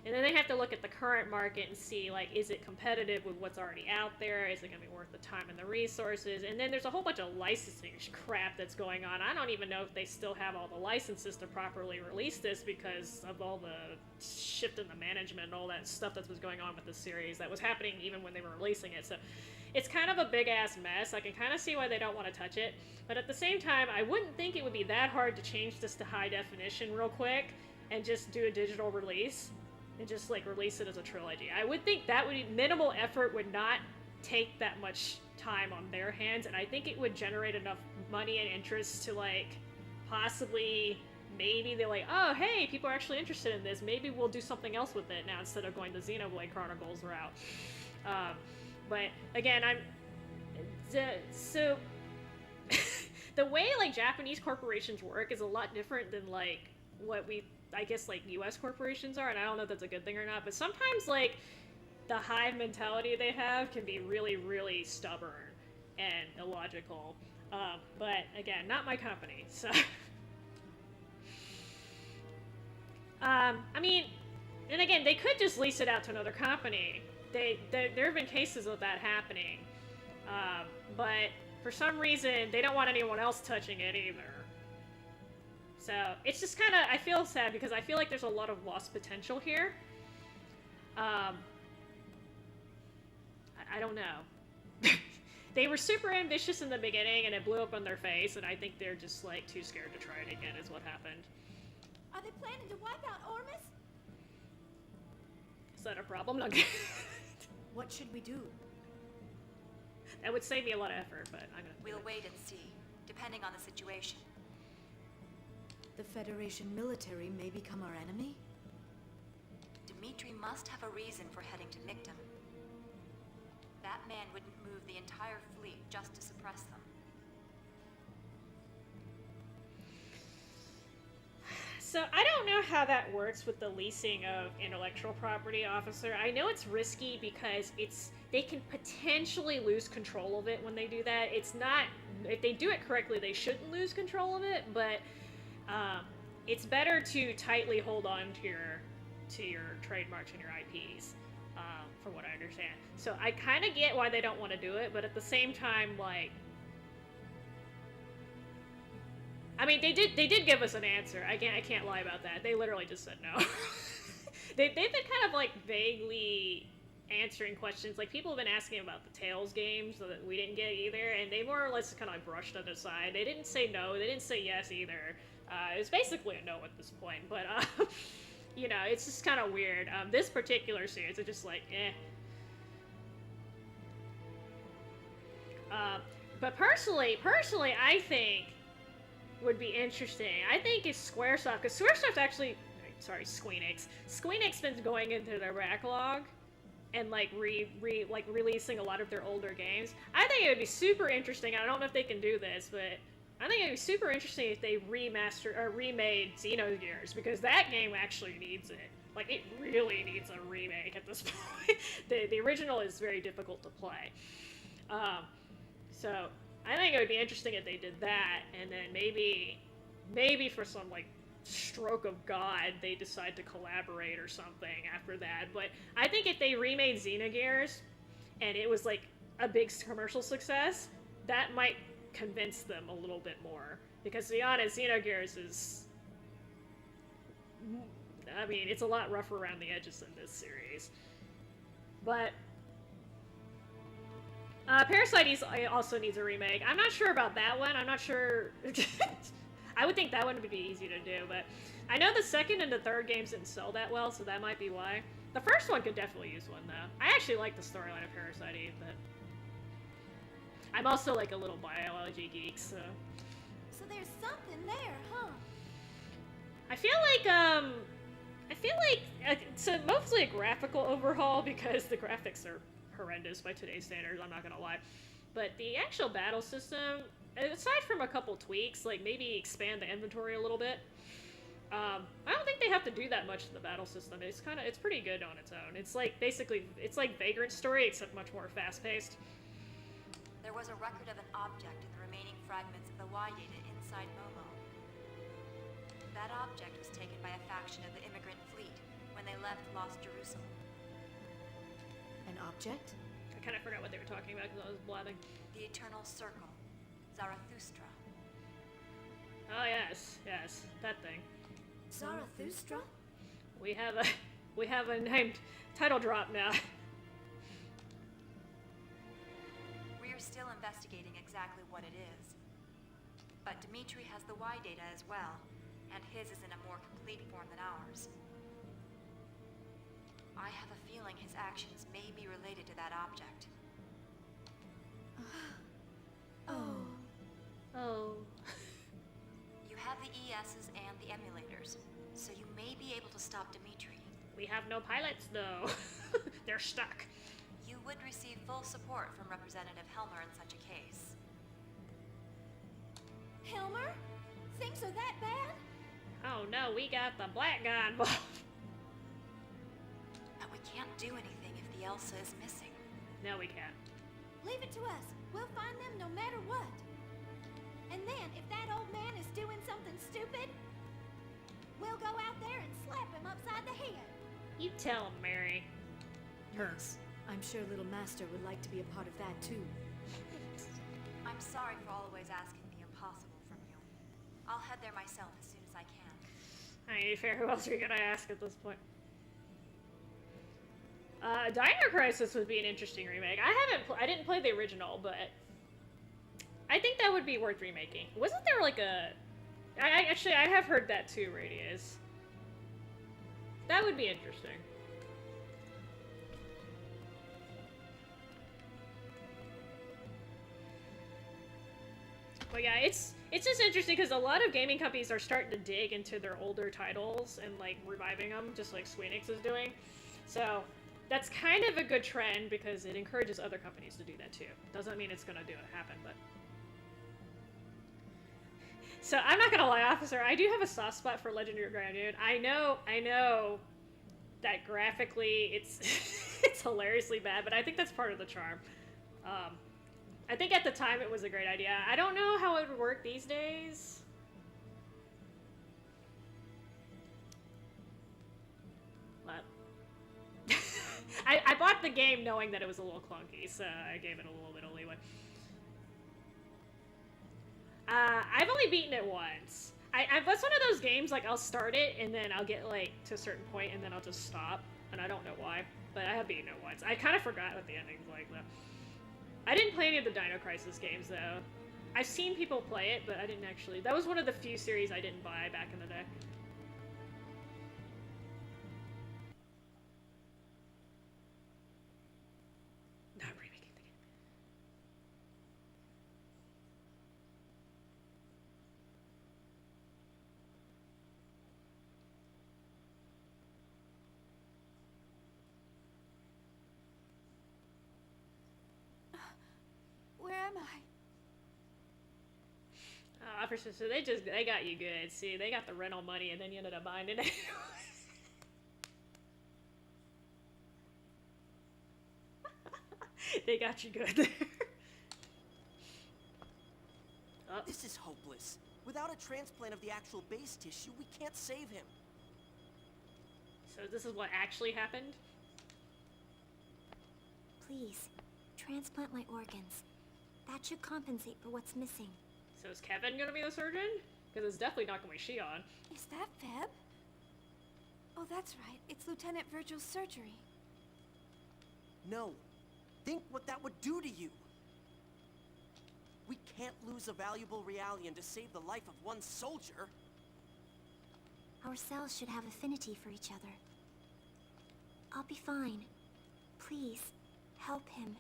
And then they have to look at the current market and see, like, is it competitive with what's already out there? Is it going to be worth the time and the resources? And then there's a whole bunch of licensing crap that's going on. I don't even know if they still have all the licenses to properly release this because of all the shift in the management and all that stuff that was going on with the series that was happening even when they were releasing it. So it's kind of a big-ass mess. I can kind of see why they don't want to touch it. But at the same time, I wouldn't think it would be that hard to change this to high definition real quick and just do a digital release. And just, like, release it as a trilogy. I would think that would be minimal effort, would not take that much time on their hands, and I think it would generate enough money and interest to, like, possibly, maybe they're like, oh, hey, people are actually interested in this, maybe we'll do something else with it now instead of going the Xenoblade Chronicles route. But, again, so, the way, like, Japanese corporations work is a lot different than, like, what I guess, like, U.S. corporations are, and I don't know if that's a good thing or not, but sometimes, like, the hive mentality they have can be really, really stubborn. and illogical. But again, not my company, so. I mean, and again, they could just lease it out to another company. There have been cases of that happening, but for some reason, they don't want anyone else touching it either. So, it's just kind of, I feel sad because I feel like there's a lot of lost potential here. I don't know. They were super ambitious in the beginning and it blew up on their face, and I think they're just like too scared to try it again is what happened. Are they planning to wipe out Ormus? Is that a problem? No. What should we do? That would save me a lot of effort, but I'm gonna... We'll wait and see, depending on the situation. The Federation military may become our enemy? Dimitri must have a reason for heading to Mictum. That man wouldn't move the entire fleet just to suppress them. So I don't know how that works with the leasing of intellectual property officer. I know it's risky because they can potentially lose control of it when they do that. It's not, if they do it correctly, they shouldn't lose control of it, but it's better to tightly hold on to your trademarks and your IPs, from what I understand. So I kind of get why they don't want to do it, but at the same time, like, I mean, they did give us an answer. I can't lie about that. They literally just said no. They've been kind of like vaguely answering questions. Like, people have been asking about the Tales games that we didn't get either, and they more or less kind of like brushed it aside. They didn't say no. They didn't say yes either. It was basically a no at this point. But you know, it's just kind of weird. This particular series is just like eh. But personally, I think would be interesting. I think it's Squaresoft, because Squaresoft actually, sorry, Squeenix been going into their backlog and like releasing a lot of their older games. I think it would be super interesting. I don't know if they can do this, but I think it would be super interesting if they remastered or remade Xenogears, because that game actually needs it. Like, it really needs a remake at this point. The original is very difficult to play. So I think it would be interesting if they did that, and then maybe for some like stroke of God, they decide to collaborate or something after that. But I think if they remade Xenogears and it was like a big commercial success, that might convince them a little bit more. Because to be honest, Xenogears is, I mean, it's a lot rougher around the edges than this series. But Parasite also needs a remake. I'm not sure about that one. I'm not sure. I would think that one would be easy to do, but I know the second and the third games didn't sell that well, so that might be why. The first one could definitely use one, though. I actually like the storyline of Parasite, but I'm also like a little biology geek, so. So there's something there, huh? I feel like it's mostly a graphical overhaul, because the graphics are horrendous by today's standards, I'm not gonna lie. But the actual battle system, aside from a couple tweaks, like maybe expand the inventory a little bit, I don't think they have to do that much to the battle system. It's pretty good on its own. It's like it's like Vagrant Story, except much more fast-paced. There was a record of an object in the remaining fragments of the Y data inside Momo. That object was taken by a faction of the immigrant fleet when they left Lost Jerusalem. An object? I kind of forgot what they were talking about because I was blabbing. The Eternal Circle, Zarathustra. Oh yes, that thing. Zarathustra? We have a named title drop now. We're still investigating exactly what it is. But Dimitri has the Y data as well, and his is in a more complete form than ours. I have a feeling his actions may be related to that object. Oh. You have the ESs and the emulators, so you may be able to stop Dimitri. We have no pilots, though. They're stuck. You would receive full support from Representative Helmer in such a case. Helmer? Things are that bad? Oh no, we got the black guy involved. But we can't do anything if the Elsa is missing. No, we can't. Leave it to us. We'll find them no matter what. And then, if that old man is doing something stupid, we'll go out there and slap him upside the head. You tell him, Mary. Yes, I'm sure Little Master would like to be a part of that too. I'm sorry for always asking the impossible from you. I'll head there myself as soon as I can. I mean, fair. Who else are you gonna ask at this point? Dino Crisis would be an interesting remake. I didn't play the original, but I think that would be worth remaking. Wasn't there like a... Actually, I have heard that too, Radius. That would be interesting. But yeah, it's just interesting because a lot of gaming companies are starting to dig into their older titles and like reviving them, just like Squeenix is doing. So that's kind of a good trend because it encourages other companies to do that too. Doesn't mean it's gonna happen, but. So I'm not gonna lie, Officer, I do have a soft spot for Legendary Grounded. I know that graphically it's it's hilariously bad, but I think that's part of the charm. I think at the time it was a great idea. I don't know how it would work these days. But I bought the game knowing that it was a little clunky, so I gave it a little bit of leeway. I've only beaten it once. That's one of those games, like, I'll start it, and then I'll get, like, to a certain point, and then I'll just stop, and I don't know why, but I have beaten it once. I kind of forgot what the ending's like, though. I didn't play any of the Dino Crisis games, though. I've seen people play it, but I didn't actually. That was one of the few series I didn't buy back in the day. Not remaking the game. Where am I? Officer, so they got you good. See, they got the rental money and then you ended up buying it anyway. They got you good there. Oh. This is hopeless. Without a transplant of the actual base tissue, we can't save him. So this is what actually happened? Please, transplant my organs. That should compensate for what's missing. So is Kevin gonna be the surgeon? Because it's definitely not gonna be Shion. Is that Feb? Oh, that's right. It's Lieutenant Virgil's surgery. No. Think what that would do to you. We can't lose a valuable Realian to save the life of one soldier. Our cells should have affinity for each other. I'll be fine. Please, help him.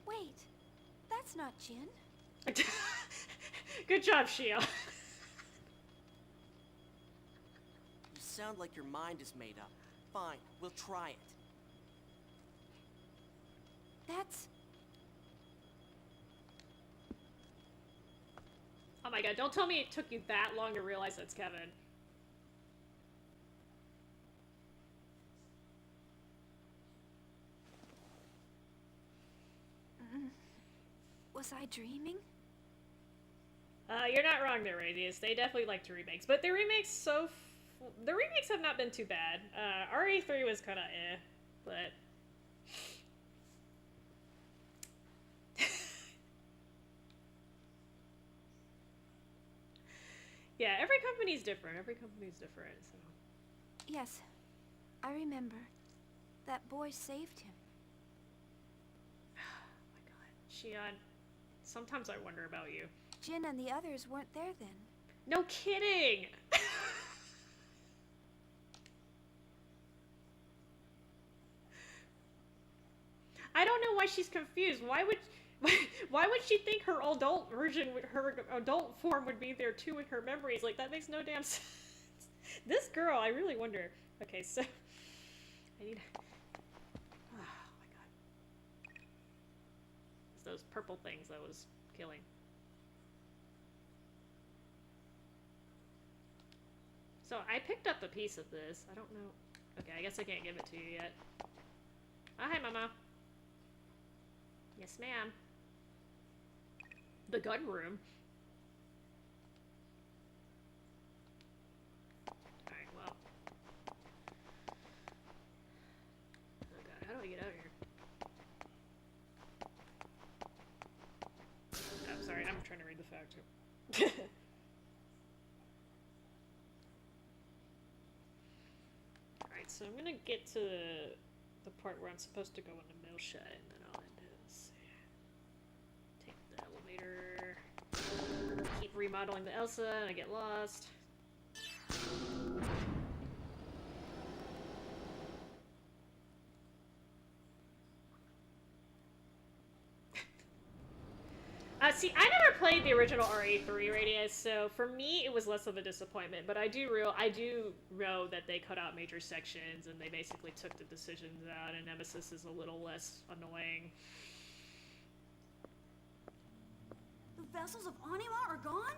Wait, that's not Jin. Good job, Shion. You sound like your mind is made up. Fine, we'll try it. That's... Oh my god, don't tell me it took you that long to realize that's Kevin. Was I dreaming? You're not wrong there, Radius. They definitely like to remakes, but the remakes the remakes have not been too bad. RE3 was kind of but yeah, every company's different. Every company's different. So Yes, I remember. That boy saved him. oh my god, Shion. Sometimes I wonder about you. Jin and the others weren't there then. No kidding! I don't know why she's confused. Why would she think her adult version, her adult form would be there too in her memories? Like, that makes no damn sense. This girl, I really wonder. Okay, so I need. Oh my god! It's those purple things that was killing. So I picked up a piece of this. I don't know. Okay, I guess I can't give it to you yet. Oh, hi, Mama. Yes, ma'am. The gun room. Alright, well. Oh god, how do I get out of here? Oh, sorry, I'm trying to read the fact too. Alright, so I'm gonna get to the part where I'm supposed to go in the mill shed, and then I'll end this. Take the elevator. Keep remodeling the Elsa, and I get lost. See, I never played the original RE3 Radius, so for me it was less of a disappointment. But I do know that they cut out major sections and they basically took the decisions out, and Nemesis is a little less annoying. The vessels of Anima are gone?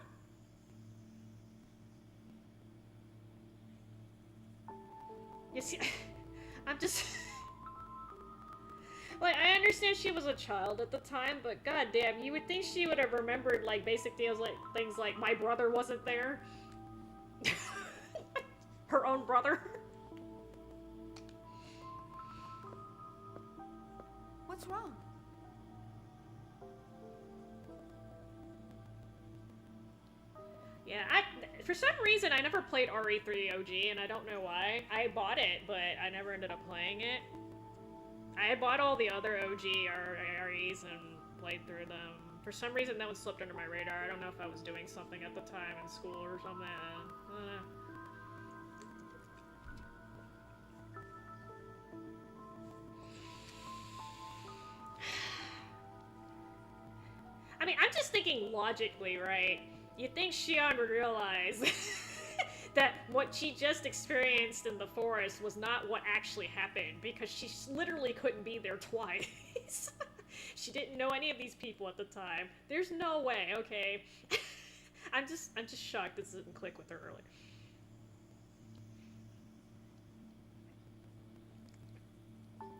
You see, I'm just... Like, I understand she was a child at the time, but goddamn, you would think she would have remembered, like, basic deals, like, things like, my brother wasn't there. Her own brother. What's wrong? Yeah, for some reason, I never played RE3 OG, and I don't know why. I bought it, but I never ended up playing it. I bought all the other OG REs and played through them. For some reason, that one slipped under my radar. I don't know if I was doing something at the time in school or something. I mean, I'm just thinking logically, right? You'd think Shion would realize that what she just experienced in the forest was not what actually happened, because she literally couldn't be there twice. She didn't know any of these people at the time. There's no way, okay? I'm just shocked this didn't click with her earlier.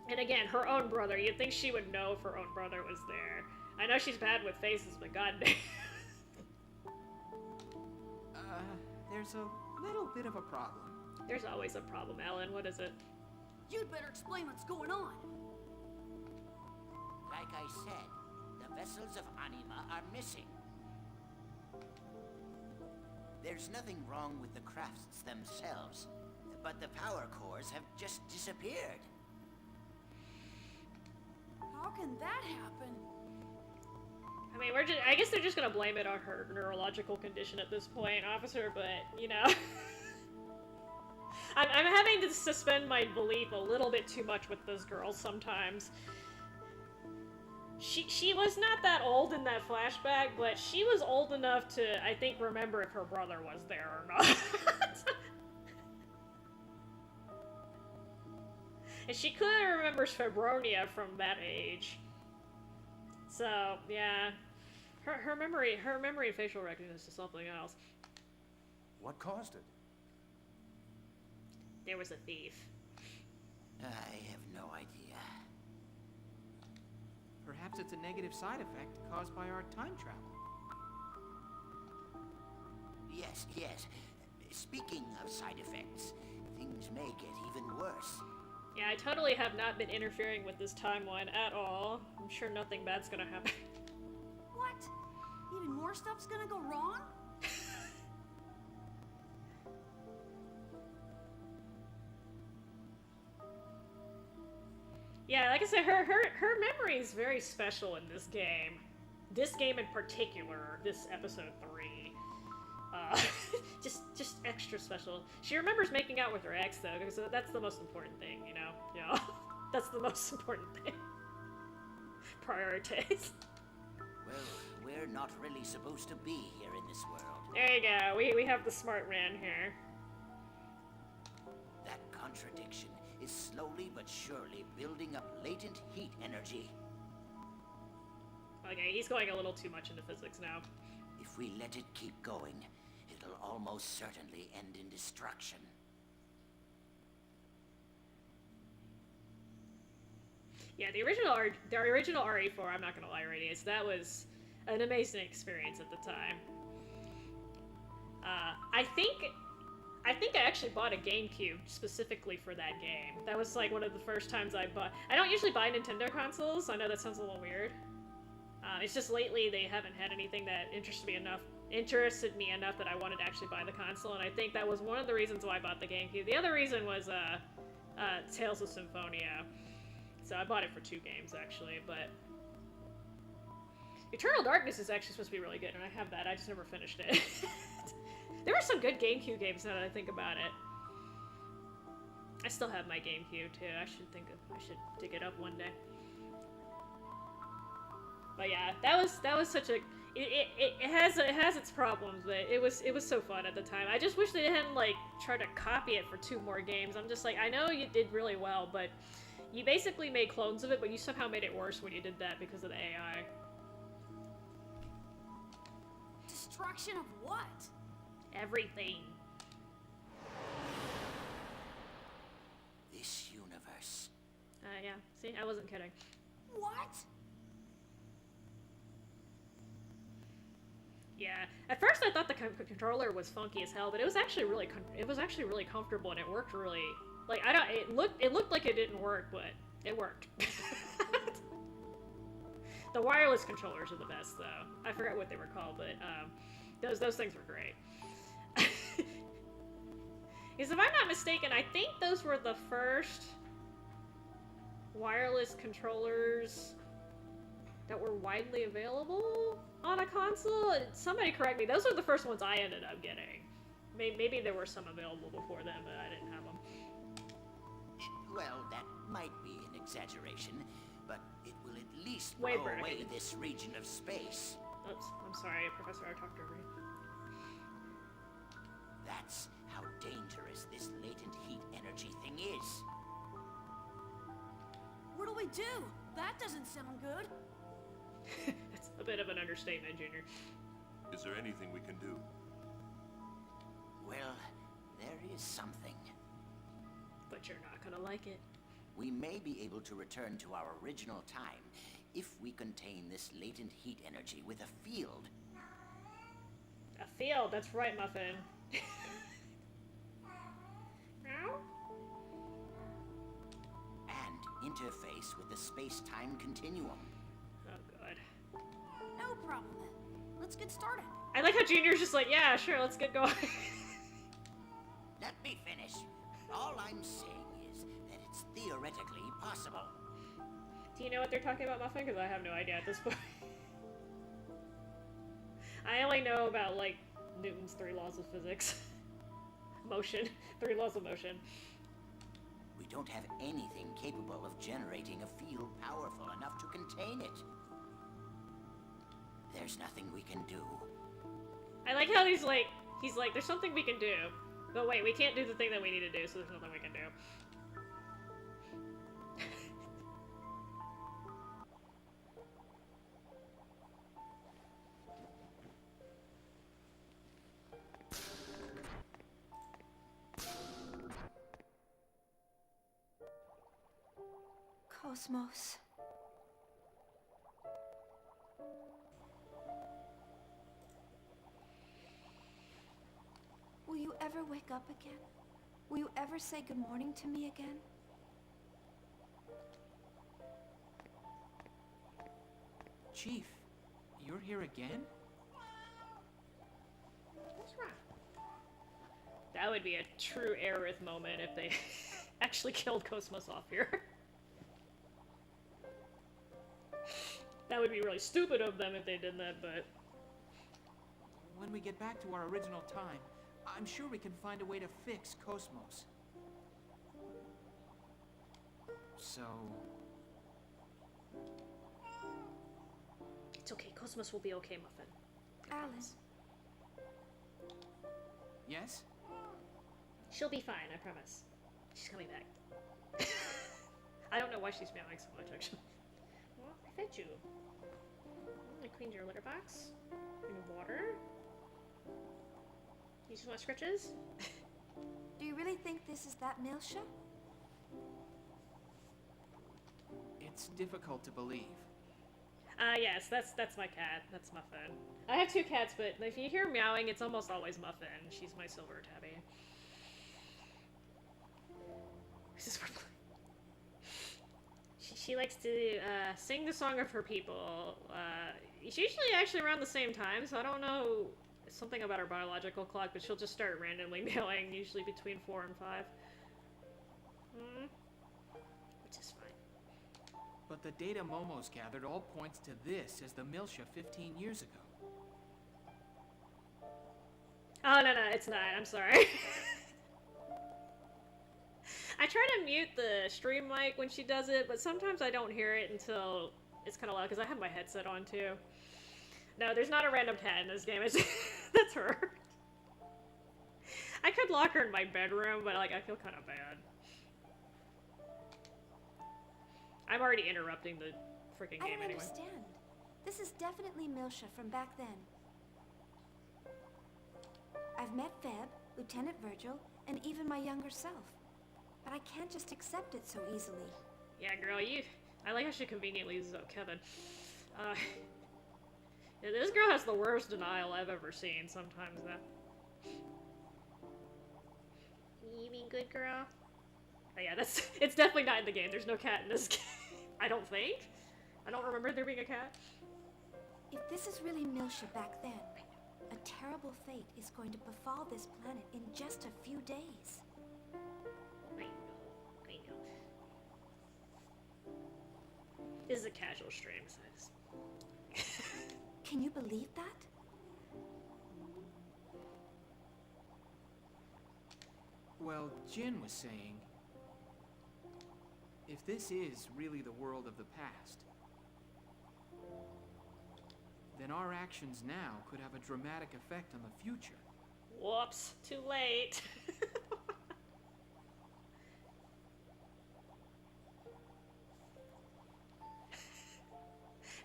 And again, her own brother. You'd think she would know if her own brother was there. I know she's bad with faces, but goddamn. There's a little bit of a problem. There's always a problem, Alan. What is it? You'd better explain what's going on. Like I said, the vessels of Anima are missing. There's nothing wrong with the crafts themselves, but the power cores have just disappeared. How can that happen? I mean, I guess they're just gonna blame it on her neurological condition at this point, officer, but, you know. I'm having to suspend my belief a little bit too much with this girl sometimes. She was not that old in that flashback, but she was old enough to, I think, remember if her brother was there or not. And she clearly remembers Febronia from that age. So, yeah. Her memory and facial recognition is something else. What caused it? There was a thief. I have no idea. Perhaps it's a negative side effect caused by our time travel. Yes. Speaking of side effects, things may get even worse. Yeah, I totally have not been interfering with this timeline at all. I'm sure nothing bad's gonna happen. What? Even more stuff's gonna go wrong? Yeah, like I said, her memory is very special in this game. This game in particular, this episode 3. Just extra special. She remembers making out with her ex, though, because that's the most important thing, you know? Yeah, that's the most important thing. Prioritize. Well, we're not really supposed to be here in this world. There you go. We have the smart man here. That contradiction is slowly but surely building up latent heat energy. Okay, he's going a little too much into physics now. If we let it keep going, it'll almost certainly end in destruction. Yeah, the original RE4, I'm not gonna lie, Radius, that was... an amazing experience at the time. I think I actually bought a GameCube specifically for that game. That was like one of the first times I bought. I don't usually buy Nintendo consoles. I know that sounds a little weird. It's just lately they haven't had anything that interested me enough that I wanted to actually buy the console, and I think that was one of the reasons why I bought the GameCube. The other reason was Tales of Symphonia. So I bought it for 2 games actually, but Eternal Darkness is actually supposed to be really good, and I have that. I just never finished it. There were some good GameCube games now that I think about it. I still have my GameCube too. I should dig it up one day. But yeah, that was such a it has its problems, but it was so fun at the time. I just wish they hadn't like tried to copy it for 2 more games. I'm just like, I know you did really well, but you basically made clones of it, but you somehow made it worse when you did that because of the AI. Destruction of what? Everything. This universe. Yeah. See, I wasn't kidding. What? Yeah. At first, I thought the controller was funky as hell, but it was actually really comfortable, and it worked really. Like it looked like it didn't work, but it worked. The wireless controllers are the best, though. I forgot what they were called, but those things were great. Because if I'm not mistaken, I think those were the first wireless controllers that were widely available on a console. Somebody correct me. Those were the first ones I ended up getting. Maybe there were some available before then, but I didn't have them. Well, that might be an exaggeration, but it will at least Wait, blow Bert, away this region of space. Oops, I'm sorry, Professor, I talked over you. That's how dangerous this latent heat energy thing is. What do we do? That doesn't sound good. That's a bit of an understatement, Junior. Is there anything we can do? Well, there is something. But you're not gonna like it. We may be able to return to our original time if we contain this latent heat energy with a field. A field? That's right, Muffin. Meow? And interface with the space-time continuum. Oh, God. No problem then. Let's get started. I like how Junior's just like, yeah, sure, let's get going. Let me finish. All I'm saying is that it's theoretically possible. Do you know what they're talking about, Muffin? Because I have no idea at this point. I only know about, like, Newton's 3 laws of physics. Motion. 3 laws of motion. We don't have anything capable of generating a field powerful enough to contain it. There's nothing we can do. I like how he's like, there's something we can do. But wait, we can't do the thing that we need to do, so there's nothing we can do. KOS-MOS. Will you ever wake up again? Will you ever say good morning to me again? Chief, you're here again? What's wrong? That would be a true Aerith moment if they actually killed KOS-MOS off here. That would be really stupid of them if they did that, but... When we get back to our original time, I'm sure we can find a way to fix KOS-MOS. So... It's okay, KOS-MOS will be okay, Muffin. Alice. Yes? She'll be fine, I promise. She's coming back. I don't know why she's meowing so much, actually. Well, I fed you. I cleaned your litter box. And water. You just want scratches? Do you really think this is that Milsha? It's difficult to believe. Yes, that's my cat. That's Muffin. I have two cats, but if you hear meowing, it's almost always Muffin. She's my silver tabby. This is she likes to sing the song of her people. It's usually actually around the same time, so I don't know something about her biological clock, but she'll just start randomly meowing, usually between 4 and 5. Which is fine. But the data Momo's gathered all points to this as the Miltia 15 years ago. Oh, no, it's not. I'm sorry. I try to mute the stream mic when she does it, but sometimes I don't hear it until it's kind of loud, because I have my headset on, too. No, there's not a random cat in this game. That's her. I could lock her in my bedroom, but, like, I feel kind of bad. I'm already interrupting the freaking game I don't anyway. understand. This is definitely Miltia from back then. I've met Feb, Lieutenant Virgil, and even my younger self. But I can't just accept it so easily. Yeah, girl, I like how she conveniently uses up Kevin. Yeah, this girl has the worst denial I've ever seen sometimes, though. You mean good girl? Oh yeah, it's definitely not in the game. There's no cat in this game. I don't think. I don't remember there being a cat. If this is really Miltia back then, a terrible fate is going to befall this planet in just a few days. I know. This is a casual stream, so Can you believe that? Well, Jin was saying, if this is really the world of the past, then our actions now could have a dramatic effect on the future. Whoops, too late.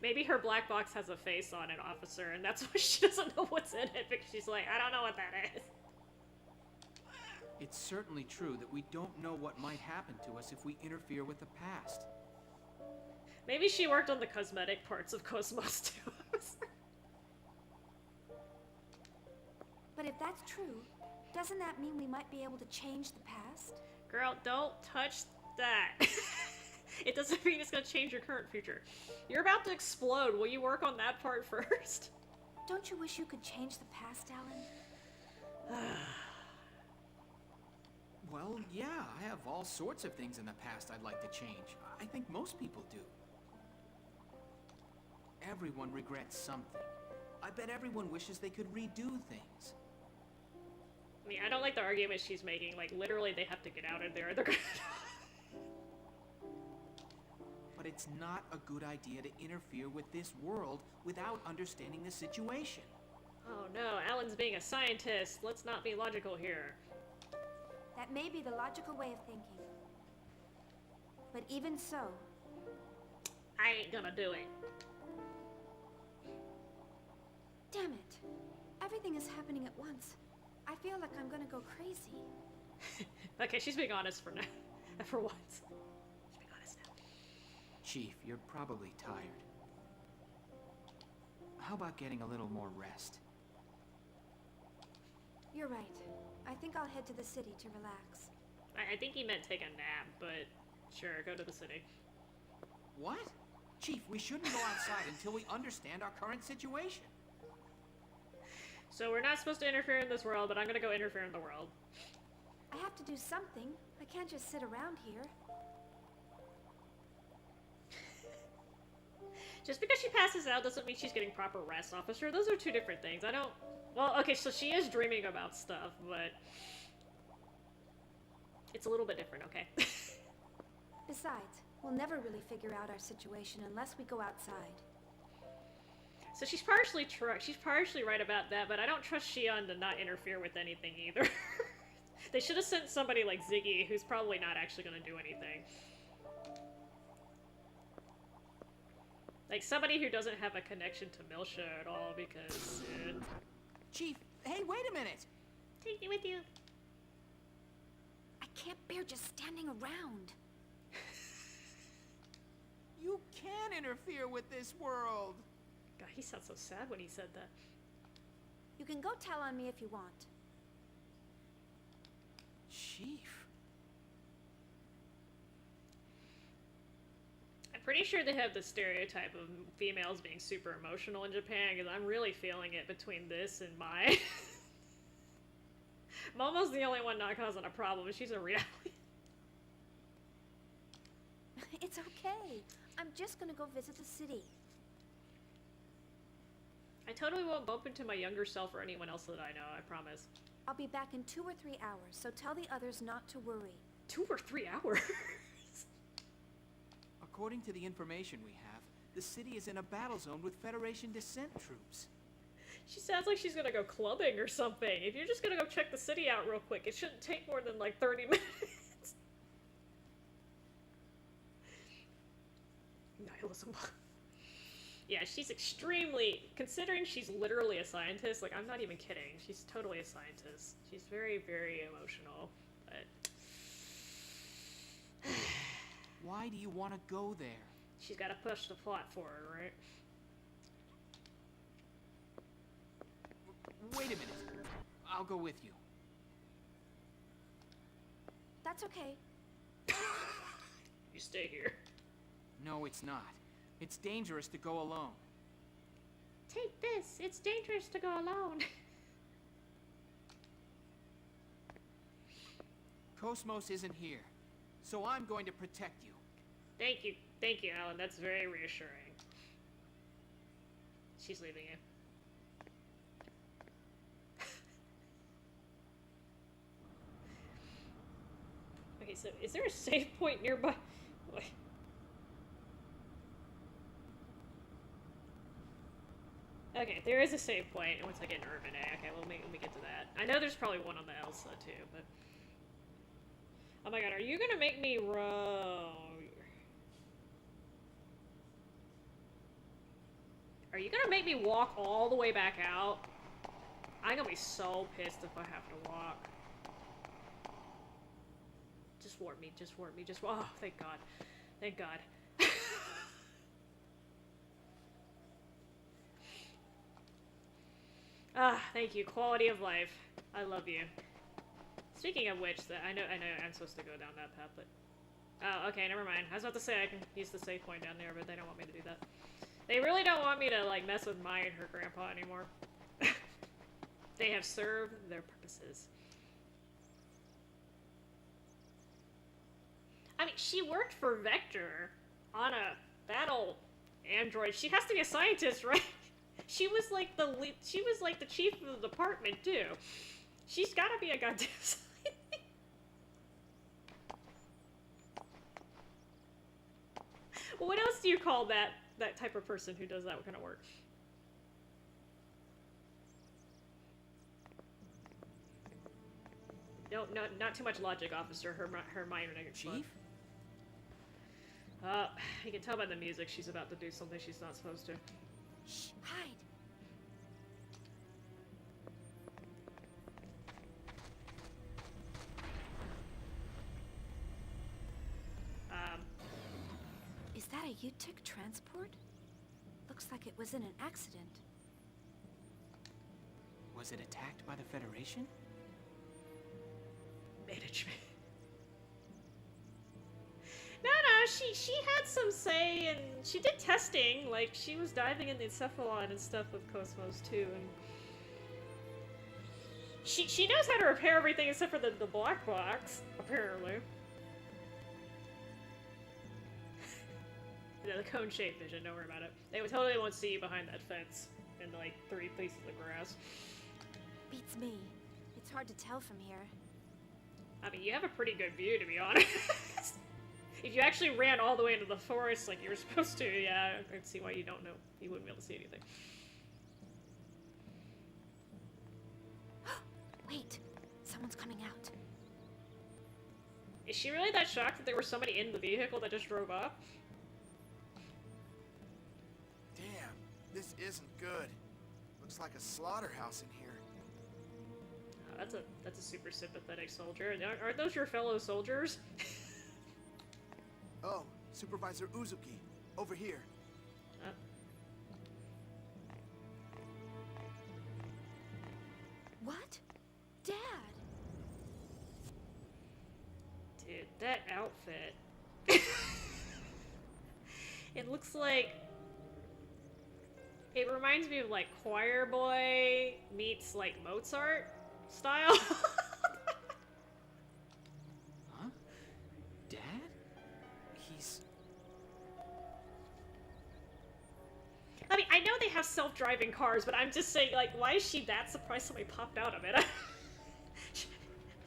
Maybe her black box has a face on it, officer, and that's why she doesn't know what's in it, because she's like, I don't know what that is. It's certainly true that we don't know what might happen to us if we interfere with the past. Maybe she worked on the cosmetic parts of KOS-MOS too. But if that's true, doesn't that mean we might be able to change the past? Girl, don't touch that. It doesn't mean it's gonna change your current future. You're about to explode. Will you work on that part first? Don't you wish you could change the past, Alan? Well, yeah, I have all sorts of things in the past I'd like to change. I think most people do. Everyone regrets something. I bet everyone wishes they could redo things. I mean, I don't like the argument she's making. Like, literally, they have to get out of there. They're gonna... But it's not a good idea to interfere with this world without understanding the situation. Oh no, Alan's being a scientist. Let's not be logical here. That may be the logical way of thinking. But even so... I ain't gonna do it. Damn it. Everything is happening at once. I feel like I'm gonna go crazy. Okay, she's being honest for now. For once. She's being honest now. Chief, you're probably tired. How about getting a little more rest? You're right. I think I'll head to the city to relax. I think he meant take a nap, but sure, go to the city. What? Chief, we shouldn't go outside until we understand our current situation. So we're not supposed to interfere in this world, but I'm gonna go interfere in the world. I have to do something. I can't just sit around here. Just because she passes out doesn't mean she's getting proper rest, officer. Those are two different things. I don't... Well, okay, so she is dreaming about stuff, but... It's a little bit different, okay? Besides, we'll never really figure out our situation unless we go outside. So she's partially she's partially right about that, but I don't trust Shion to not interfere with anything either. They should have sent somebody like Ziggy, who's probably not actually going to do anything. Like, somebody who doesn't have a connection to Miltia at all, because... Chief, hey, wait a minute! Take me with you. I can't bear just standing around. You can interfere with this world! God, he sounds so sad when he said that. You can go tell on me if you want. Chief? I'm pretty sure they have the stereotype of females being super emotional in Japan, because I'm really feeling it between this and Mai. Momo's the only one not causing a problem, and she's a reality. It's okay. I'm just gonna go visit the city. I totally won't bump into my younger self or anyone else that I know, I promise. I'll be back in 2 or 3 hours, so tell the others not to worry. 2 or 3 hours? According to the information we have, the city is in a battle zone with Federation descent troops. She sounds like she's gonna go clubbing or something. If you're just gonna go check the city out real quick, it shouldn't take more than like 30 minutes. Nihilism. Yeah, she's extremely, considering she's literally a scientist, like, I'm not even kidding. She's totally a scientist. She's very, very emotional, but... Why do you want to go there? She's gotta push the plot forward, right? Wait a minute. I'll go with you. That's okay. You stay here. No, it's not. It's dangerous to go alone. Take this. It's dangerous to go alone. KOS-MOS isn't here, so I'm going to protect you. Thank you, Alan. That's very reassuring. She's leaving you. Okay, so is there a save point nearby? Wait. Okay, there is a save point once I get in Urban A. Okay, well, let me get to that. I know there's probably one on the Elsa too, but... Oh my god, are you gonna make me row? Are you gonna make me walk all the way back out? I'm gonna be so pissed if I have to walk. Just warp me, just warp me, just... Oh, thank god. Thank god. Ah, thank you. Quality of life. I love you. Speaking of which, I know I'm supposed to go down that path, but... Oh, okay, never mind. I was about to say I can use the save point down there, but they don't want me to do that. They really don't want me to, like, mess with Mai and her grandpa anymore. They have served their purposes. I mean, she worked for Vector on a battle android. She has to be a scientist, right? She was like the chief of the department too. She's got to be a goddamn scientist. Well, what else do you call that type of person who does that kind of work? No, not too much logic, officer. Her mind would explode. Chief? You can tell by the music she's about to do something she's not supposed to. Shh, hide. Is that a UTIC transport? Looks like it was in an accident. Was it attacked by the Federation? Management. No, she had some say, and she did testing. Like, she was diving in the encephalon and stuff with KOS-MOS too, and she knows how to repair everything except for the black box, apparently. The cone-shaped vision, don't worry about it. They totally won't see you behind that fence in like 3 pieces of grass. Beats me. It's hard to tell from here. I mean, you have a pretty good view, to be honest. If you actually ran all the way into the forest like you were supposed to, yeah, I can see why you don't know. You wouldn't be able to see anything. Wait, someone's coming out. Is she really that shocked that there was somebody in the vehicle that just drove up? Damn, this isn't good. Looks like a slaughterhouse in here. That's a super sympathetic soldier. Aren't those your fellow soldiers? Oh, Supervisor Uzuki. Over here. What? Dad! Dude, that outfit. It looks like... It reminds me of, like, Choir Boy meets, like, Mozart style. Huh? Dad? He's... I mean, I know they have self-driving cars, but I'm just saying, like, why is she that surprised somebody popped out of it?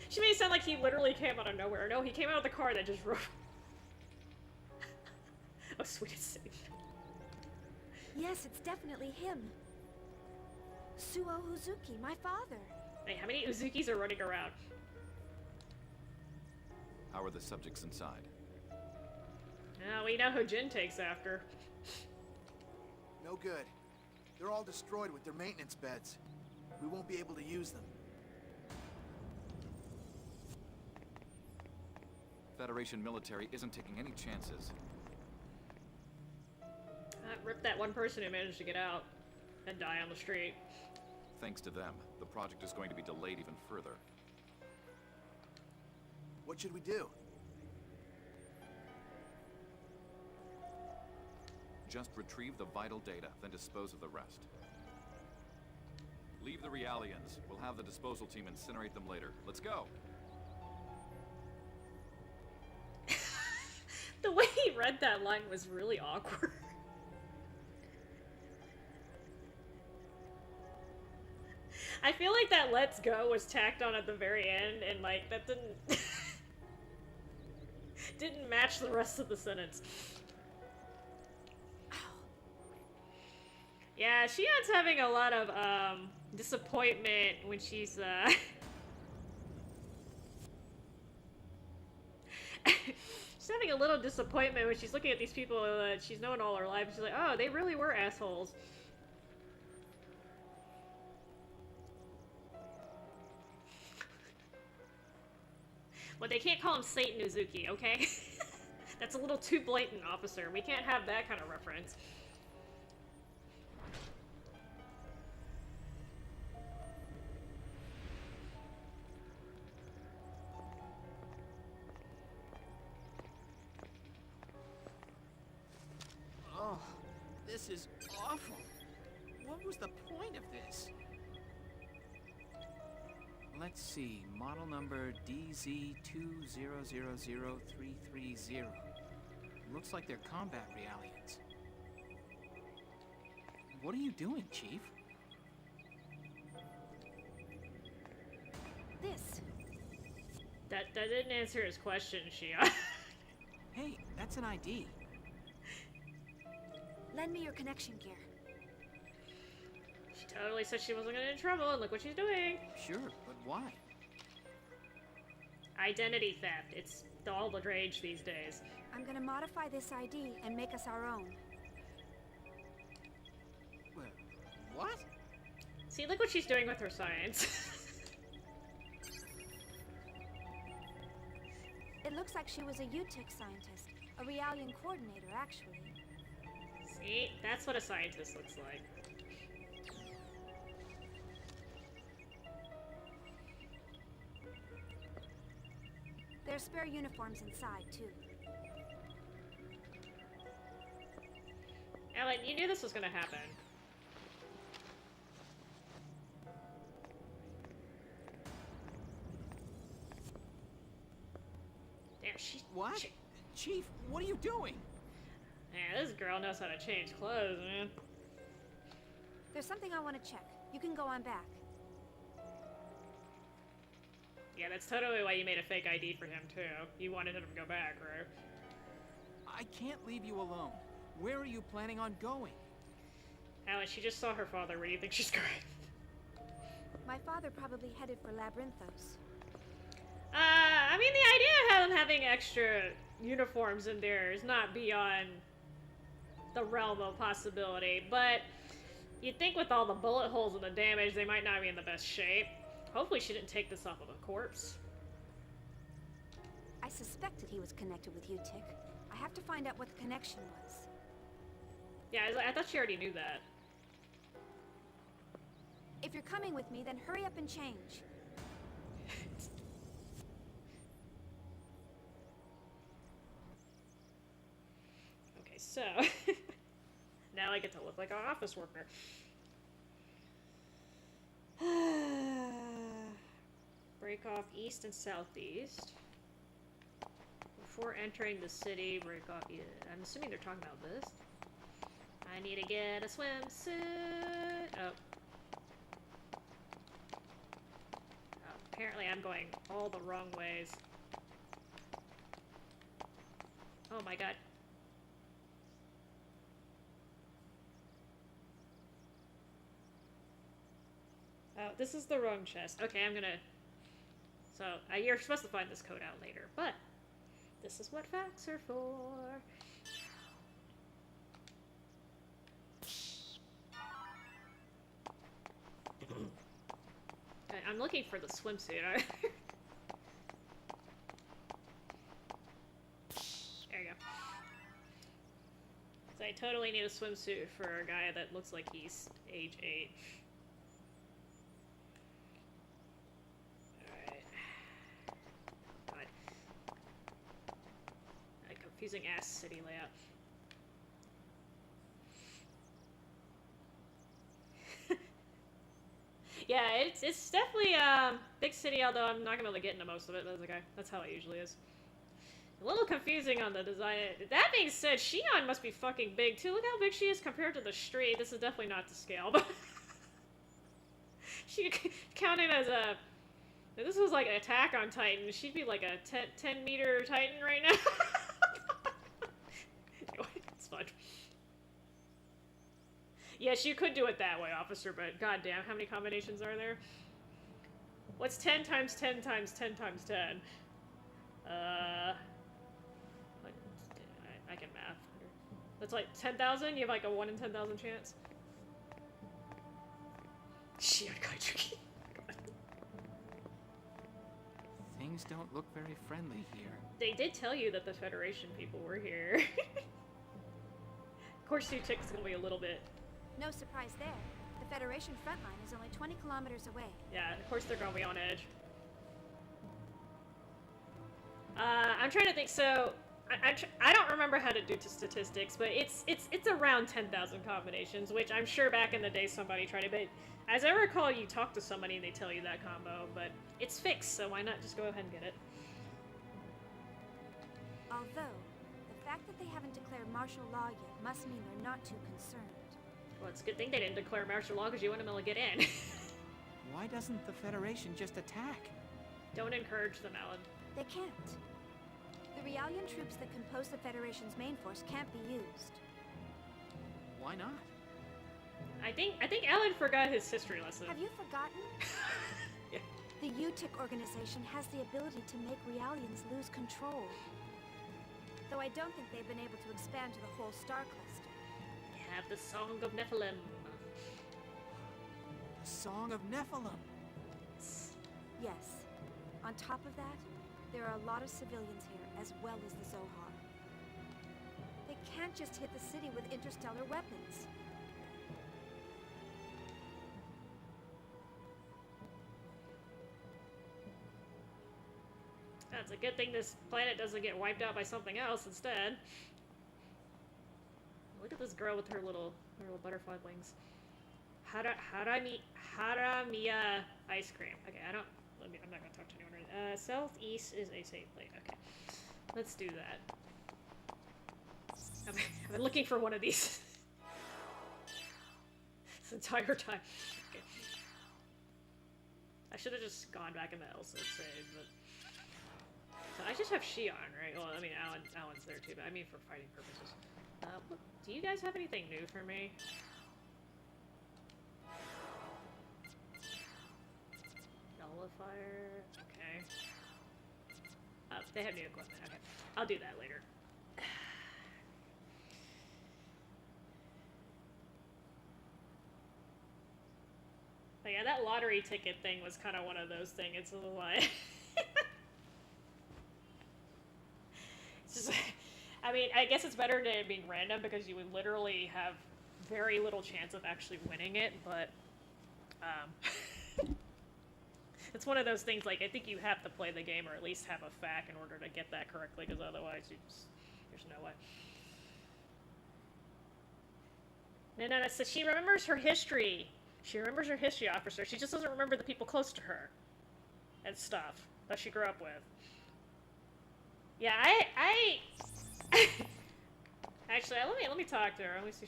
She made it sound like he literally came out of nowhere. No, he came out of the car that just drove. Oh, sweet as safe. Yes, it's definitely him. Suo Uzuki, my father. Hey, how many Uzukis are running around? How are the subjects inside? We know who Jin takes after. No good. They're all destroyed with their maintenance beds. We won't be able to use them. Federation military isn't taking any chances. Rip that one person who managed to get out and die on the street. Thanks to them, the project is going to be delayed even further. What should we do? Just retrieve the vital data, then dispose of the rest. Leave the Realians. We'll have the disposal team incinerate them later. Let's go! The way he read that line was really awkward. I feel like that "let's go" was tacked on at the very end, and like that didn't match the rest of the sentence. Yeah, she ends having a lot of disappointment when she's she's having a little disappointment when she's looking at these people that she's known all her life. She's like, oh, they really were assholes. Well, they can't call him Satan Uzuki, okay? That's a little too blatant, officer. We can't have that kind of reference. Oh, this is awful. What was the point of this? Let's see, model number DZ2000330. Looks like they're combat Realians. What are you doing, Chief? This. That didn't answer his question, Shia. Hey, that's an ID. Lend me your connection gear. She totally said she wasn't gonna get in trouble, and look what she's doing. Sure, but why? Identity theft. It's all the rage these days. I'm gonna modify this ID and make us our own. What? See, look what she's doing with her science. It looks like she was a UTIC scientist. A Realian coordinator, actually. See? That's what a scientist looks like. There's spare uniforms inside, too. Ellen, you knew this was gonna happen. Damn, What? Chief, what are you doing? Man, this girl knows how to change clothes, man. There's something I want to check. You can go on back. Yeah, that's totally why you made a fake ID for him, too. You wanted him to go back, right? I can't leave you alone. Where are you planning on going? Ellen, she just saw her father. Where do you think she's going? My father probably headed for Labyrinthos. I mean, the idea of them having extra uniforms in there is not beyond the realm of possibility, but you'd think with all the bullet holes and the damage, they might not be in the best shape. Hopefully she didn't take this off of a corpse. I suspected he was connected with UTIC. I have to find out what the connection was. Yeah, I thought she already knew that. If you're coming with me, then hurry up and change. Okay, so now I get to look like an office worker. Break off east and southeast. Before entering the city, break off. I'm assuming they're talking about this. I need to get a swimsuit. Oh. Apparently I'm going all the wrong ways. Oh my god. Oh, this is the wrong chest. Okay, I'm gonna... So, you're supposed to find this code out later, but this is what facts are for. I'm looking for the swimsuit. There you go. So I totally need a swimsuit for a guy that looks like he's age 8. Alright. God. A confusing ass city layout. Yeah, it's definitely a big city, although I'm not gonna be able to get into most of it. That's okay. That's how it usually is. A little confusing on the design. That being said, Xi'an must be fucking big too. Look how big she is compared to the street. This is definitely not to scale, but she counted as a. If this was like an Attack on Titan, she'd be like a 10 meter Titan right now. Anyway, it's fun. Yes, you could do it that way, officer, but goddamn, how many combinations are there? What's 10 times 10 times 10 times 10? I can math. That's like 10,000? You have like a 1 in 10,000 chance? Shit, Kaiju. Things don't look very friendly here. They did tell you that the Federation people were here. Of course, Sutek's gonna be a little bit. No surprise there. The Federation front line is only 20 kilometers away. Yeah, of course they're gonna be on edge. I'm trying to think. So, I don't remember how to do statistics, but it's around 10,000 combinations, which I'm sure back in the day somebody tried it. But as I recall, you talk to somebody and they tell you that combo, but it's fixed, so why not just go ahead and get it? Although, the fact that they haven't declared martial law yet must mean they're not too concerned. Well, it's a good thing they didn't declare martial law because you wouldn't be able to get in. Why doesn't the Federation just attack? Don't encourage them, Alan. They can't. The Realian troops that compose the Federation's main force can't be used. Why not? I think Alan forgot his history lesson. Have you forgotten? Yeah. The UTIC organization has the ability to make Realians lose control. Though I don't think they've been able to expand to the whole star cluster. We have the Song of Nephilim. The Song of Nephilim. Yes. On top of that, there are a lot of civilians here, as well as the Zohar. They can't just hit the city with interstellar weapons. That's a good thing this planet doesn't get wiped out by something else instead. Look at this girl with her little butterfly wings. Haramiya ice cream. Okay, I'm not gonna talk to anyone right now. Southeast is a safe place. Okay. Let's do that. I've been looking for one of these this entire time. Okay. I should have just gone back in the Elsa save, but so I just have Xi'an, right? Well, I mean, Alan's there too, but I mean for fighting purposes. Do you guys have anything new for me? Nullifier. Okay. They have new equipment. Okay. I'll do that later. But yeah, that lottery ticket thing was kind of one of those things. It's a little like... it's just... I mean, I guess it's better than it being random because you would literally have very little chance of actually winning it, but it's one of those things, like, I think you have to play the game or at least have a fact in order to get that correctly, because otherwise there's no way. No, so she remembers her history. She remembers her history, officer. She just doesn't remember the people close to her and stuff that she grew up with. Yeah, I actually, let me talk to her. Let me see.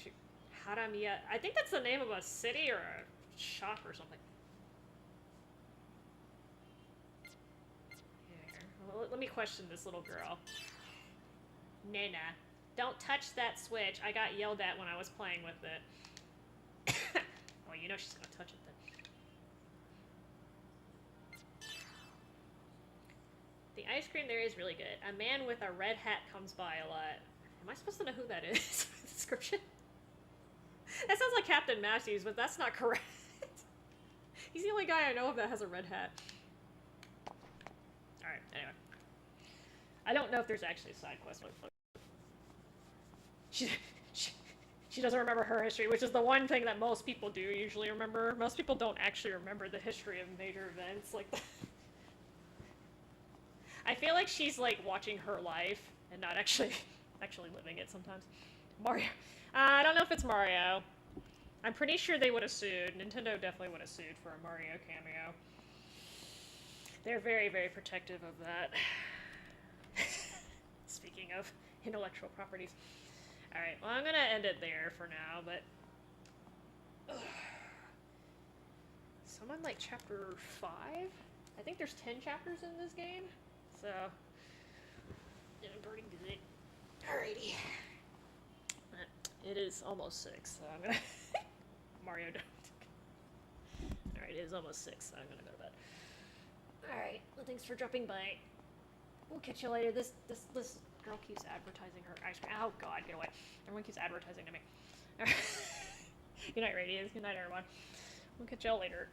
Haramiya. I think that's the name of a city or a shop or something. Here. Let me question this little girl. Nena, don't touch that switch. I got yelled at when I was playing with it. Well, you know she's gonna touch it then. The ice cream there is really good. A man with a red hat comes by a lot. Am I supposed to know who that is? Description? That sounds like Captain Matthews, but that's not correct. He's the only guy I know of that has a red hat. Alright, anyway. I don't know if there's actually a side quest. She doesn't remember her history, which is the one thing that most people do usually remember. Most people don't actually remember the history of major events like that. I feel like she's like watching her life and not actually living it sometimes. Mario. I don't know if it's Mario. I'm pretty sure they would have sued. Nintendo definitely would have sued for a Mario cameo. They're very, very protective of that. Speaking of intellectual properties. Alright, well, I'm gonna end it there for now, but... So I'm on, like, chapter 5? I think there's 10 chapters in this game, so... Yeah, pretty good. Alrighty. It is almost 6, so I'm gonna... Mario don't. Alright, it is almost 6, so I'm gonna go to bed. Alright, well, thanks for dropping by. We'll catch you later. This girl keeps advertising her ice cream. Oh god, get away. Everyone keeps advertising to me. Good night, Radius. Good night, everyone. We'll catch y'all later.